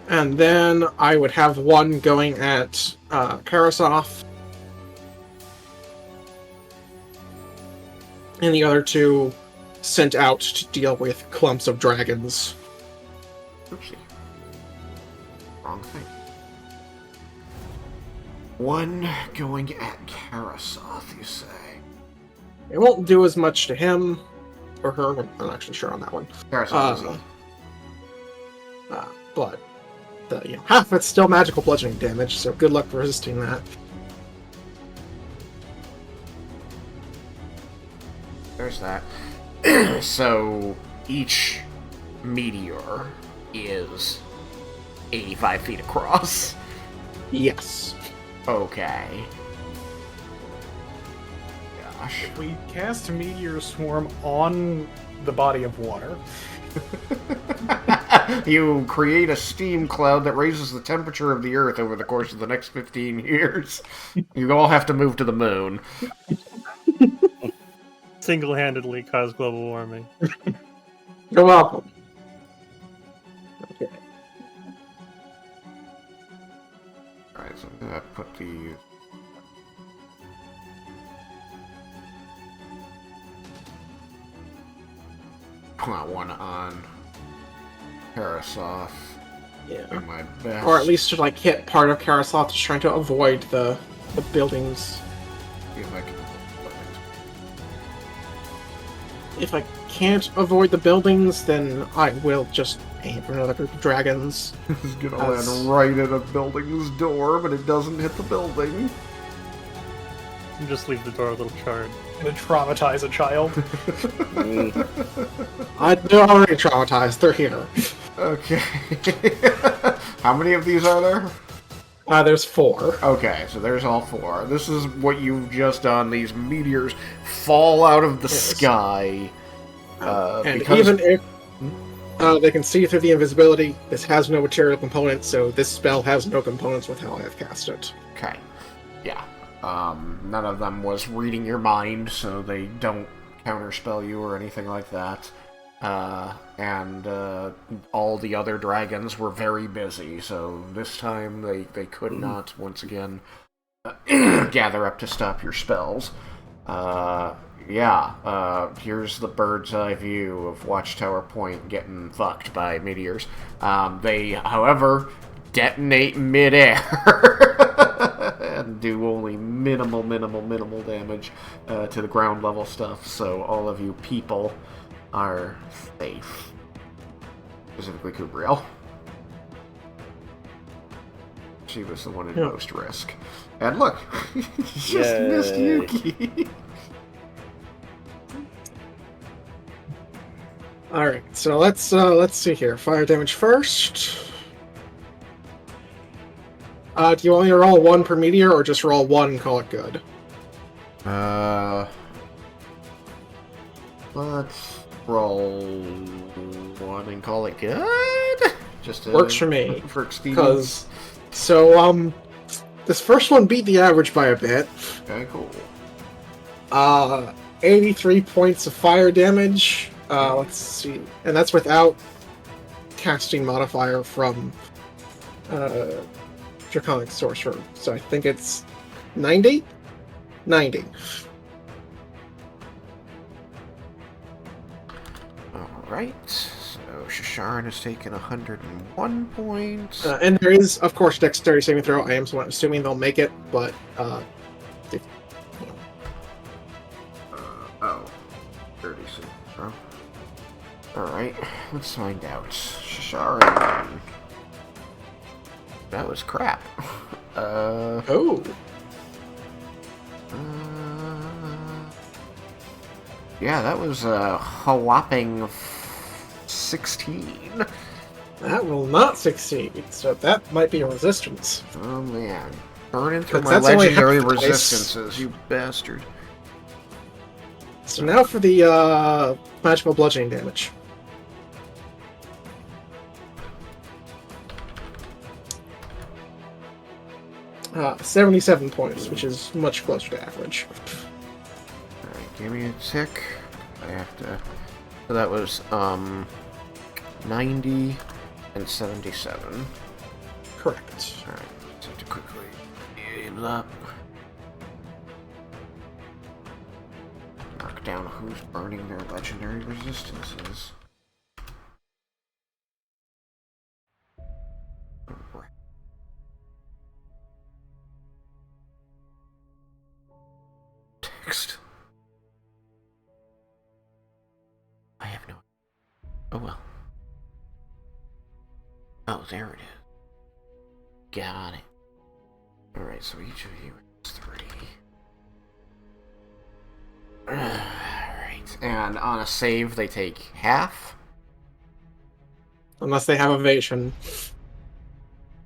And then I would have one going at Carasoth, and the other two sent out to deal with clumps of dragons. Oopsie. Wrong thing. One going at Carasoth, you say? It won't do as much to him or her. I'm not actually sure on that one. Carasoth but half of it's still magical bludgeoning damage, so good luck resisting that. There's that. So each meteor is 85 feet across. Yes. Okay. Gosh. If we cast Meteor Swarm on the body of water... You create a steam cloud that raises the temperature of the Earth over the course of the next 15 years. You all have to move to the moon. Single-handedly cause global warming. You're welcome. Okay. Alright, so I'm gonna put the... Put one on Carasoth. Yeah. Do my best. Or at least to like hit part of Carasoth, just trying to avoid the buildings. See if I can... If I can't avoid the buildings, then I will just aim for another group of dragons. This is gonna land right at a building's door, but it doesn't hit the building. You just leave the door a little charred. Gonna traumatize a child. They're already traumatized. They're here. Okay. How many of these are there? There's 4. Okay, so there's all 4. This is what you've just done. These meteors fall out of the sky. And because... even if they can see through the invisibility, this has no material components, so this spell has no components with how I have cast it. Okay. Yeah. None of them was reading your mind, so they don't counterspell you or anything like that. And all the other dragons were very busy, so this time they could not, once again, gather up to stop your spells. Here's the bird's eye view of Watchtower Point getting fucked by meteors. They, however, detonate midair and do only minimal damage to the ground level stuff, so all of you people are safe. Specifically Kubriel. She was the one in most risk. And look, just missed Yuki. Alright, so let's see here. Fire damage first. Do you want me to roll 1 per meteor, or just roll 1 and call it good? Let's roll 1 and call it good. Just Works for me. For expedience. So, this first one beat the average by a bit. Okay, cool. 83 points of fire damage. Let's see. And that's without casting modifier from Draconic Sorcerer. So I think it's 90? 90. Alright, so Shisharan has taken 101 points. And there is, of course, dexterity saving throw. I am somewhat assuming they'll make it, but Oh, 30 bro. Alright, let's find out. Shisharan. That was crap. Oh. Yeah, that was a whopping 16. That will not succeed, so that might be a resistance. Oh man. Burning through my That's only legendary half the dice. resistances, you bastard. So now for the magical bludgeoning damage. Uh, 77 points, which is much closer to average. Alright, give me a tick. I have to... So that was, 90 and 77. Correct. Alright, just have to quickly aim up. Mark down who's burning their legendary resistances. Alright. Text. I have no... Oh well. Oh, there it is. Got it. Alright, so each of you is 3. Alright, and on a save they take half? Unless they have evasion.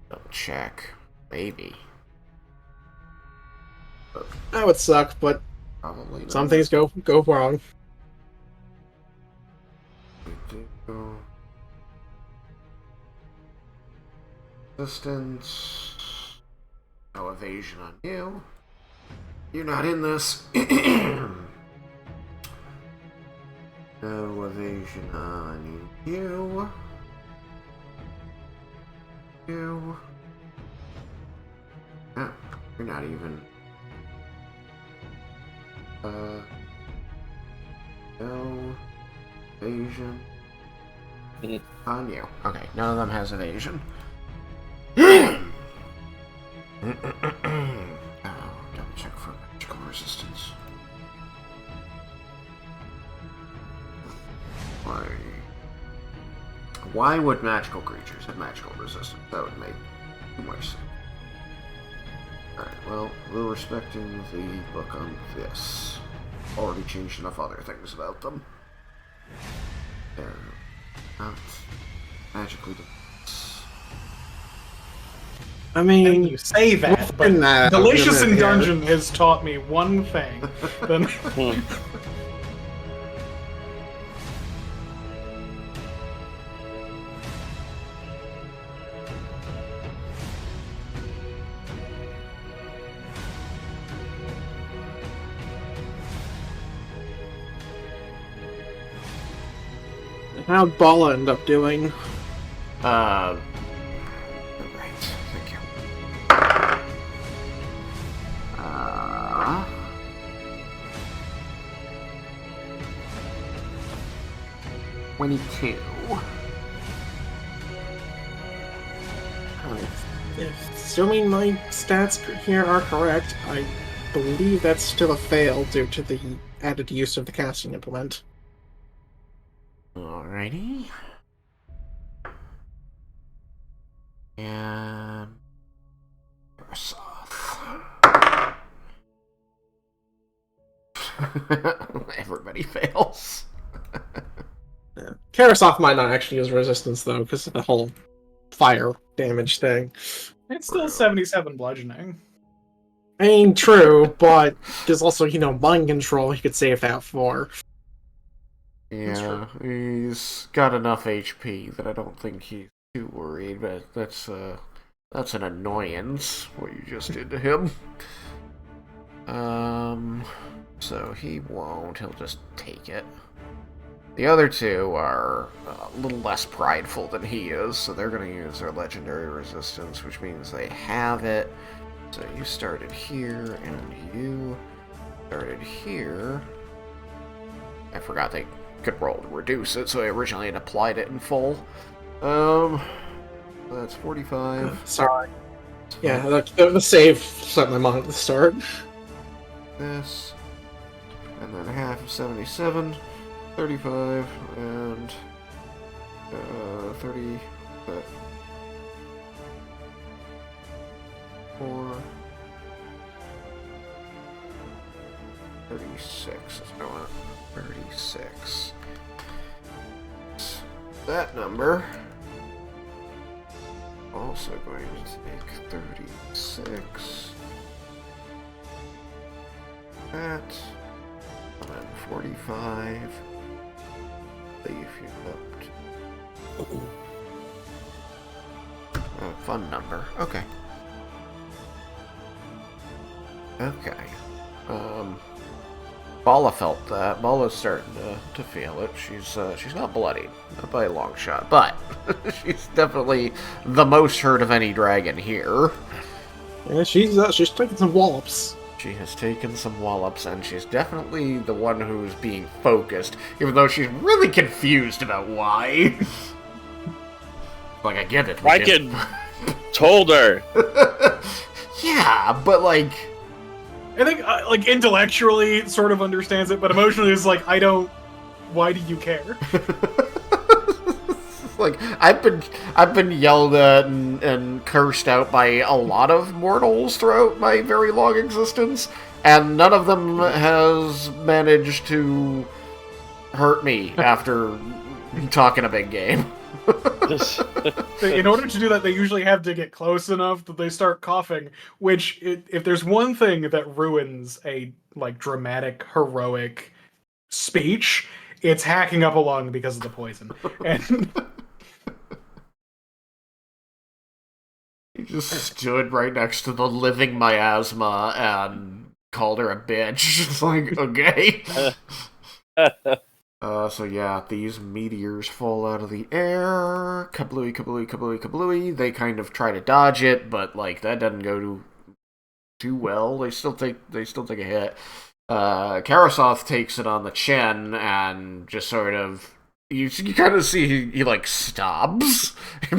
Don't check. Maybe. That would suck, but Probably not. some things go wrong. Distance. No evasion on you. You're not in this. No evasion on you. You. Oh, you're not even. No evasion on you. Okay, none of them has evasion. Oh, double check for magical resistance. Why would magical creatures have magical resistance? That would make too much sense. Alright, well, we're respecting the book on this. Already changed enough other things about them. They're not magically defense. I mean, You say that, but that, Delicious in yeah. Dungeon has taught me one thing. Then how'd Bala end up doing? Right, thank you. 22. Assuming my stats here are correct, I believe that's still a fail due to the added use of the casting implement. Alrighty. And Carasoth. Everybody fails. Yeah. Carasoth might not actually use resistance though, because of the whole fire damage thing. It's still 77 bludgeoning. I mean, true, but there's also, mind control he could save that for. Yeah, he's got enough HP that I don't think he's too worried, but that's an annoyance, what you just did to him. So he won't, he'll just take it. The other two are a little less prideful than he is, so they're going to use their legendary resistance, which means they have it. So you started here, and you started here. I forgot they could roll to reduce it, so I originally had applied it in full. That's 45. Sorry. Yeah, the save set my mind at the start. This, and then half of 77, 35, and 30. 4, 36 is going on. 36. That number also going to take 36. That, and then 45. Leave you up. Fun number. Okay. Okay. Bala felt that. Bala's starting to feel it. She's not bloodied, not by a long shot, but she's definitely the most hurt of any dragon here. Yeah, she's taking some wallops. She has taken some wallops, and she's definitely the one who's being focused, even though she's really confused about why. Like, I get it. Raiken told her. Yeah, but like, I think, like, intellectually it sort of understands it, but emotionally it's like, why do you care? like, I've been yelled at and cursed out by a lot of mortals throughout my very long existence, and none of them has managed to hurt me after talking a big game. In order to do that, they usually have to get close enough that they start coughing, which, if there's one thing that ruins a, like, dramatic, heroic speech, it's hacking up a lung because of the poison. And he just stood right next to the living miasma and called her a bitch. It's like, okay. So yeah, these meteors fall out of the air. Kablooey, kablooey, kablooey, kablooey. They kind of try to dodge it, but like that doesn't go too well. They still take a hit. Carasoth takes it on the chin and just sort of you kind of see he like stops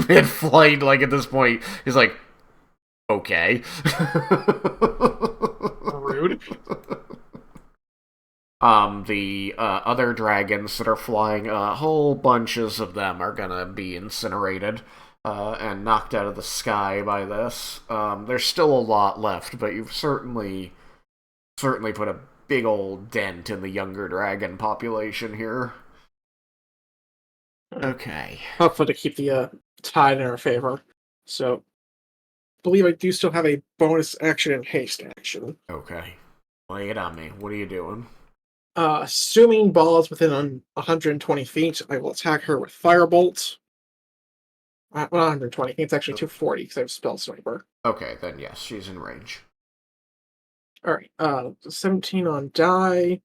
mid-flight. Like at this point, he's like, okay, rude. The other dragons that are flying, whole bunches of them are gonna be incinerated and knocked out of the sky by this. There's still a lot left, but you've certainly put a big old dent in the younger dragon population here. Okay. Hopefully to keep the tide in our favor. So, I believe I do still have a bonus action and haste action. Okay. Lay it on me. What are you doing? Assuming Ball is within 120 feet, I will attack her with Firebolt. Well, not 120. I think it's actually 240 because I have Spell Sniper. Okay, then yes, she's in range. Alright, 17 on die.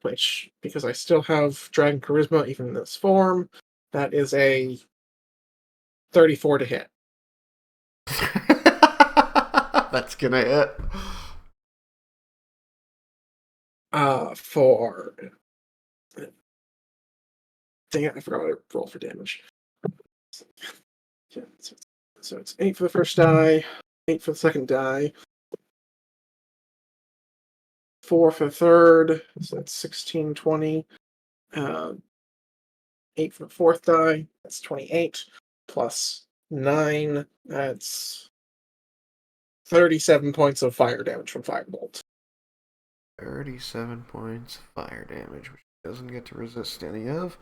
Which, because I still have Dragon Charisma even in this form, that is a 34 to hit. That's gonna hit. For... Dang it, I forgot what I rolled for damage. Yeah, so it's 8 for the first die, 8 for the second die, 4 for the third, so that's 16, 20. 8 for the fourth die, that's 28, plus 9, that's 37 points of fire damage from Firebolt. 37 points of fire damage, which he doesn't get to resist any of.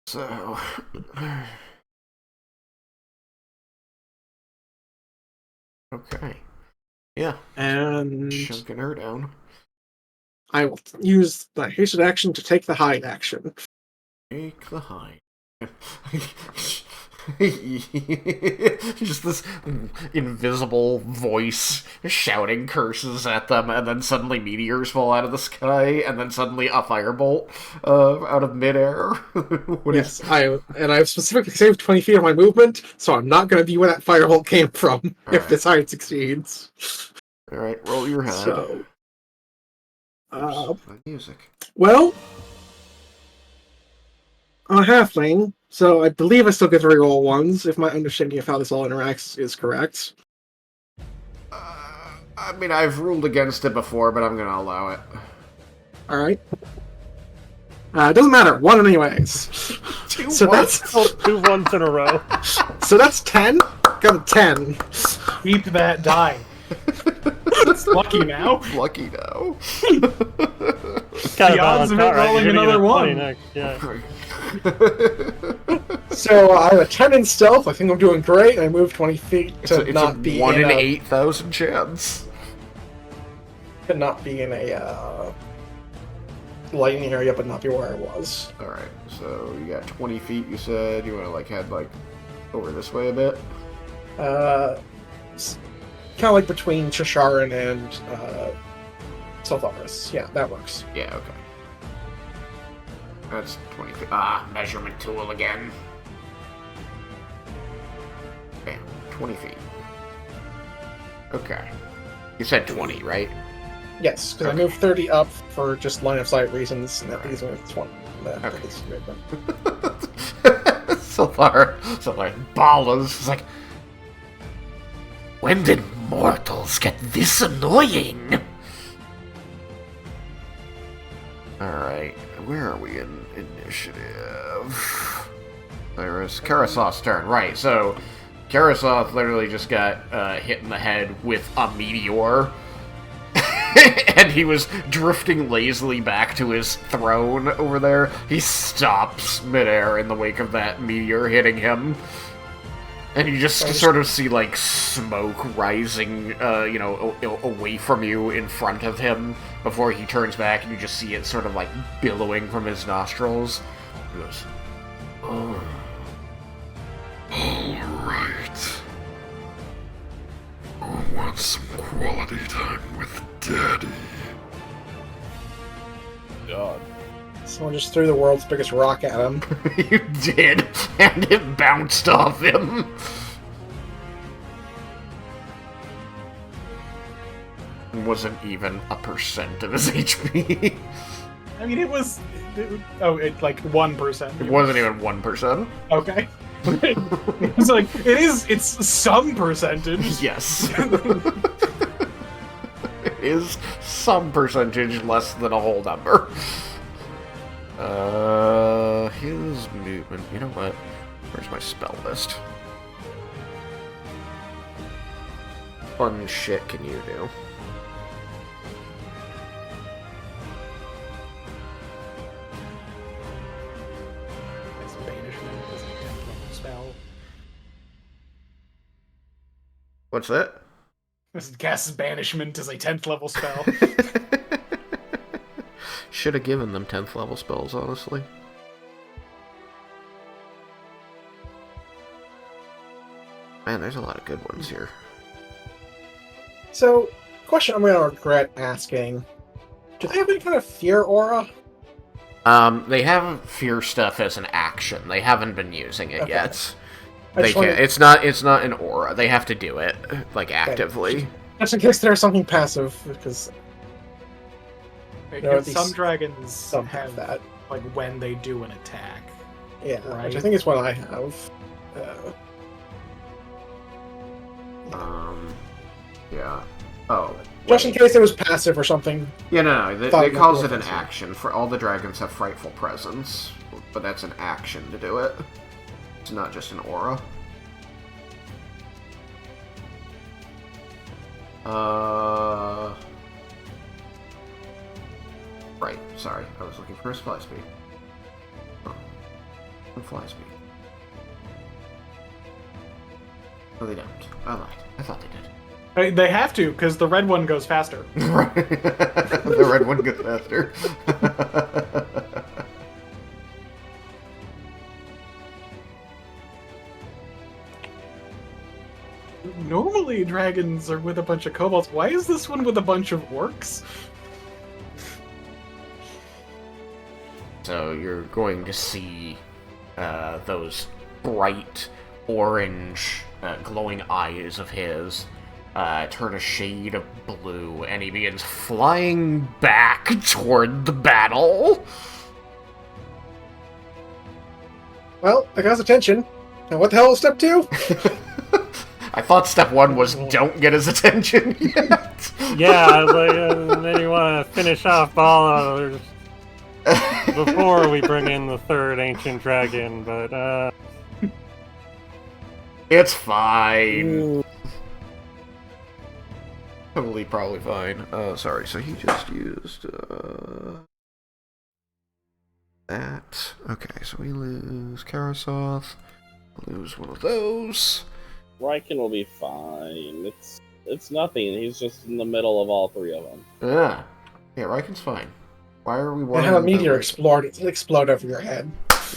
So... Okay. Yeah. And Chunking her down. I will use the hasted action to take the hide action. Take the hide. Just this invisible voice shouting curses at them, and then suddenly meteors fall out of the sky, and then suddenly a firebolt out of midair. I've specifically saved 20 feet of my movement, so I'm not going to be where that firebolt came from if this hide succeeds. Alright, roll your head. So, music. well, I'm a halfling, so I believe I still get to reroll ones, if my understanding of how this all interacts is correct. I mean, I've ruled against it before, but I'm gonna allow it. Alright. It doesn't matter. One anyways. That's Oh, 2 ones in a row. So that's 10? Got a 10. Keep that die. It's lucky now. Lucky now. Kind The odds of it rolling another one. Yeah. So I have a 10 in stealth. I think I'm doing great. I moved 20 feet to It's not a be 1 in a 8,000 chance. to not be in a lightning area, but not be where I was. Alright, so you got 20 feet, you said. You want to, head, over this way a bit? Kind of like between Chesharan and Soltharis. Yeah, that works. Yeah, okay. That's 20 feet. Measurement tool again. Bam, 20 feet. Okay. You said 20, right? Yes, because I moved 30 up for just line of sight reasons, and that these are 20. So far, Ballas is like, when did mortals get this annoying? Alright, where are we in initiative? There's Carasoth's turn, right, so Carasoth literally just got hit in the head with a meteor. And he was drifting lazily back to his throne over there. He stops midair in the wake of that meteor hitting him. And you just sort of see, smoke rising, away from you in front of him before he turns back, and you just see it sort of, billowing from his nostrils. He goes, oh. Alright. I want some quality time with Daddy. God. Someone just threw the world's biggest rock at him. You did, and it bounced off him. It wasn't even 1% of his HP. I mean, it was 1%. It wasn't even 1%. Okay. It's some percentage. Yes. It is some percentage less than a whole number. His movement. You know what? Where's my spell list? Fun shit can you do? What's that? This casts Banishment as a 10th level spell. Should have given them 10th level spells, honestly. Man, there's a lot of good ones here. So, question I'm going to regret asking. Do they have any kind of fear aura? They have fear stuff as an action. They haven't been using it yet. I They can't. It's not an aura. They have to do it, actively. Just in case there's something passive, because Some dragons have that. When they do an attack. Yeah, right? which I think is what I have. Yeah. Oh. Just in case it was passive or something. Yeah, no. They calls it an action. For all the dragons have frightful presence, but that's an action to do it. It's not just an aura. Right. Sorry, I was looking for his fly speed. Oh. Fly speed. No, they don't. I lied. I thought they did. They have to, because the red one goes faster. The red one goes faster. Normally dragons are with a bunch of kobolds. Why is this one with a bunch of orcs? So you're going to see those bright orange glowing eyes of his turn a shade of blue, and he begins flying back toward the battle. Well, I got his attention. Now what the hell is step 2? I thought step 1 was don't get his attention yet. Yeah, then you want to finish off all before we bring in the third ancient dragon, but It's fine. Probably fine. Sorry, so he just used that. Okay, so we lose Carasoth. Lose one of those. Raiken will be fine. It's nothing. He's just in the middle of all three of them. Yeah, Raiken's fine. Why are we And worried have a about meteor Raiken? explode. It'll explode over your head.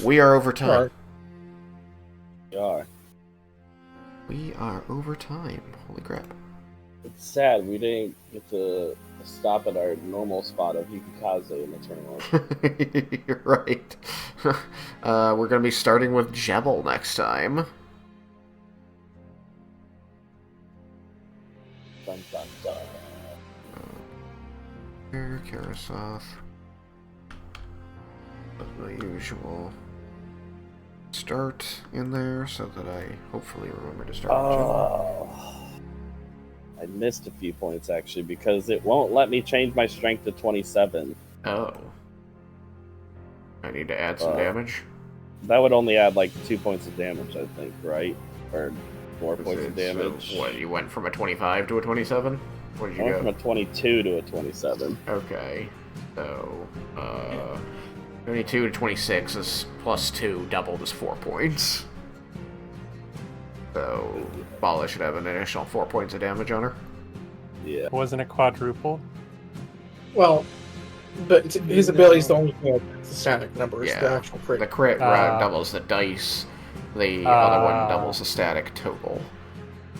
We are over time. Or- You are. We are over time. Holy crap. It's sad we didn't get to stop at our normal spot of Hikikaze in the tournament. You're right. We're going to be starting with Jebel next time. Dun, dun, dun. Here, Carasoth. Put the usual start in there so that I hopefully remember to start with Jebel. Oh. I missed a few points actually because it won't let me change my strength to 27. Oh. I need to add some damage? That would only add like 2 points of damage, I think, right? Or 4 points of damage. So, what, you went from a 25 to a 27? Where did I you went go? from a 22 to a 27. Okay. So, 22 to 26 is plus 2, doubled is 4 points. So, Bala should have an additional 4 points of damage on her. Yeah. wasn't it quadruple? Well, but his ability is the only thing that's the static number. It's the Yeah. actual crit. The crit doubles the dice. The other one doubles the static total.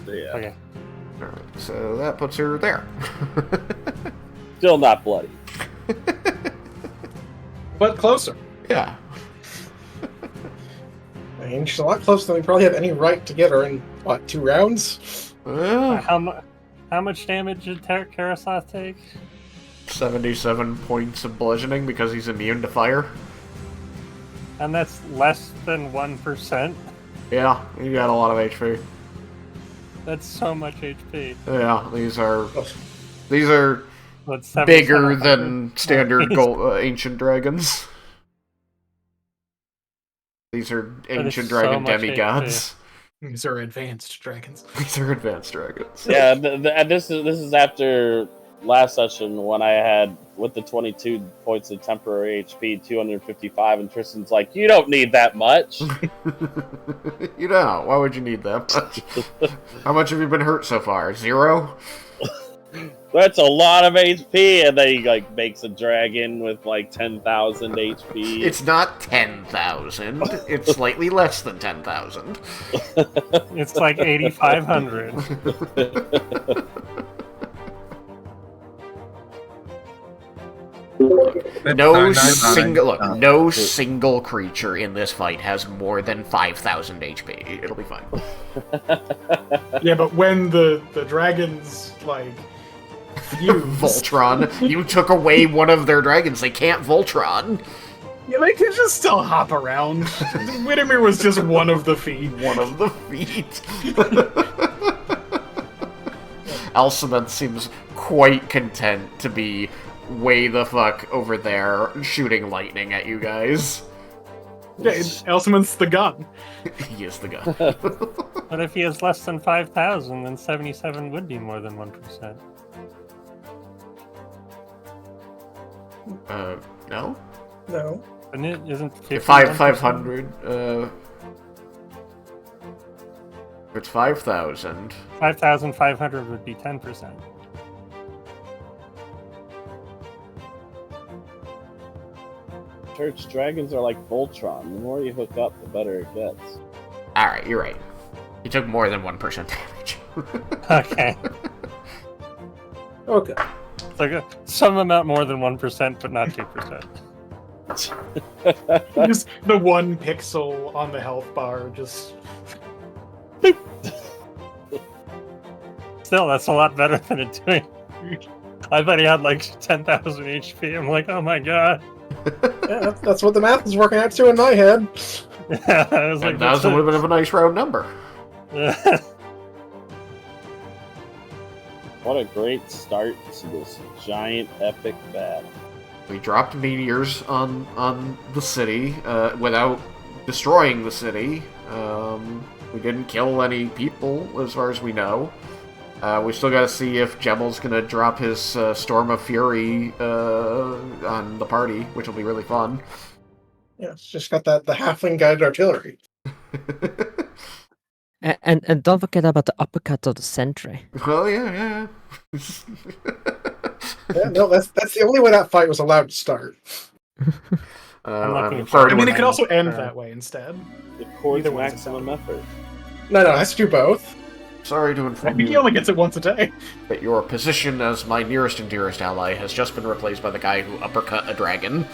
Yeah. Okay. Alright, so that puts her there. Still not bloody. But closer. Yeah. I mean, she's a lot closer than we probably have any right to get her in, what, 2 rounds? How much damage did Carasoth take? 77 points of bludgeoning because he's immune to fire. And that's less than 1%. Yeah, he got a lot of HP. That's so much HP. Yeah, these are That's bigger 7,700. than standard ancient dragons. These are ancient so dragon much demigods. These are advanced dragons. These are advanced dragons. Yeah, and this is after last session when I had with the 22 points of temporary HP, 255, and Tristan's like, "You don't need that much." You don't. Why would you need that much? How much have you been hurt so far? 0? That's a lot of HP, and then he like makes a dragon with like 10,000 HP. It's not 10,000. It's slightly less than 10,000. It's like 8,500. No single creature in this fight has more than 5,000 HP. It'll be fine. Yeah, but when the dragons, like, fuse... Voltron. You took away one of their dragons. They can't Voltron. Yeah, they can just still hop around. Widimir was just one of the feet. One of the feet. Alcimeth seems quite content to be way the fuck over there shooting lightning at you guys. Yeah, Elsamund's the gun. He is the gun. But if he has less than 5,000, then 77 would be more than 1%. No? No. And it isn't 500. It's 5,000. 5,500 would be 10%. Church dragons are like Voltron. The more you hook up, the better it gets. Alright, you're right. He took more than 1% damage. Okay. Okay. It's like some amount more than 1%, but not 2%. Just the 1 pixel on the health bar, just... Still, that's a lot better than it doing. I thought he had like 10,000 HP. I'm like, oh my god. Yeah, that's what the math is working out to in my head. Yeah, I was like, 10,000 would have been a nice round number. Yeah. What a great start to this giant epic battle. We dropped meteors on the city without destroying the city. We didn't kill any people, as far as we know. We still gotta see if Gemel's gonna drop his Storm of Fury on the party, which will be really fun. Yeah, it's just got the halfling guided artillery. And don't forget about the uppercut of the sentry. Well, yeah. Yeah, no, that's the only way that fight was allowed to start. I'm sorry. I mean, it could also end that way instead. It pours Either one's maximum effort. No, it has to do both. Sorry to I inform think he you only gets it once a day. that your position as my nearest and dearest ally has just been replaced by the guy who uppercut a dragon.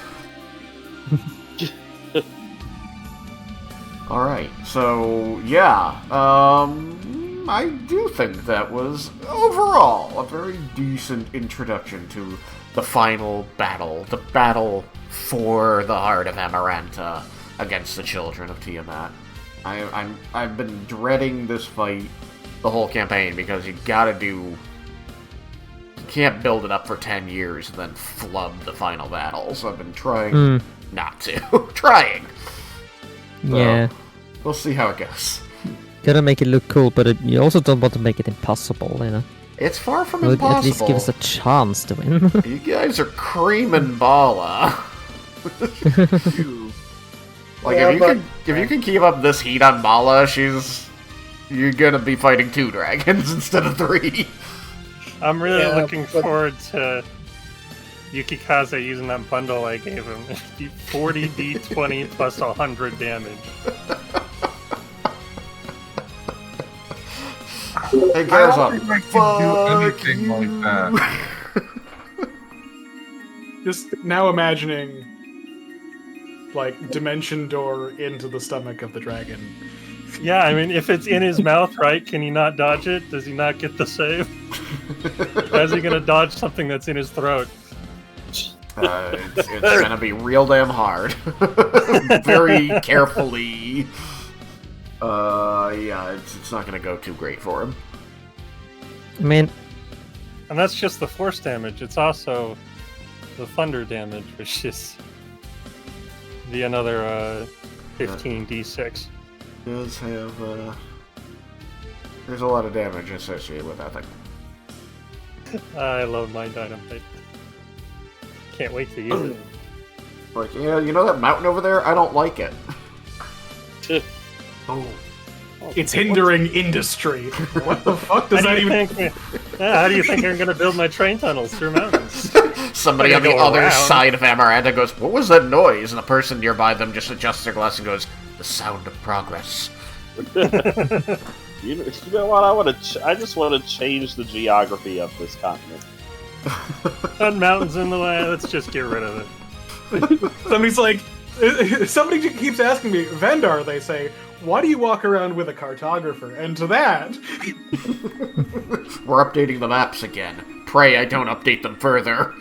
Alright, so, yeah, I do think that was, overall, a very decent introduction to the final battle. The battle for the heart of Amaranta against the children of Tiamat. I've been dreading this fight the whole campaign, because you can't build it up for 10 years and then flub the final battle, so I've been trying not to. Trying! So, Yeah. We'll see how it goes. Gotta make it look cool, but you also don't want to make it impossible, you know? It's far from Well, impossible. at least give us a chance to win. You guys are creaming Bala. Like, Yeah, if you can keep up this heat on Bala, you're gonna be fighting 2 dragons instead of 3. I'm really looking forward to Yukikaze using that bundle I gave him. 40 D20 plus 100 damage. Hey guys, I don't think I can do anything like that. Just now imagining, like, dimension door into the stomach of the dragon. Yeah, I mean, if it's in his mouth, right, can he not dodge it? Does he not get the save? How is he going to dodge something that's in his throat? It's gonna be real damn hard. Very carefully. Yeah, it's not gonna go too great for him. I mean... And that's just the force damage. It's also the thunder damage, which is the another 15 D6. Does have, there's a lot of damage associated with that thing. I love my dynamite. Can't wait to use it. Like, yeah, you know that mountain over there? I don't like it. Oh. It's hindering industry. What the fuck does that even... How do you think I'm going to build my train tunnels through mountains? Somebody on the other side of Amaranta goes, "What was that noise?" And the person nearby them just adjusts their glass and goes, "The sound of progress." You know what? I just want to change the geography of this continent. That mountain's in the way. Let's just get rid of it. Somebody keeps asking me, Vendar, they say, why do you walk around with a cartographer? And to that... We're updating the maps again. Pray I don't update them further.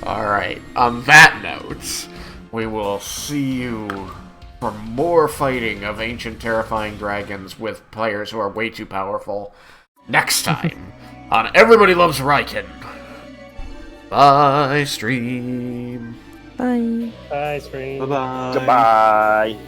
Alright, on that note, we will see you for more fighting of ancient terrifying dragons with players who are way too powerful next time on Everybody Loves Raiken. Bye, stream. Bye. Bye, stream. Bye-bye. Goodbye.